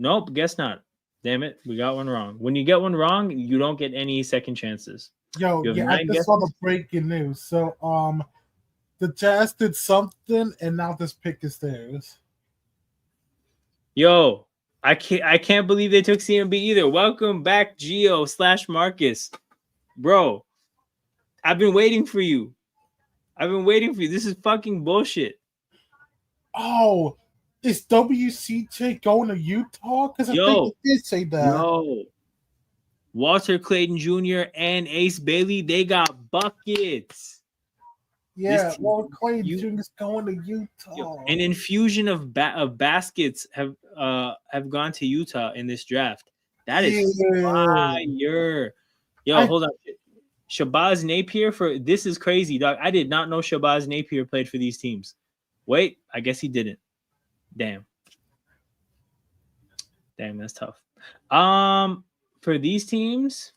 Nope, guess not. Damn it, we got one wrong. When you get one wrong, you don't get any second chances. I just saw the breaking news. So, the Jazz did something, and now this pick is theirs. Yo, I can't believe they took CMB either. Welcome back, Gio/Marcus, bro. I've been waiting for you. This is fucking bullshit. Oh. Is WCJ going to Utah? Because I think he did say that. Yo, Walter Clayton Jr. and Ace Bailey, they got buckets. Yeah, Walter Clayton Jr. is going to Utah. Yo, an infusion of baskets have gone to Utah in this draft. That is fire. Yo, hold on. Shabazz Napier this is crazy, dog. I did not know Shabazz Napier played for these teams. Wait, I guess he didn't. Damn, that's tough. For these teams,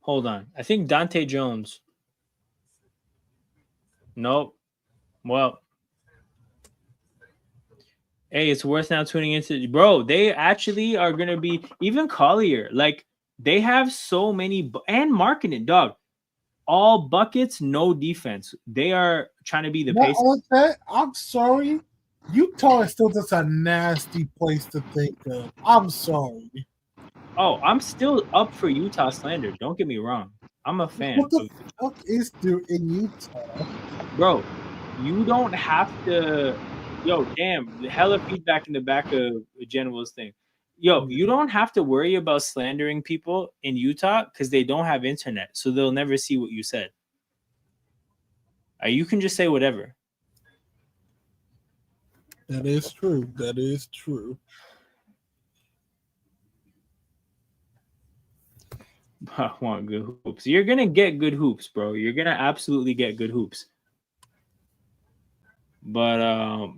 hold on. I think Dante Jones. Nope. Well, hey, it's worth now tuning into. Bro, they actually are gonna be even Collier. Like they have so many and marketing, dog. All buckets, no defense. They are trying to be the pace. I'm sorry. Utah is still just a nasty place to think of. I'm sorry. Oh, I'm still up for Utah slander. Don't get me wrong. I'm a fan. What the fuck is there in Utah? Bro, you don't have to. Yo, damn. Hella feedback in the back of General's thing. Yo, you don't have to worry about slandering people in Utah because they don't have internet, so they'll never see what you said. You can just say whatever. That is true. I want good hoops. You're going to get good hoops, bro. You're going to absolutely get good hoops. But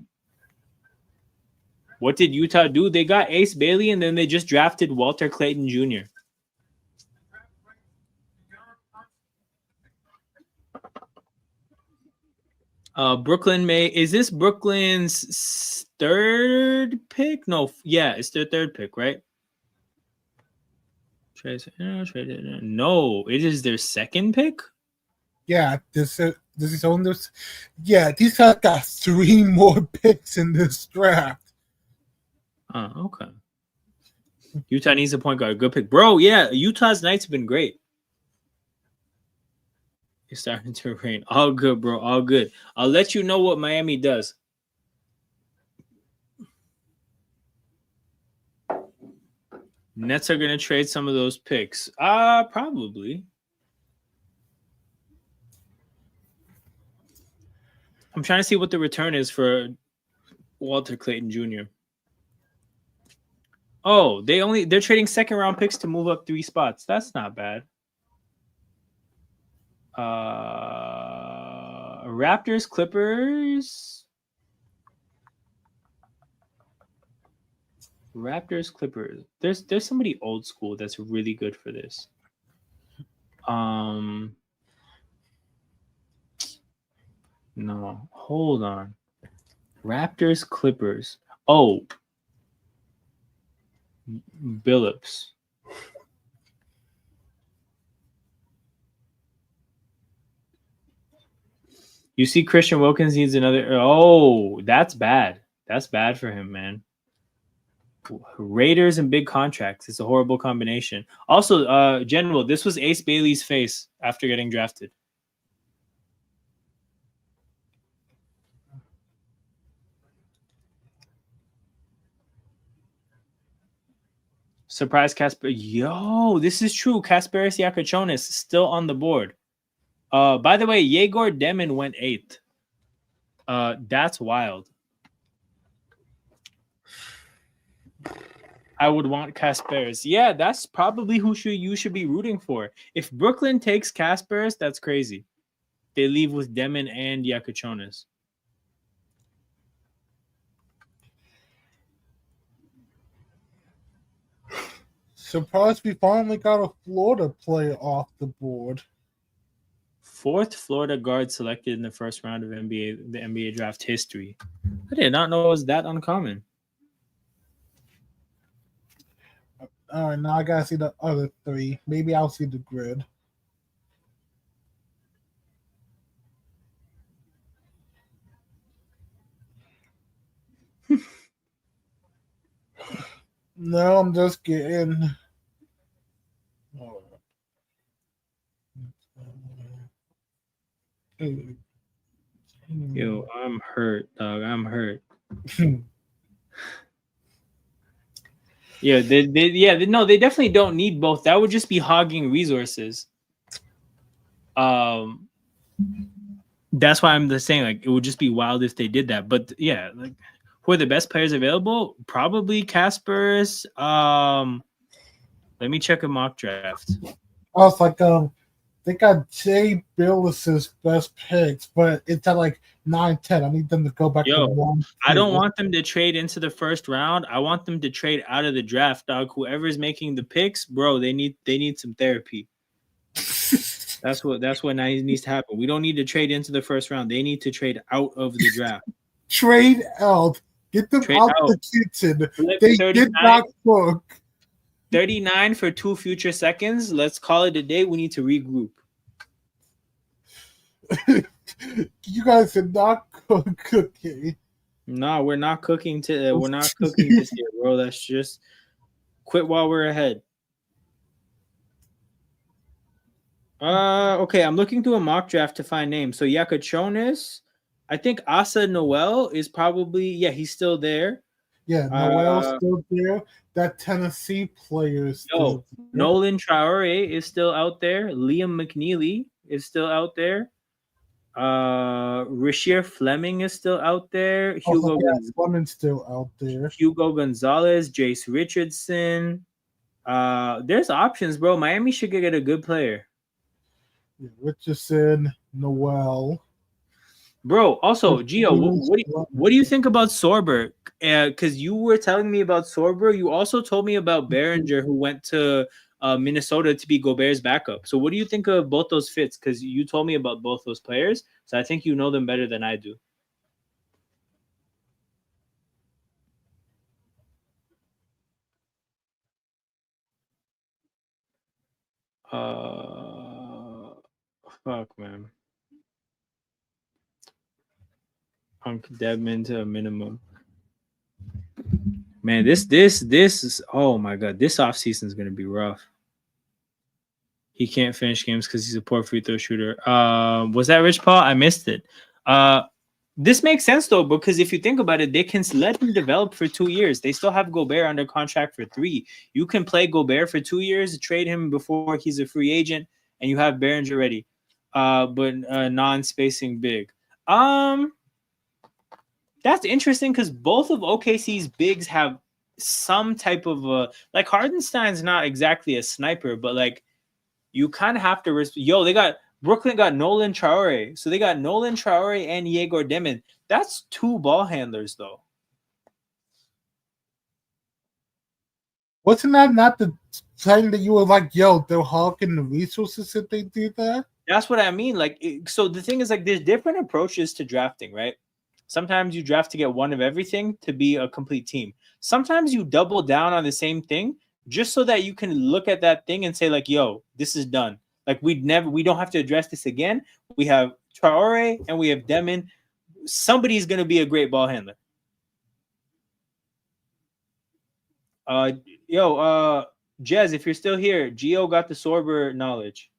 what did Utah do? They got Ace Bailey, and then they just drafted Walter Clayton Jr. Brooklyn is this Brooklyn's third pick? No, yeah, it's their third pick, right? No, it is their second pick. Yeah, this is on this. Yeah, these guys got 3 more picks in this draft. Okay. Utah needs a point guard. Good pick, bro. Yeah, Utah's nights have been great. It's starting to rain. All good, bro. All good. I'll let you know what Miami does. Nets are going to trade some of those picks. Probably. I'm trying to see what the return is for Walter Clayton Jr. Oh, they're trading second round picks to move up 3 spots. That's not bad. Raptors, Clippers. Raptors, Clippers. There's somebody old school that's really good for this. No, hold on. Raptors, Clippers. Oh, Billups. You see, Christian Wilkins needs another. Oh, that's bad. That's bad for him, man. Raiders and big contracts. It's a horrible combination. Also, General, this was Ace Bailey's face after getting drafted. Surprise Casper. Yo, this is true. Kasparis Yakachonis still on the board. By the way, Yegor Demin went 8th. That's wild. I would want Kasparis. Yeah, that's probably who you should be rooting for. If Brooklyn takes Kasparis, that's crazy. They leave with Demin and Yakachonis. Surprised we finally got a Florida player off the board. 4th Florida guard selected in the first round of the NBA draft history. I did not know it was that uncommon. All right, now I gotta see the other 3. Maybe I'll see the grid. No, I'm just getting. Yo, I'm hurt, dog. I'm hurt. Yeah, they definitely don't need both. That would just be hogging resources. That's why I'm just saying, like, it would just be wild if they did that. But yeah, like, who are the best players available? Probably Kasparis. Let me check a mock draft. I was like, they got Jay Billis's best picks, but it's at like 9-10. I need them to go back to 1. I don't want them to trade into the first round. I want them to trade out of the draft, dog. Whoever's making the picks, bro, they need some therapy. That's what needs to happen. We don't need to trade into the first round. They need to trade out of the draft. Trade out. Get them out the kitchen. They did not cook. 39 for 2 future seconds. Let's call it a day. We need to regroup. You guys did not cook cooking. No, we're not cooking we're not cooking this year, bro. That's just quit while we're ahead. Okay, I'm looking through a mock draft to find names. So Yakachonis, I think Asa Noel is probably he's still there. Yeah, Noel's still there. That Tennessee player is still there. Nolan Traore is still out there. Liam McNeely is still out there. Rasheer Fleming is still out there. Fleming's still out there. Hugo Gonzalez, Jace Richardson. There's options, bro. Miami should get a good player. Yeah, Richardson, Noel. Bro, also, Gio, what do you think about Sorber? Because you were telling me about Sorber. You also told me about Behringer, who went to Minnesota to be Gobert's backup. So what do you think of both those fits? Because you told me about both those players. So I think you know them better than I do. Fuck, man. Punk Devman to a minimum. Man, this is, oh my god, this offseason is gonna be rough. He can't finish games because he's a poor free throw shooter. Was that Rich Paul? I missed it. This makes sense though, because if you think about it, they can let him develop for 2 years. They still have Gobert under contract for 3. You can play Gobert for 2 years, trade him before he's a free agent, and you have Behringer ready. But non-spacing big. That's interesting because both of OKC's bigs have some type of like Hardenstein's not exactly a sniper, but like you kind of have to they got Brooklyn got Nolan Traore. So they got Nolan Traore and Yegor Demon. That's 2 ball handlers though. Wasn't that not the time that you were like, yo, they're hawking the resources if they do that? That's what I mean. Like, so the thing is, like, there's different approaches to drafting, right? Sometimes you draft to get one of everything to be a complete team. Sometimes you double down on the same thing just so that you can look at that thing and say, like, yo, this is done. Like, we don't have to address this again. We have Traore and we have Demon. Somebody's going to be a great ball handler. Jez, if you're still here, Gio got the Sorber knowledge.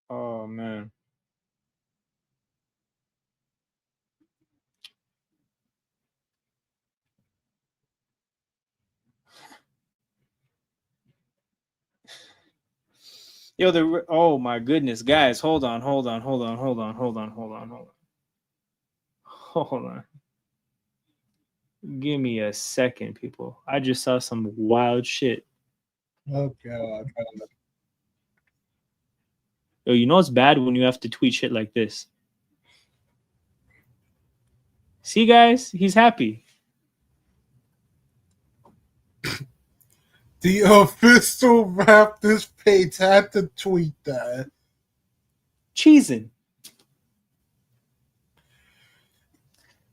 Oh man. Yo, oh my goodness, guys, hold on. Give me a second, people. I just saw some wild shit. Oh god. Yo, you know it's bad when you have to tweet shit like this. See, guys, he's happy. The official Raptors page had to tweet that. Cheesing.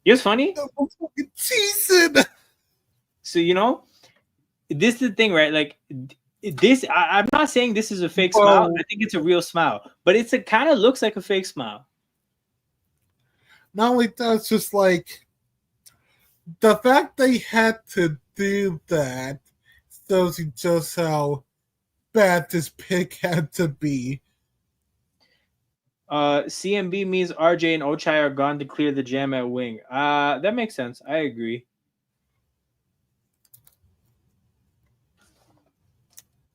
It's funny. Cheesing. So, you know, this is the thing, right? Like, this, I'm not saying this is a fake smile. I think it's a real smile. But it kind of looks like a fake smile. Not only that, it's just like the fact they had to do that shows you just how bad this pick had to be. CMB means RJ and Ochai are gone to clear the jam at wing. That makes sense. I agree.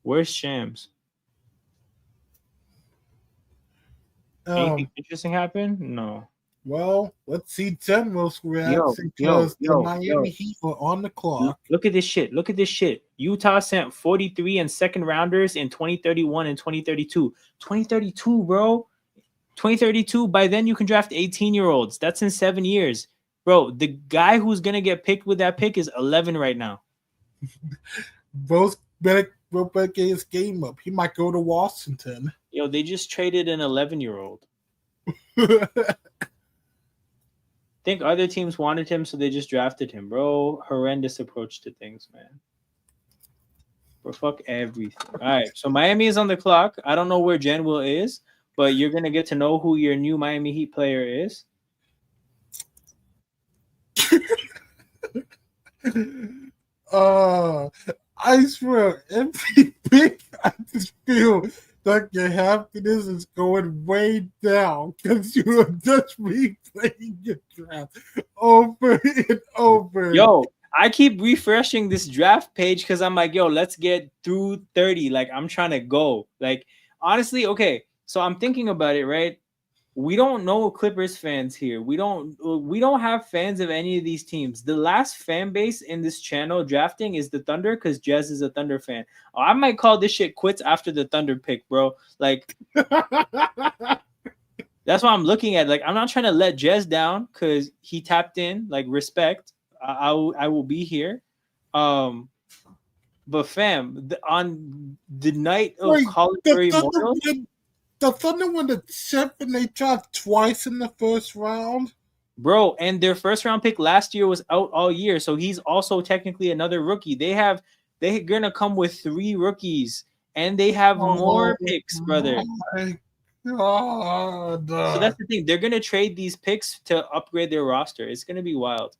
Where's Shams? Anything interesting happen? No. Well, let's see General's reaction because the Miami Heat were on the clock. Look at this shit. Utah sent 43 and second rounders in 2031 and 2032. 2032, bro. 2032. By then you can draft 18-year-olds. That's in 7 years. Bro, the guy who's going to get picked with that pick is 11 right now. Bro's better get his game up. He might go to Washington. Yo, they just traded an 11-year-old. Think other teams wanted him, so they just drafted him, bro. Horrendous approach to things, man. Bro, fuck everything. All right, so Miami is on the clock. I don't know where Jen Will is, but you're going to get to know who your new Miami Heat player is. I swear, every pick, I just feel like your happiness is going way down because you are just replaying your draft over and over. Yo, I keep refreshing this draft page because I'm like, yo, let's get through 30. Like, I'm trying to go. Like, honestly, okay. So I'm thinking about it, right? We don't know Clippers fans here. We don't have fans of any of these teams. The last fan base in this channel drafting is the Thunder because Jez is a Thunder fan. I might call this shit quits after the Thunder pick, bro. Like, that's what I'm looking at. Like, I'm not trying to let Jez down because he tapped in. Like, respect. I will be here. But fam, on the night of College Memorial, the Thunder won the chip and they dropped twice in the first round. Bro, and their first round pick last year was out all year, so he's also technically another rookie. They're gonna come with 3 rookies, and they have more picks, brother. My God. So that's the thing. They're gonna trade these picks to upgrade their roster. It's gonna be wild.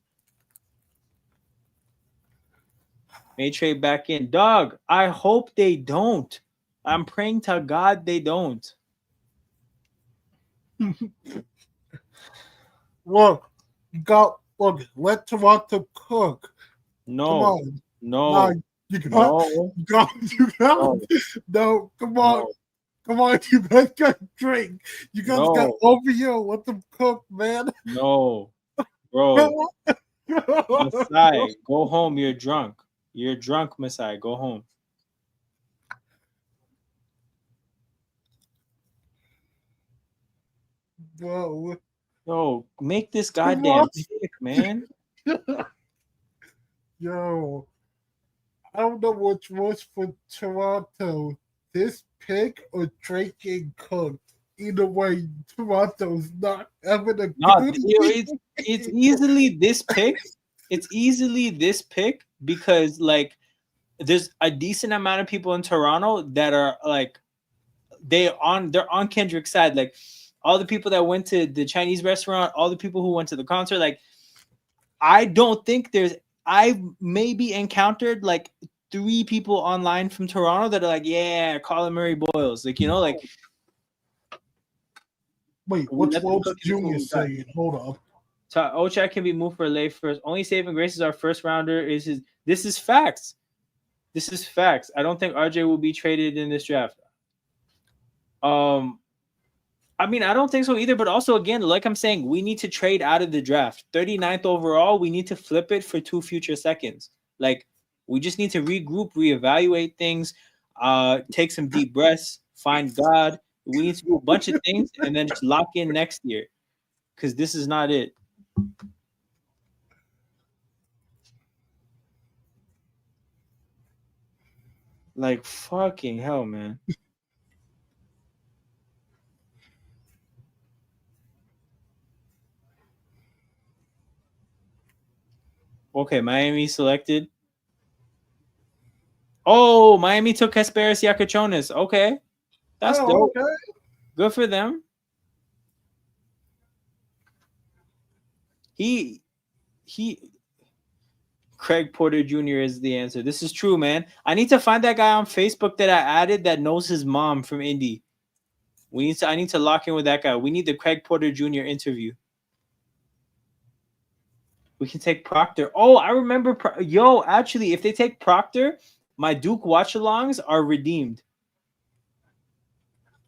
May trade back in. Dog, I hope they don't. I'm praying to God they don't. Look, let Toronto cook. Come No, on. no, You got, no, you got. no, No, come on. no, Come on, you guys got to drink. You guys got no, over here. Let them cook, man. no, bro. Masai, go home. You're drunk. You're drunk, Masai. Go home. Bro. Yo, make this Come goddamn on. pick, man. Yo. I don't know what's worse for Toronto. This pick or drinking cooked. Either way, Toronto's not having a No, good it's easily this pick. It's easily this pick because like there's a decent amount of people in Toronto that are like they're on Kendrick's side. Like all the people that went to the Chinese restaurant, all the people who went to the concert. Like I don't think I've maybe encountered like 3 people online from Toronto that are like, yeah, Colin Murray Boyles. Like, like Wait, we what's let them Wolves cook it until Jr. we got. saying? Hold up. Ochak can be moved for late first. Only saving grace is our first rounder. This is facts. This is facts. I don't think RJ will be traded in this draft. I mean, I don't think so either. But also, again, like I'm saying, we need to trade out of the draft. 39th overall, we need to flip it for 2 future seconds. Like, we just need to regroup, reevaluate things, take some deep breaths, find God. We need to do a bunch of things and then just lock in next year because this is not it. Like, fucking hell, man. Okay, Miami selected. Oh, Miami took Hesperis Yakachonis. Okay. That's dope. Okay. Good for them. He Craig Porter Jr. is the answer. This is true, man. I need to find that guy on Facebook that I added that knows his mom from Indy. I need to lock in with that guy. We need the Craig Porter Jr. interview. We can take Proctor. Oh, I remember. Actually, if they take Proctor, my Duke Watchalongs are redeemed.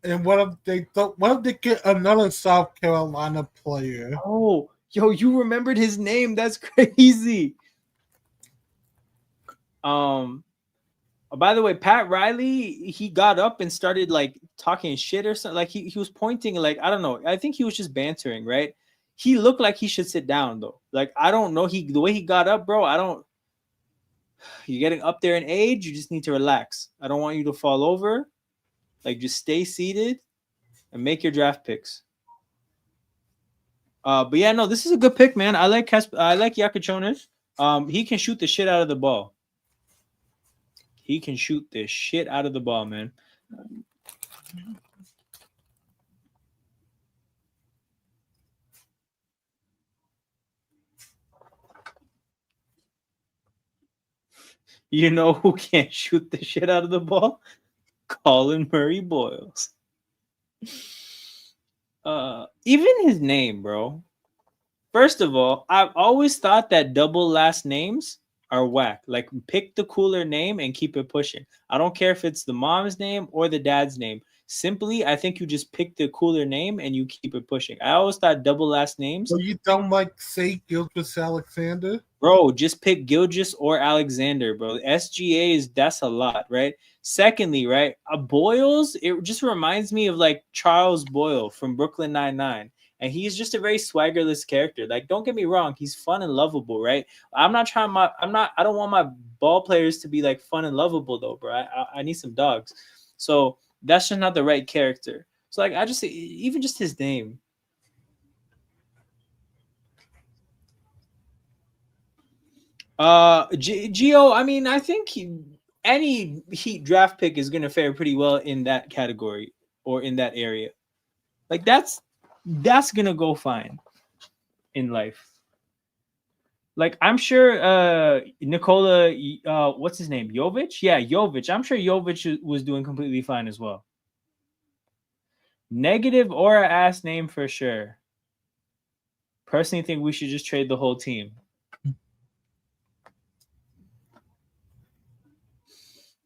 And what if they get another South Carolina player? Oh, you remembered his name. That's crazy. By the way, Pat Riley, he got up and started like talking shit or something. Like he was pointing, like, I don't know. I think he was just bantering, right? He looked like he should sit down though. Like, I don't know. The way he got up, bro, you're getting up there in age, you just need to relax. I don't want you to fall over. Like, just stay seated and make your draft picks. But yeah, no, this is a good pick, man. I like Yakachonis. He can shoot the shit out of the ball. He can shoot the shit out of the ball, man. You know who can't shoot the shit out of the ball? Colin Murray Boyles. Even his name, bro. First of all, I've always thought that double last names are whack. Like, pick the cooler name and keep it pushing. I don't care if it's the mom's name or the dad's name. Simply, I think you just pick the cooler name and you keep it pushing. I always thought double last names. So you don't like say Gilchrist Alexander? Bro, just pick Gilgis or Alexander, bro. That's a lot, right? Secondly, right, Boyles, it just reminds me of like Charles Boyle from Brooklyn Nine-Nine. And he's just a very swaggerless character. Like, don't get me wrong, he's fun and lovable, right? I don't want my ball players to be like fun and lovable though, bro. I need some dogs. So that's just not the right character. So like, even just his name. Gio, I mean, I think any Heat draft pick is going to fare pretty well in that category or in that area. Like, that's going to go fine in life. Like I'm sure Nikola what's his name? Jovic? Yeah, Jovic. I'm sure Jovic was doing completely fine as well. Negative aura ass name for sure. Personally think we should just trade the whole team.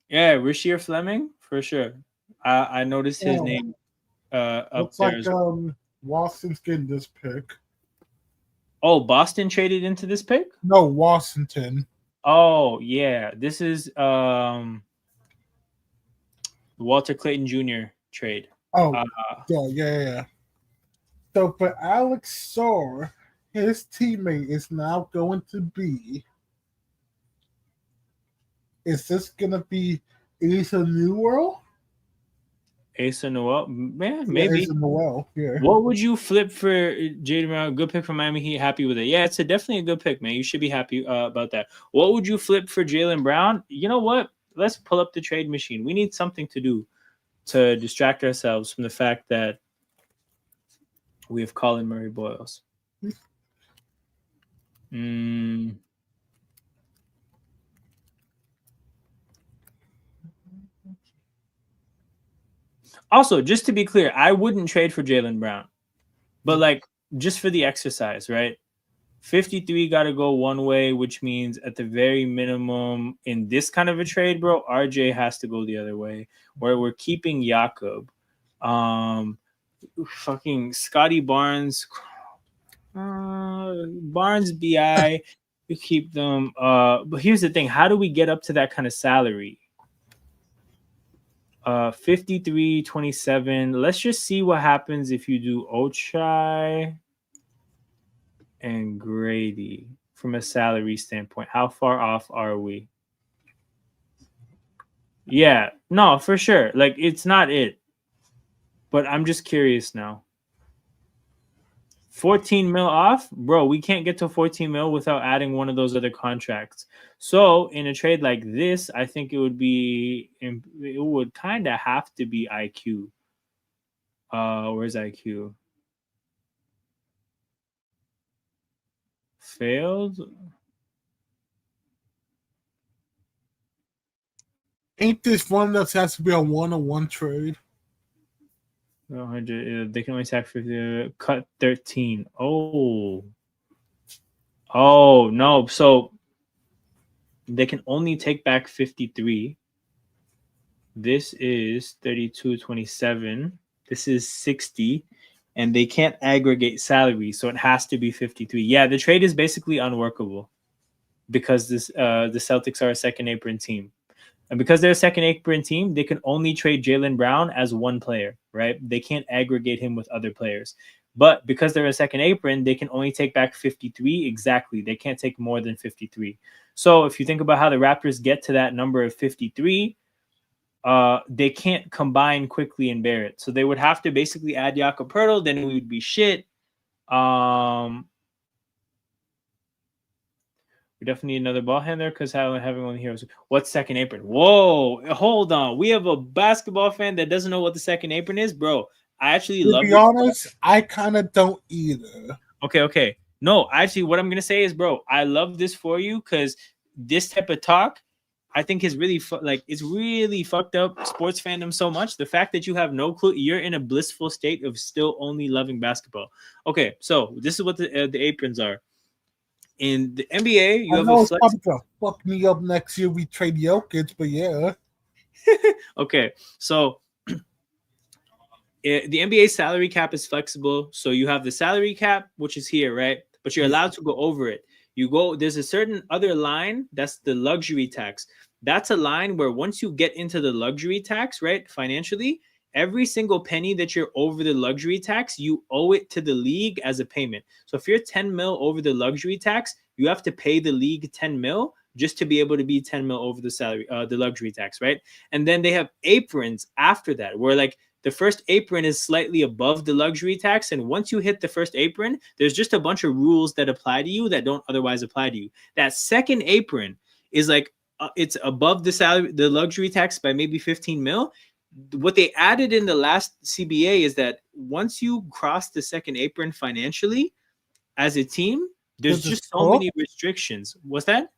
Yeah, Rasheer Fleming for sure. I noticed his name up Looks there. like Washington's getting this pick. Oh, Boston traded into this pick? No, Washington. Oh, yeah. This is Walter Clayton Jr. trade. Oh, yeah. So for Alex Sorr, his teammate is now going to be. Is this gonna be Asa Newell? Asa Noel? Man, maybe. Asa Noel, yeah. What would you flip for Jaden Brown? Good pick from Miami Heat. Happy with it. Yeah, it's definitely a good pick, man. You should be happy about that. What would you flip for Jaylen Brown? You know what? Let's pull up the trade machine. We need something to do to distract ourselves from the fact that we have Colin Murray Boyles. Also, just to be clear, I wouldn't trade for Jaylen Brown, but like just for the exercise, right? 53 got to go one way, which means at the very minimum in this kind of a trade, bro, RJ has to go the other way. Where we're keeping Jakob, fucking Scotty Barnes, Barnes BI, we keep them. But here's the thing: how do we get up to that kind of salary? 53-27. Let's just see what happens if you do Ochai and Grady from a salary standpoint. How far off are we? Yeah, no, for sure. Like it's not it. But I'm just curious now. 14 mil off, bro. We can't get to 14 mil without adding one of those other contracts. So in a trade like this, I think it would kind of have to be IQ. Where's IQ? Failed. Ain't this one that has to be a 1-on-1 trade? 100. They can only sack 50. Cut 13. Oh no. So they can only take back 53. This is 32-27. This is 60. And they can't aggregate salary, so it has to be 53. Yeah, the trade is basically unworkable because the Celtics are a second apron team. And because they're a second apron team, they can only trade Jaylen Brown as one player, right? They can't aggregate him with other players. But because they're a second apron, they can only take back 53 exactly. They can't take more than 53. So if you think about how the Raptors get to that number of 53, they can't combine quickly and bear it. So they would have to basically add Jakob Poeltl, then we would be shit. We definitely need another ball handler because having one here. What's second apron? Whoa, hold on. We have a basketball fan that doesn't know what the second apron is, bro. I actually love. To be honest, I kind of don't either. Okay. No, actually, what I'm gonna say is, bro, I love this for you because this type of talk, I think is really it's really fucked up sports fandom so much. The fact that you have no clue, you're in a blissful state of still only loving basketball. Okay, so this is what the aprons are. In the NBA, you have a flex. Probably gonna fuck me up next year. We trade Jokic, but yeah. Okay, so the NBA salary cap is flexible. So you have the salary cap, which is here, right? But you're allowed to go over it. There's a certain other line that's the luxury tax. That's a line where once you get into the luxury tax, right, financially, every single penny that you're over the luxury tax, you owe it to the league as a payment. So if you're 10 mil over the luxury tax, you have to pay the league 10 mil just to be able to be 10 mil over the luxury tax, right? And then they have aprons after that, where like the first apron is slightly above the luxury tax. And once you hit the first apron, there's just a bunch of rules that apply to you that don't otherwise apply to you. That second apron is like, it's above the luxury tax by maybe 15 mil. What they added in the last CBA is that once you cross the second apron financially as a team, There's This is just so cooked. many restrictions. What's that?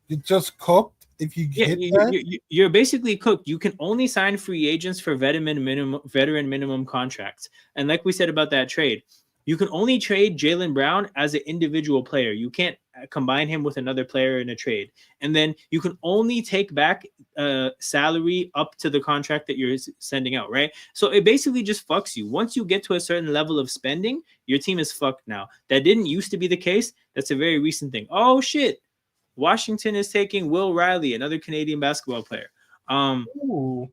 You just cooked if you Yeah, hit that. you're basically cooked. You can only sign free agents for veteran minimum contracts. And like we said about that trade, you can only trade Jaylen Brown as an individual player. You can't combine him with another player in a trade. And then you can only take back salary up to the contract that you're sending out, right? So it basically just fucks you. Once you get to a certain level of spending, your team is fucked now. That didn't used to be the case. That's a very recent thing. Oh shit. Washington is taking Will Riley, another Canadian basketball player. Ooh,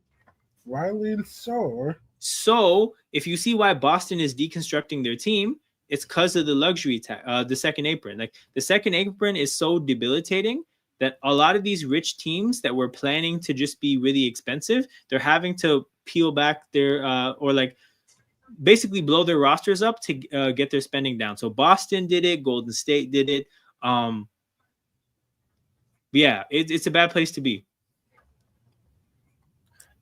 Riley and Soar. So if you see why Boston is deconstructing their team, it's because of the luxury the second apron. Like the second apron is so debilitating that a lot of these rich teams that were planning to just be really expensive, they're having to peel back their or like basically blow their rosters up to get their spending down. So Boston did it, Golden State did it. Yeah, it's a bad place to be.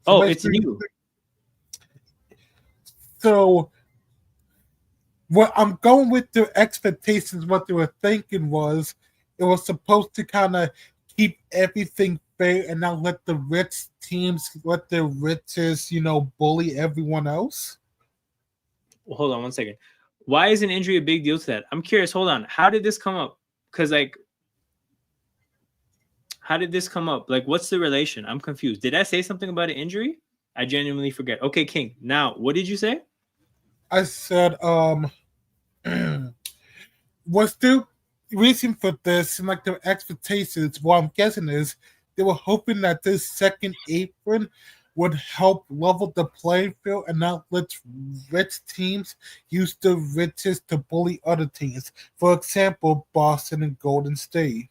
So It's new. So what I'm going with their expectations, what they were thinking was it was supposed to kind of keep everything fair and not let the rich teams, let the richest, bully everyone else. Well, hold on one second. Why is an injury a big deal to that? I'm curious. Hold on. How did this come up? Because how did this come up? Like, what's the relation? I'm confused. Did I say something about an injury? I genuinely forget. Okay, King. Now, what did you say? I said, what's the reason for this and like their expectations? What I'm guessing is they were hoping that this second apron would help level the playing field and not let rich teams use the richest to bully other teams. For example, Boston and Golden State.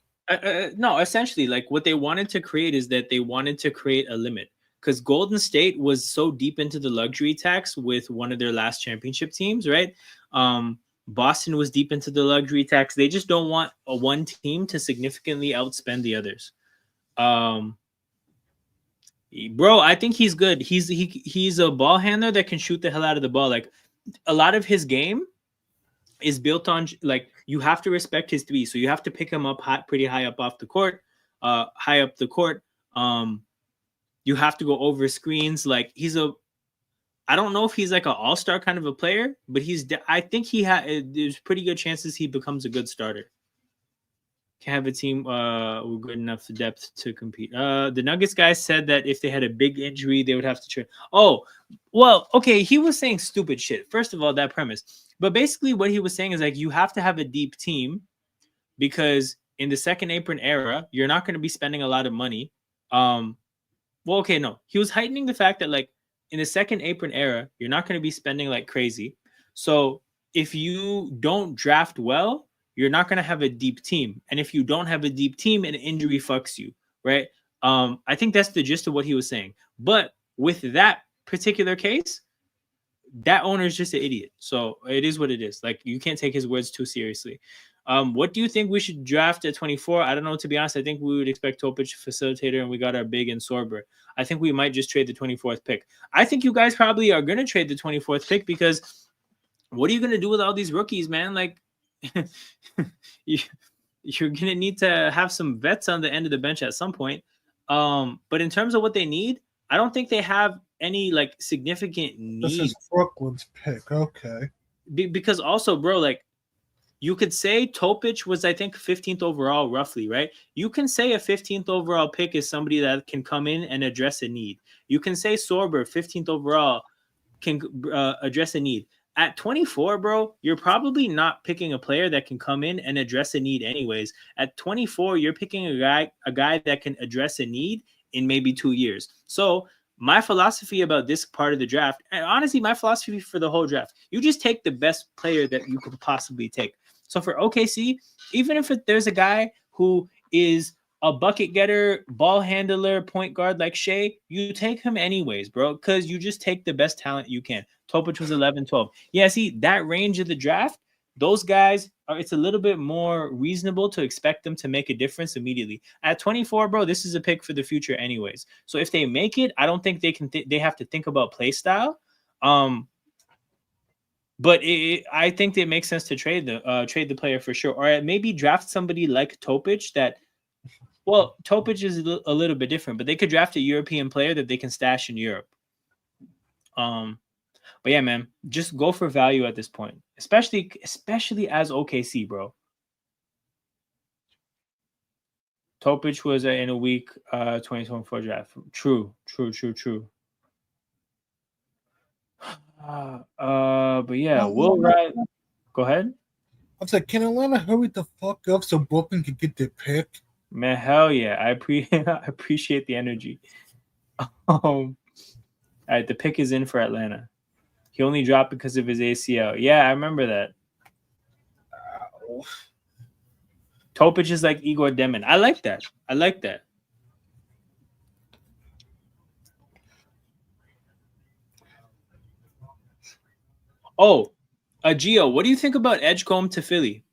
No, essentially, like what they wanted to create is that they wanted to create a limit because Golden State was so deep into the luxury tax with one of their last championship teams, right? Boston was deep into the luxury tax. They just don't want one team to significantly outspend the others. Bro, I think he's good. He's a ball handler that can shoot the hell out of the ball. Like a lot of his game is built on like you have to respect his three, so you have to pick him up pretty high up off the court, high up the court. You have to go over screens. Like I don't know if he's like an all-star kind of a player, but I think there's pretty good chances he becomes a good starter. Can have a team with good enough depth to compete. The Nuggets guys said that if they had a big injury, they would have to trade. Oh, well, okay. He was saying stupid shit. First of all, that premise. But basically what he was saying is like you have to have a deep team because in the second apron era, you're not going to be spending a lot of money. Well, okay, no. He was heightening the fact that like in the second apron era, you're not going to be spending like crazy. So if you don't draft well, you're not going to have a deep team. And if you don't have a deep team, an injury fucks you, right? I think that's the gist of what he was saying. But with that particular case, that owner is just an idiot. So it is what it is. Like you can't take his words too seriously. What do you think we should draft at 24? I don't know. To be honest, I think we would expect Topic facilitator, and we got our big and Sorber. I think we might just trade the 24th pick. I think you guys probably are going to trade the 24th pick because what are you going to do with all these rookies, man? Like you're going to need to have some vets on the end of the bench at some point. But in terms of what they need, I don't think they have any like significant needs. This is Brooklyn's pick. Okay. Because also, bro, like you could say Topic was, I think, 15th overall, roughly, right? You can say a 15th overall pick is somebody that can come in and address a need. You can say Sorber, 15th overall, can address a need. At 24, bro, you're probably not picking a player that can come in and address a need anyways. At 24, you're picking a guy that can address a need in maybe 2 years. So my philosophy about this part of the draft, and honestly, my philosophy for the whole draft, you just take the best player that you could possibly take. So for OKC, even if there's a guy who is a bucket getter, ball handler, point guard like Shea, you take him anyways, bro, because you just take the best talent you can. Topic was 11, 12. Yeah, see, that range of the draft, those guys, it's a little bit more reasonable to expect them to make a difference immediately. At 24, bro, this is a pick for the future anyways. So if they make it, I don't think they can. They have to think about play style. But I think it makes sense to trade the player for sure, or maybe draft somebody like Topic that. Well, Topic is a little bit different, but they could draft a European player that they can stash in Europe. But yeah, man, just go for value at this point, especially as OKC, bro. Topic was in a week 2024 draft. True. But yeah, we'll ride. Go ahead. I said, can Atlanta hurry the fuck up so Brooklyn can get their pick? Man, hell yeah. I appreciate the energy. All right, the pick is in for Atlanta. He only dropped because of his ACL. Yeah, I remember that. Topic is like Igor Demon. I like that. Oh, Gio, what do you think about Edgecombe to Philly?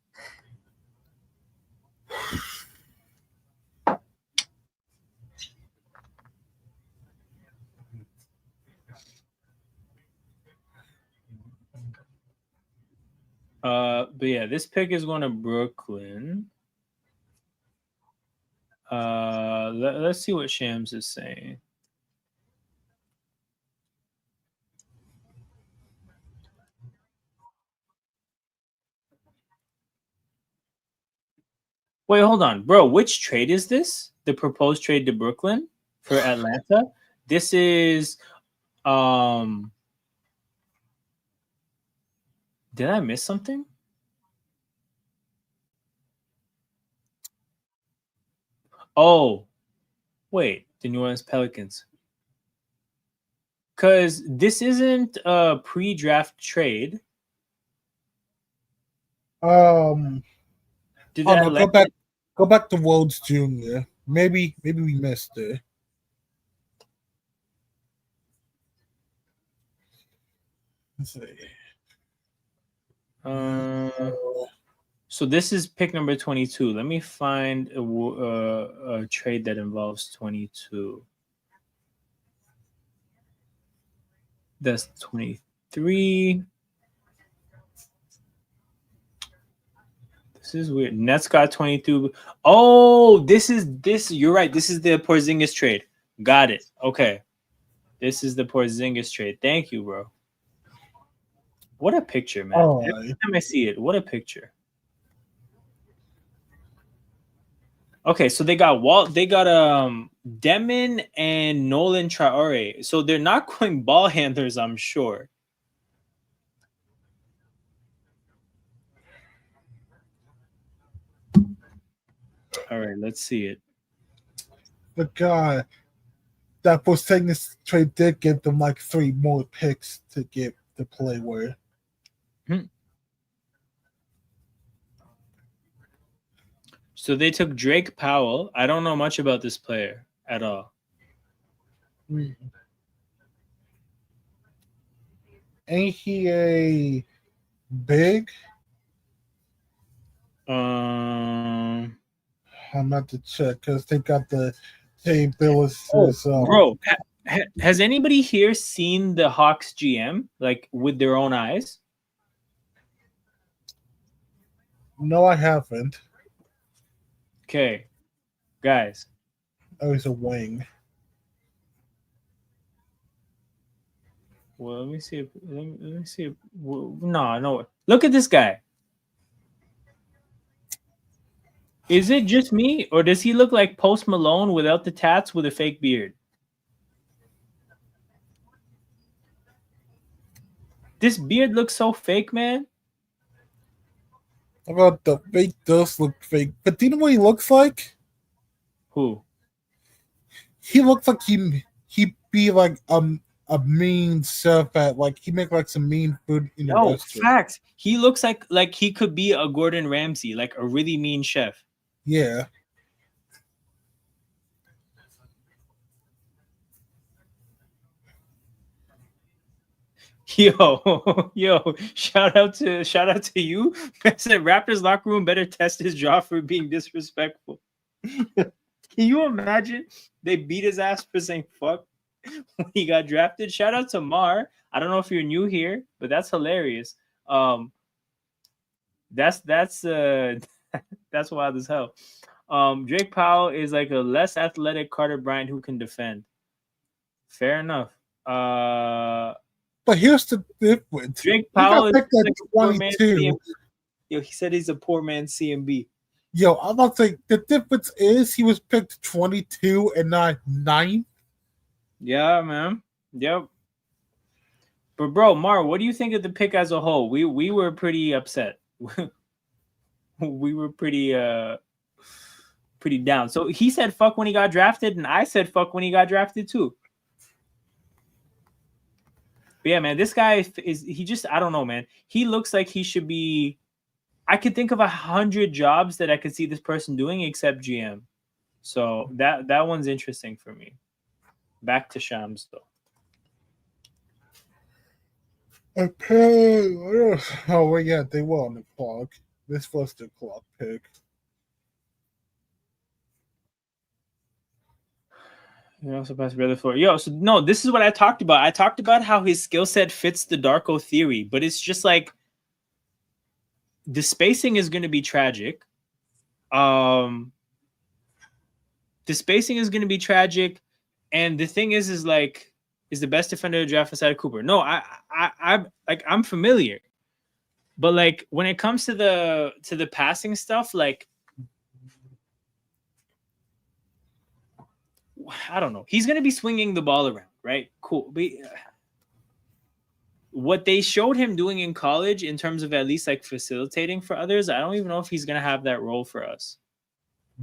But yeah, this pick is going to Brooklyn. Let's see what Shams is saying. Wait, hold on, bro. Which trade is this? The proposed trade to Brooklyn for Atlanta? This is did I miss something? Oh, wait, the New Orleans Pelicans. Because this isn't a pre-draft trade. No, go back to Rhodes Jr. Maybe we missed it. Let's see. So this is pick number 22. Let me find a trade that involves 22. That's 23. This is weird. Nets got 22. Oh, this. You're right. This is the Porzingis trade. Got it. Okay. This is the Porzingis trade. Thank you, bro. What a picture, man. Oh, every time I see it, what a picture. Okay, so they got Demon and Nolan Traore. So they're not going ball handlers, I'm sure. All right, let's see it. But God, that Porzingis trade did give them like 3 more picks to get to play with. So they took Drake Powell. I don't know much about this player at all. Ain't he a big? I'm not to check because they got the same Billis. Bro, has anybody here seen the Hawks GM like with their own eyes? No, I haven't. Okay, guys. Oh, he's a wing. Well, let me see. Let me see. No. Look at this guy. Is it just me, or does he look like Post Malone without the tats with a fake beard? This beard looks so fake, man. About the fake does look fake, but do you know what he looks like? Who? He looks like he'd be like a mean chef at like he make like some mean food in the restaurant. Facts. He looks like he could be a Gordon Ramsay, like a really mean chef. Yeah. Yo, shout out to you. I said Raptors locker room better test his jaw for being disrespectful. Can you imagine they beat his ass for saying fuck when he got drafted? Shout out to Mar. I don't know if you're new here, but that's hilarious. That's that's wild as hell. Drake Powell is like a less athletic Carter Bryant who can defend. Fair enough. But here's the difference. Drake He Powell got is picked at like a poor man 22. Yo, he said he's a poor man CMB. Yo, I'm about to say the difference is he was picked 22 and not 9. Yeah, man. Yep. But bro, Mar, what do you think of the pick as a whole? We were pretty upset. We were pretty down. So he said fuck when he got drafted, and I said fuck when he got drafted too. But yeah, man, this guy he just, I don't know, man. He looks like he should be. I could think of 100 jobs that I could see this person doing except GM. So that one's interesting for me. Back to Shams though. Okay. Oh, well, yeah, they were on the clock. This was the clock pick. You also pass brother floor. Yo, so no, this is what I talked about. I talked about how his skill set fits the Darko theory, but it's just like the spacing is going to be tragic. The spacing is going to be tragic, and the thing is like, is the best defender to draft aside of Cooper? No, I'm familiar, but like when it comes to the passing stuff, like I don't know. He's going to be swinging the ball around, right? Cool. But what they showed him doing in college in terms of at least like facilitating for others, I don't even know if he's going to have that role for us.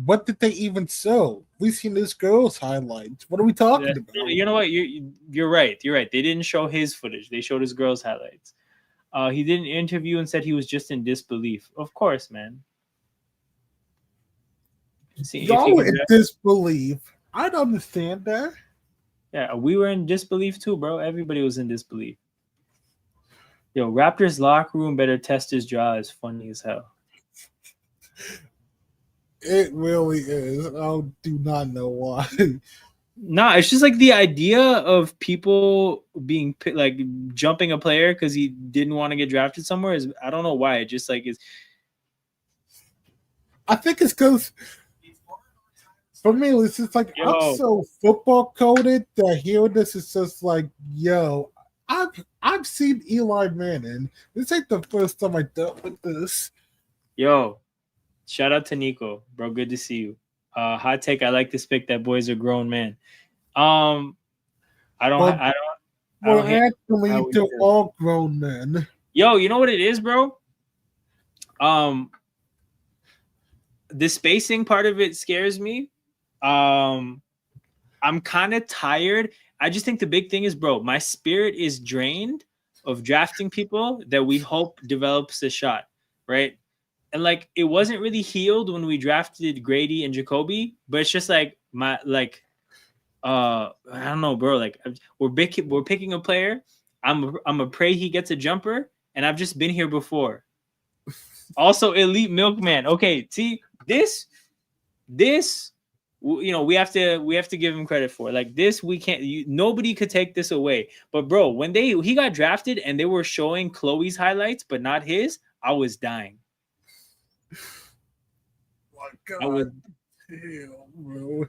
What did they even show? We've seen this girl's highlights. What are we talking about? You know what? You're right. You're right. They didn't show his footage. They showed his girl's highlights. He did an interview and said he was just in disbelief. Of course, man. See, y'all in disbelief. I don't understand that. Yeah, we were in disbelief too, bro. Everybody was in disbelief. Yo, Raptors locker room better test his jaw is funny as hell. It really is. I do not know why. Nah, it's just like the idea of people being like jumping a player because he didn't want to get drafted somewhere is, I don't know why. It just like is. I think it's because for me, it's just like I'm so football coded that hearing this is just like, yo, I've seen Eli Manning. This ain't the first time I dealt with this. Yo, shout out to Nico, bro. Good to see you. Hot take. I like this pick. That boy's a grown man. I don't. Actually, they're all grown men. Yo, you know what it is, bro? The spacing part of it scares me. I'm kind of tired. I just think the big thing is, bro, my spirit is drained of drafting people that we hope develops a shot, right? And like it wasn't really healed when we drafted Grady and Jacoby, but it's just like I don't know, bro. Like we're picking a player. I'm a pray he gets a jumper, and I've just been here before. Also, elite milkman. Okay, see this. You know, we have to give him credit for like this. We can't. Nobody could take this away. But bro, when he got drafted and they were showing Chloe's highlights, but not his, I was dying. My God, bro.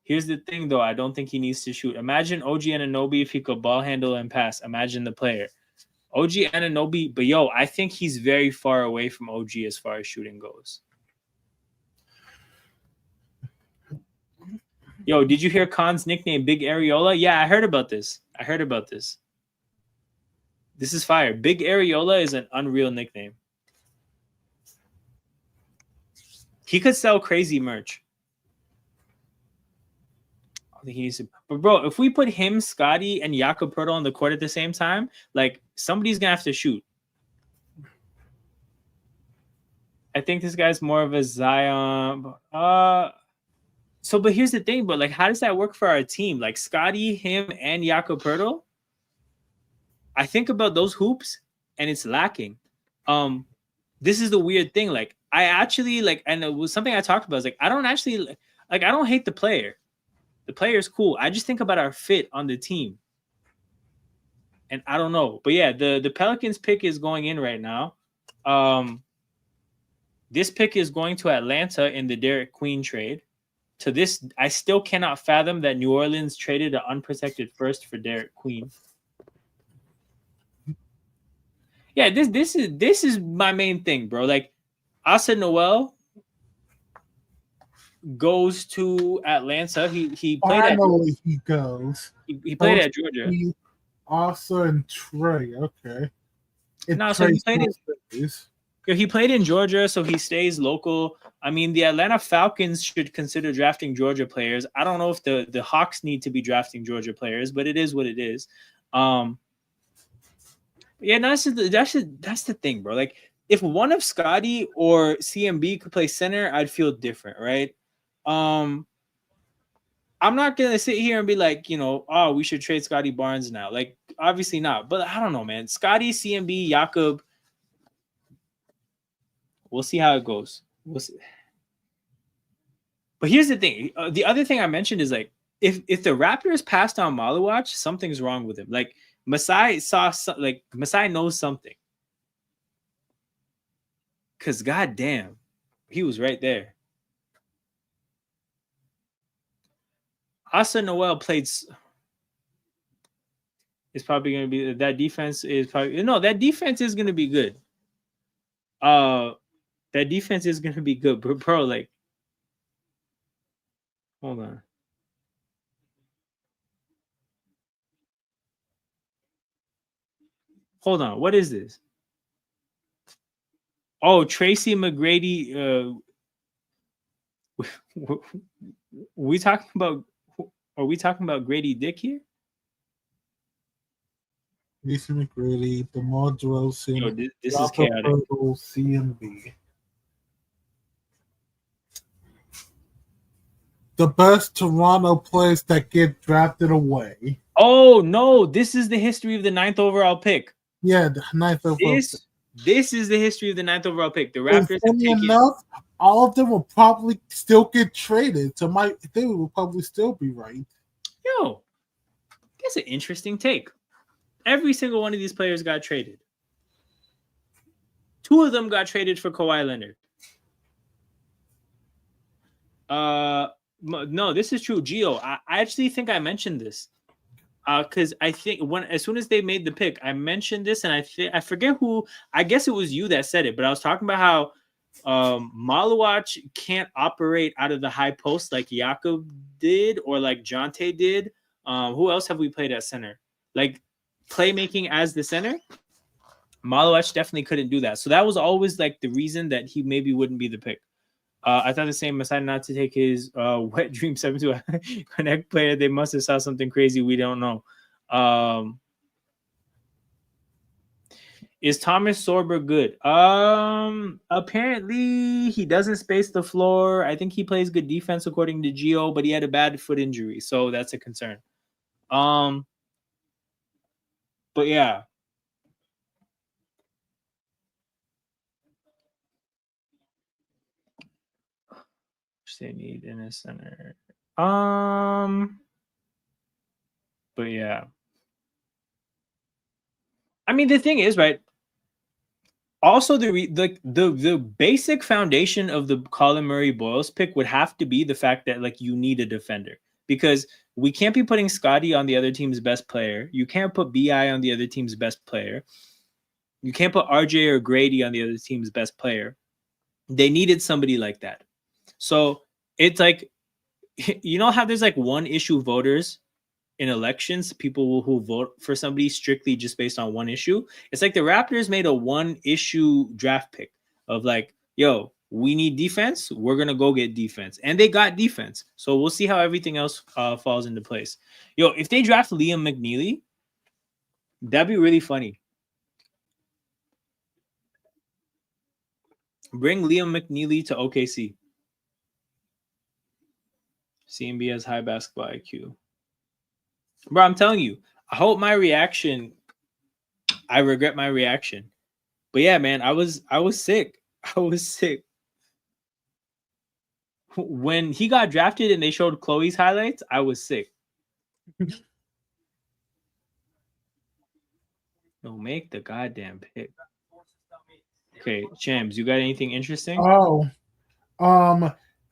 Here's the thing, though. I don't think he needs to shoot. Imagine OG Anunoby if he could ball handle and pass. Imagine the player. OG Anunoby, but yo, I think he's very far away from OG as far as shooting goes. Yo, did you hear Khan's nickname, Big Areola? Yeah, I heard about this. This is fire. Big Areola is an unreal nickname. He could sell crazy merch. I think he needs to. But bro, if we put him, Scotty, and Jakob Poeltl on the court at the same time, like somebody's gonna have to shoot. I think this guy's more of a Zion. So, but here's the thing, but like, how does that work for our team? Like Scotty, him, and Jakob Poeltl. I think about those hoops, and it's lacking. This is the weird thing. Like, I actually like, and it was something I talked about. Is like, I don't hate the player. The player is cool. I just think about our fit on the team. And I don't know. But yeah, the Pelicans pick is going in right now. This pick is going to Atlanta in the Derek Queen trade. To this, I still cannot fathom that New Orleans traded an unprotected first for Derek Queen. Yeah, this is my main thing, bro. Like, Asa Noel goes to Atlanta. He played at Finally, he goes. he played at Georgia. Asa and Trey. Okay. So he played in Georgia, so he stays local. I mean, the Atlanta Falcons should consider drafting Georgia players. I don't know if the Hawks need to be drafting Georgia players, but it is what it is. Yeah, that's the thing, bro. Like, if one of Scotty or CMB could play center, I'd feel different, right? I'm not gonna sit here and be like, oh, we should trade Scotty Barnes now. Like, obviously not. But I don't know, man. Scotty, CMB, Jakob. We'll see how it goes. We'll see. But here's the thing. The other thing I mentioned is, like, if the Raptors passed on Malawach, something's wrong with him. Like, Masai knows something. Because goddamn, he was right there. Asa Noel played. It's probably going to be that defense is probably that defense is going to be good. That defense is going to be good, bro. Like, hold on. Hold on. What is this? Oh, Tracy McGrady. We talking about? Are we talking about Grady Dick here? Tracy McGrady, DeMar DeRozan, this is chaotic. CMB. The best Toronto players that get drafted away. Oh no! This is the history of the 9th overall pick. Yeah, the 9th overall. This is the history of the 9th overall pick. The Raptors. Funny enough, all of them will probably still get traded. So they will probably still be right. Yo, that's an interesting take. Every single one of these players got traded. 2 of them got traded for Kawhi Leonard. No, this is true. Gio, I actually think I mentioned this. Because I think as soon as they made the pick, I mentioned this, and I forget who. I guess it was you that said it, but I was talking about how Malawach can't operate out of the high post like Jakob did or like Jonte did. Who else have we played at center? Like, playmaking as the center, Malawach definitely couldn't do that. So that was always like the reason that he maybe wouldn't be the pick. I thought the same decided not to take his wet dream 7 to a connect player. They must have saw something crazy we don't know. Is Thomas Sorber good? Apparently he doesn't space the floor. I think he plays good defense according to Gio, but he had a bad foot injury, so that's a concern. But yeah. They need in a center. But yeah. I mean, the thing is, right? Also, the basic foundation of the Colin Murray Boyles pick would have to be the fact that, like, you need a defender, because we can't be putting Scotty on the other team's best player. You can't put BI on the other team's best player. You can't put RJ or Grady on the other team's best player. They needed somebody like that. So it's like, how there's like one issue voters in elections, people who vote for somebody strictly just based on one issue. It's like the Raptors made a one issue draft pick of like, yo, we need defense. We're going to go get defense. And they got defense. So we'll see how everything else falls into place. Yo, if they draft Liam McNeely, that'd be really funny. Bring Liam McNeely to OKC. CMB has high basketball IQ. Bro, I'm telling you, I hope my reaction, I regret my reaction. But yeah, man, I was sick. I was sick. When he got drafted and they showed Chloe's highlights, I was sick. No, make the goddamn pick. Okay, Shams, you got anything interesting? Oh,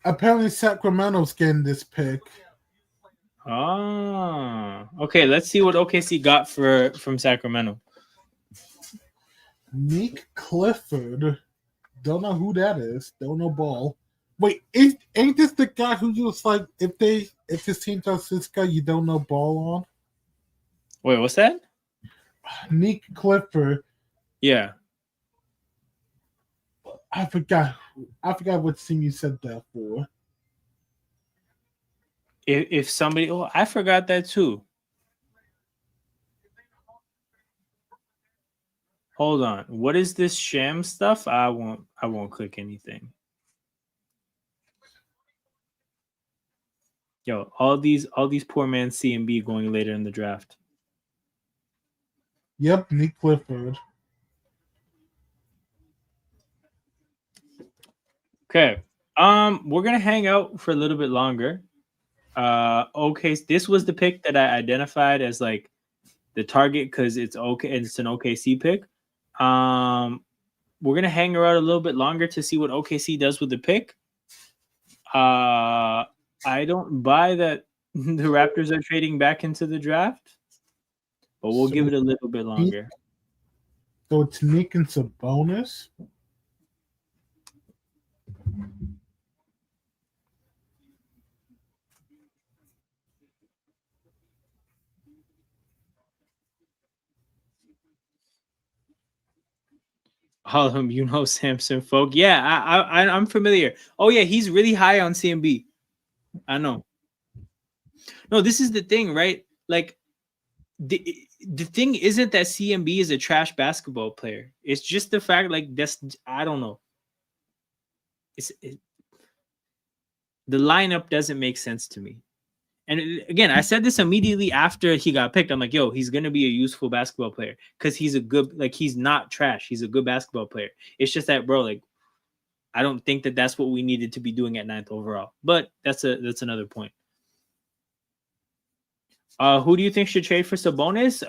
apparently Sacramento's getting this pick. Ah, okay. Let's see what OKC got from Sacramento. Nick Clifford. Don't know who that is. Don't know ball. Wait, ain't this the guy who was like, if his team does this guy, you don't know ball on? Wait, what's that? Nick Clifford. Yeah. I forgot what team you said that for. If somebody, oh, I forgot that too. Hold on. What is this sham stuff? I won't click anything. Yo, all these poor man C and B going later in the draft. Yep, Nick Clifford. Okay. We're gonna hang out for a little bit longer. Okay, this was the pick that I identified as like the target because it's okay. It's an OKC pick. We're gonna hang around a little bit longer to see what OKC does with the pick. I don't buy that the Raptors are trading back into the draft, but we'll give it a little bit longer. So it's Nick and Sabonis. All of them, you know, Samson folk. Yeah, I'm familiar. Oh yeah, he's really high on CMB. I know. No, this is the thing, right? Like the thing isn't that CMB is a trash basketball player. It's just the fact, like I don't know. The lineup doesn't make sense to me. And again, I said this immediately after he got picked. I'm like, yo, he's gonna be a useful basketball player because he's a good, like, he's not trash. He's a good basketball player. It's just that, bro, like, I don't think that that's what we needed to be doing at 9th overall. But that's another point. Who do you think should trade for Sabonis?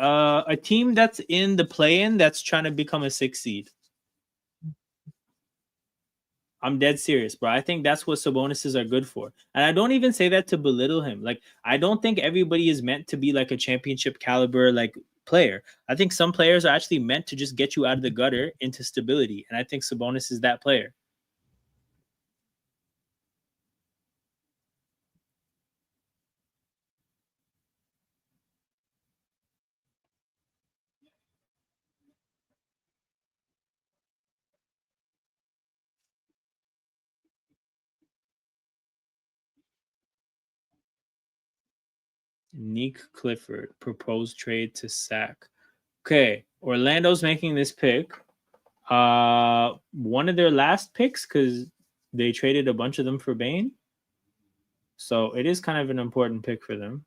A team that's in the play-in that's trying to become a 6th seed. I'm dead serious, bro. I think that's what Sabonis are good for. And I don't even say that to belittle him. Like, I don't think everybody is meant to be like a championship caliber like player. I think some players are actually meant to just get you out of the gutter into stability. And I think Sabonis is that player. Nick Clifford, proposed trade to Sac. Okay, Orlando's making this pick. One of their last picks because they traded a bunch of them for Bane. So it is kind of an important pick for them.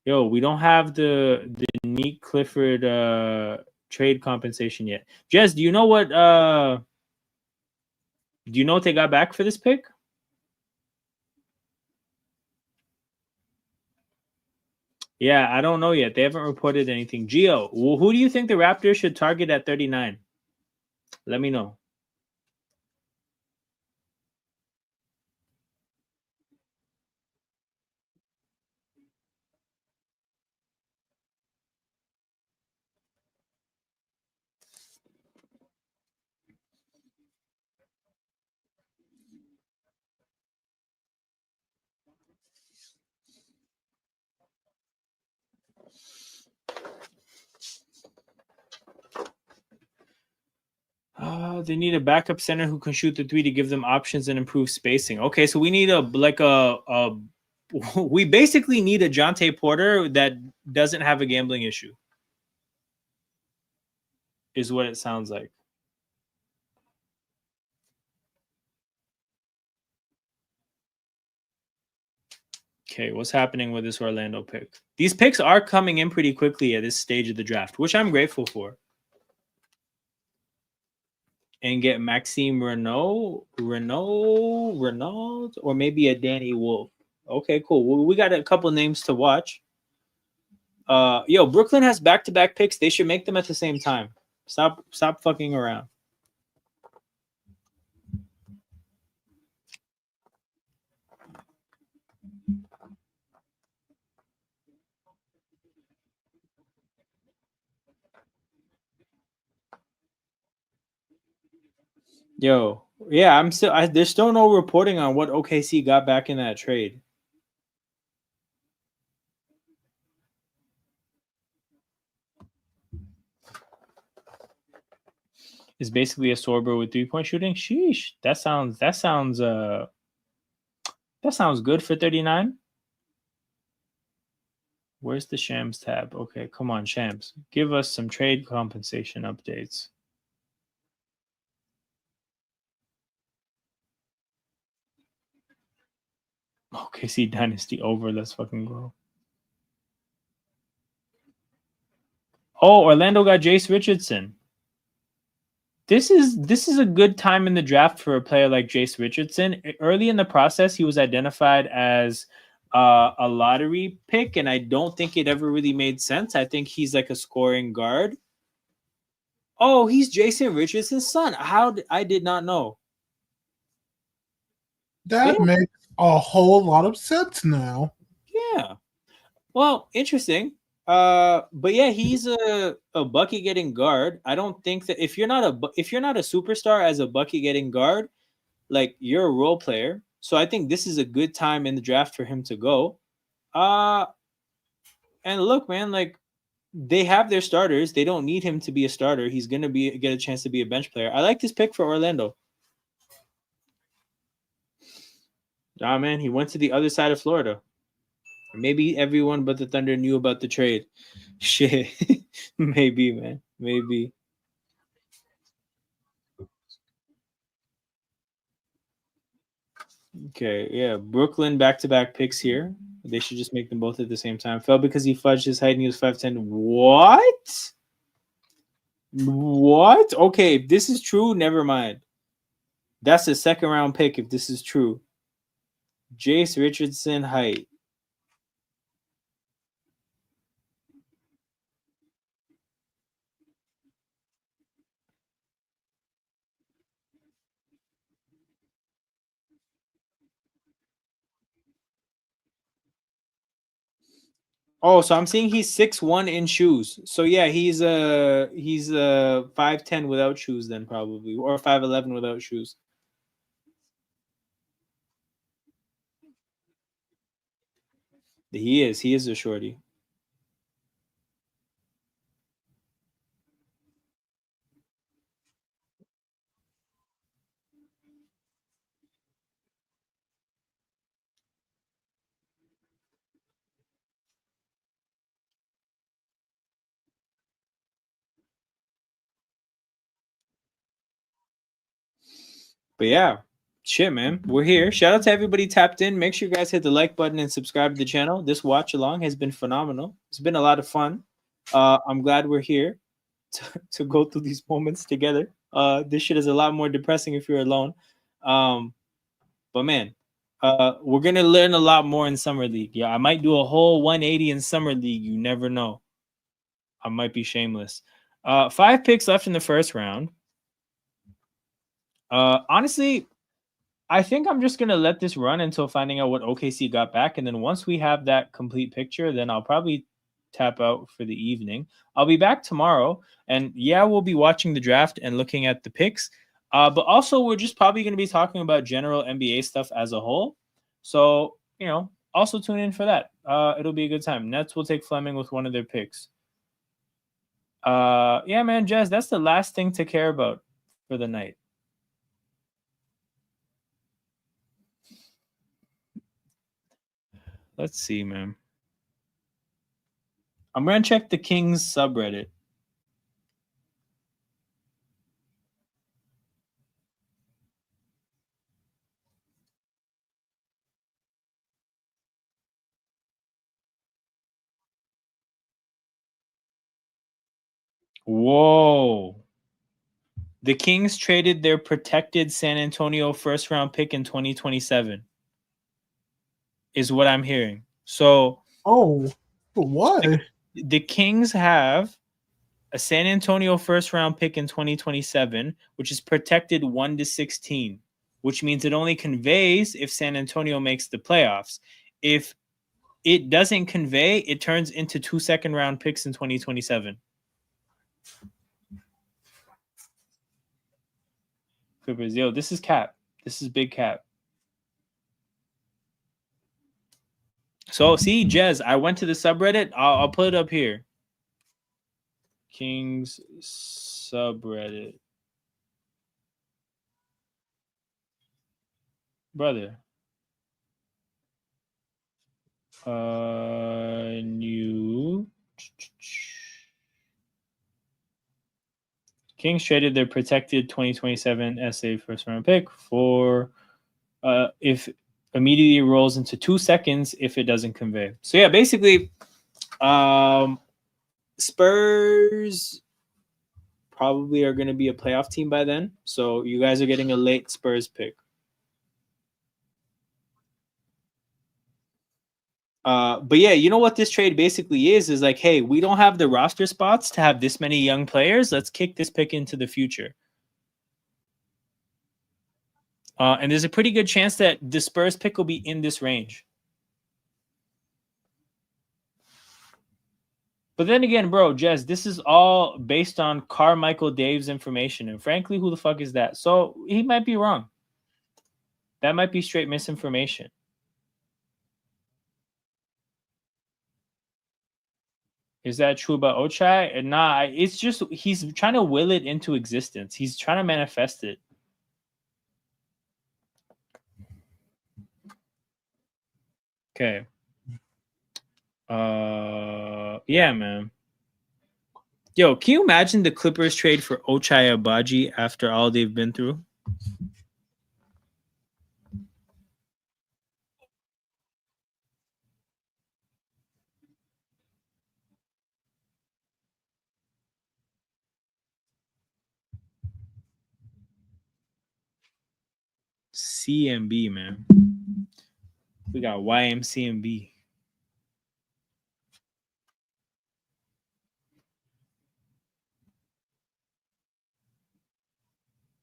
Yo, we don't have the Nick Clifford trade compensation yet. Jess, do you know what they got back for this pick? Yeah, I don't know yet. They haven't reported anything. Gio, who do you think the Raptors should target at 39? Let me know. They need a backup center who can shoot the three to give them options and improve spacing. Okay, so we need we basically need a Jonte Porter that doesn't have a gambling issue. Is what it sounds like. Okay, what's happening with this Orlando pick? These picks are coming in pretty quickly at this stage of the draft, which I'm grateful for. And get Maxime Renault, or maybe a Danny Wolf. Okay, cool. Well, we got a couple names to watch. Yo, Brooklyn has back-to-back picks. They should make them at the same time. Stop fucking around. Yo, yeah, there's still no reporting on what OKC got back in that trade. Is basically a Sorber with 3-point shooting. Sheesh, that sounds good for 39. Where's the Shams tab? Okay, come on, Shams. Give us some trade compensation updates. OKC Dynasty over. Let's fucking go. Oh, Orlando got Jace Richardson. This is a good time in the draft for a player like Jace Richardson. Early in the process, he was identified as a lottery pick, and I don't think it ever really made sense. I think he's like a scoring guard. Oh, he's Jason Richardson's son. I did not know. That makes a whole lot of sense now. Yeah. Well, interesting. But yeah, he's a bucket getting guard. I don't think that if you're not a superstar as a bucket getting guard, like you're a role player. So I think this is a good time in the draft for him to go. And look, man, like they have their starters. They don't need him to be a starter. He's gonna get a chance to be a bench player. I like this pick for Orlando. Ah, man, he went to the other side of Florida. Maybe everyone but the Thunder knew about the trade. Shit. Maybe, man. Maybe. Okay, yeah. Brooklyn back-to-back picks here. They should just make them both at the same time. Fell because he fudged his height and he was 5'10". What? What? Okay, if this is true, never mind. That's a second-round pick if this is true. Jace Richardson height. Oh, so I'm seeing he's 6'1" in shoes. So yeah, he's 5'10" without shoes then probably, or 5'11" without shoes. He is a shorty. But yeah, shit, man. We're here. Shout out to everybody tapped in. Make sure you guys hit the like button and subscribe to the channel. This watch along has been phenomenal. It's been a lot of fun. I'm glad we're here to go through these moments together. This shit is a lot more depressing if you're alone. But man, we're gonna learn a lot more in summer league. Yeah, I might do a whole 180 in summer league. You never know. I might be shameless. 5 picks left in the first round. Honestly, I think I'm just gonna let this run until finding out what OKC got back, and then once we have that complete picture, then I'll probably tap out for the evening. I'll be back tomorrow, and yeah, we'll be watching the draft and looking at the picks. But also, we're just probably going to be talking about general NBA stuff as a whole. So, also tune in for that. It'll be a good time. Nets will take Fleming with one of their picks. Yeah, man, Jazz, that's the last thing to care about for the night. Let's see, man. I'm going to check the Kings subreddit. Whoa. The Kings traded their protected San Antonio first-round pick in 2027 is what I'm hearing. So, oh, why? the Kings have a San Antonio first round pick in 2027, which is protected 1-16, which means it only conveys if San Antonio makes the playoffs. If it doesn't convey, it turns into 2 second round picks in 2027. Clippers, yo, this is cap. This is big cap. So see, Jez, I went to the subreddit. I'll put it up here. Kings subreddit. Brother. New Kings traded their protected 2027 SA first round pick for if immediately rolls into 2 seconds if it doesn't convey. So yeah, basically Spurs probably are going to be a playoff team by then. So you guys are getting a late Spurs pick. But yeah, you know what this trade basically is like, hey, we don't have the roster spots to have this many young players. Let's kick this pick into the future. And there's a pretty good chance that the Spurs pick will be in this range. But then again, bro, Jez, this is all based on Carmichael Dave's information. And frankly, who the fuck is that? So he might be wrong. That might be straight misinformation. Is that true about Ochai? Nah, it's just he's trying to will it into existence. He's trying to manifest it. Okay. Yeah, man. Yo, can you imagine the Clippers trade for Ochai Agbaji after all they've been through? CMB, man. We got YMCMB.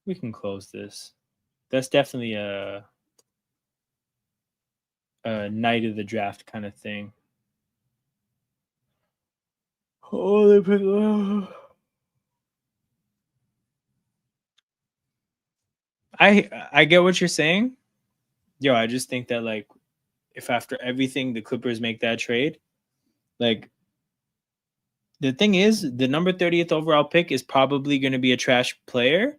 We can close this. That's definitely a night of the draft kind of thing. Oh, I get what you're saying. Yo, I just think that like if after everything the Clippers make that trade, like the thing is the number 30th overall pick is probably going to be a trash player,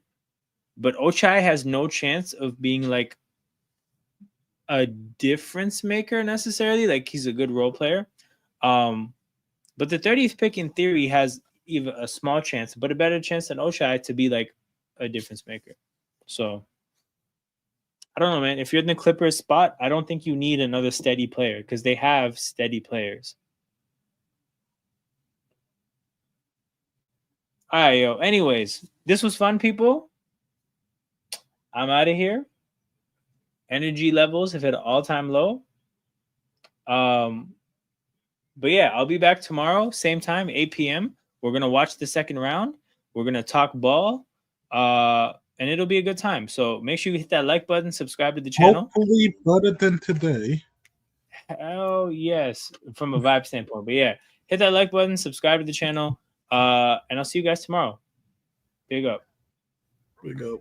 but Ochai has no chance of being like a difference maker necessarily. Like he's a good role player. But the 30th pick in theory has even a small chance, but a better chance than Ochai to be like a difference maker. So I don't know, man. If you're in the Clippers spot, I don't think you need another steady player because they have steady players. All right, yo. Anyways, this was fun, people. I'm out of here. Energy levels have hit an all-time low. But yeah, I'll be back tomorrow, same time, 8 p.m. We're gonna watch the second round. We're gonna talk ball. And it'll be a good time. So make sure you hit that like button, subscribe to the channel. Hopefully better than today. Hell yes, from a vibe standpoint. But yeah, hit that like button, subscribe to the channel, and I'll see you guys tomorrow. Big up. Big up.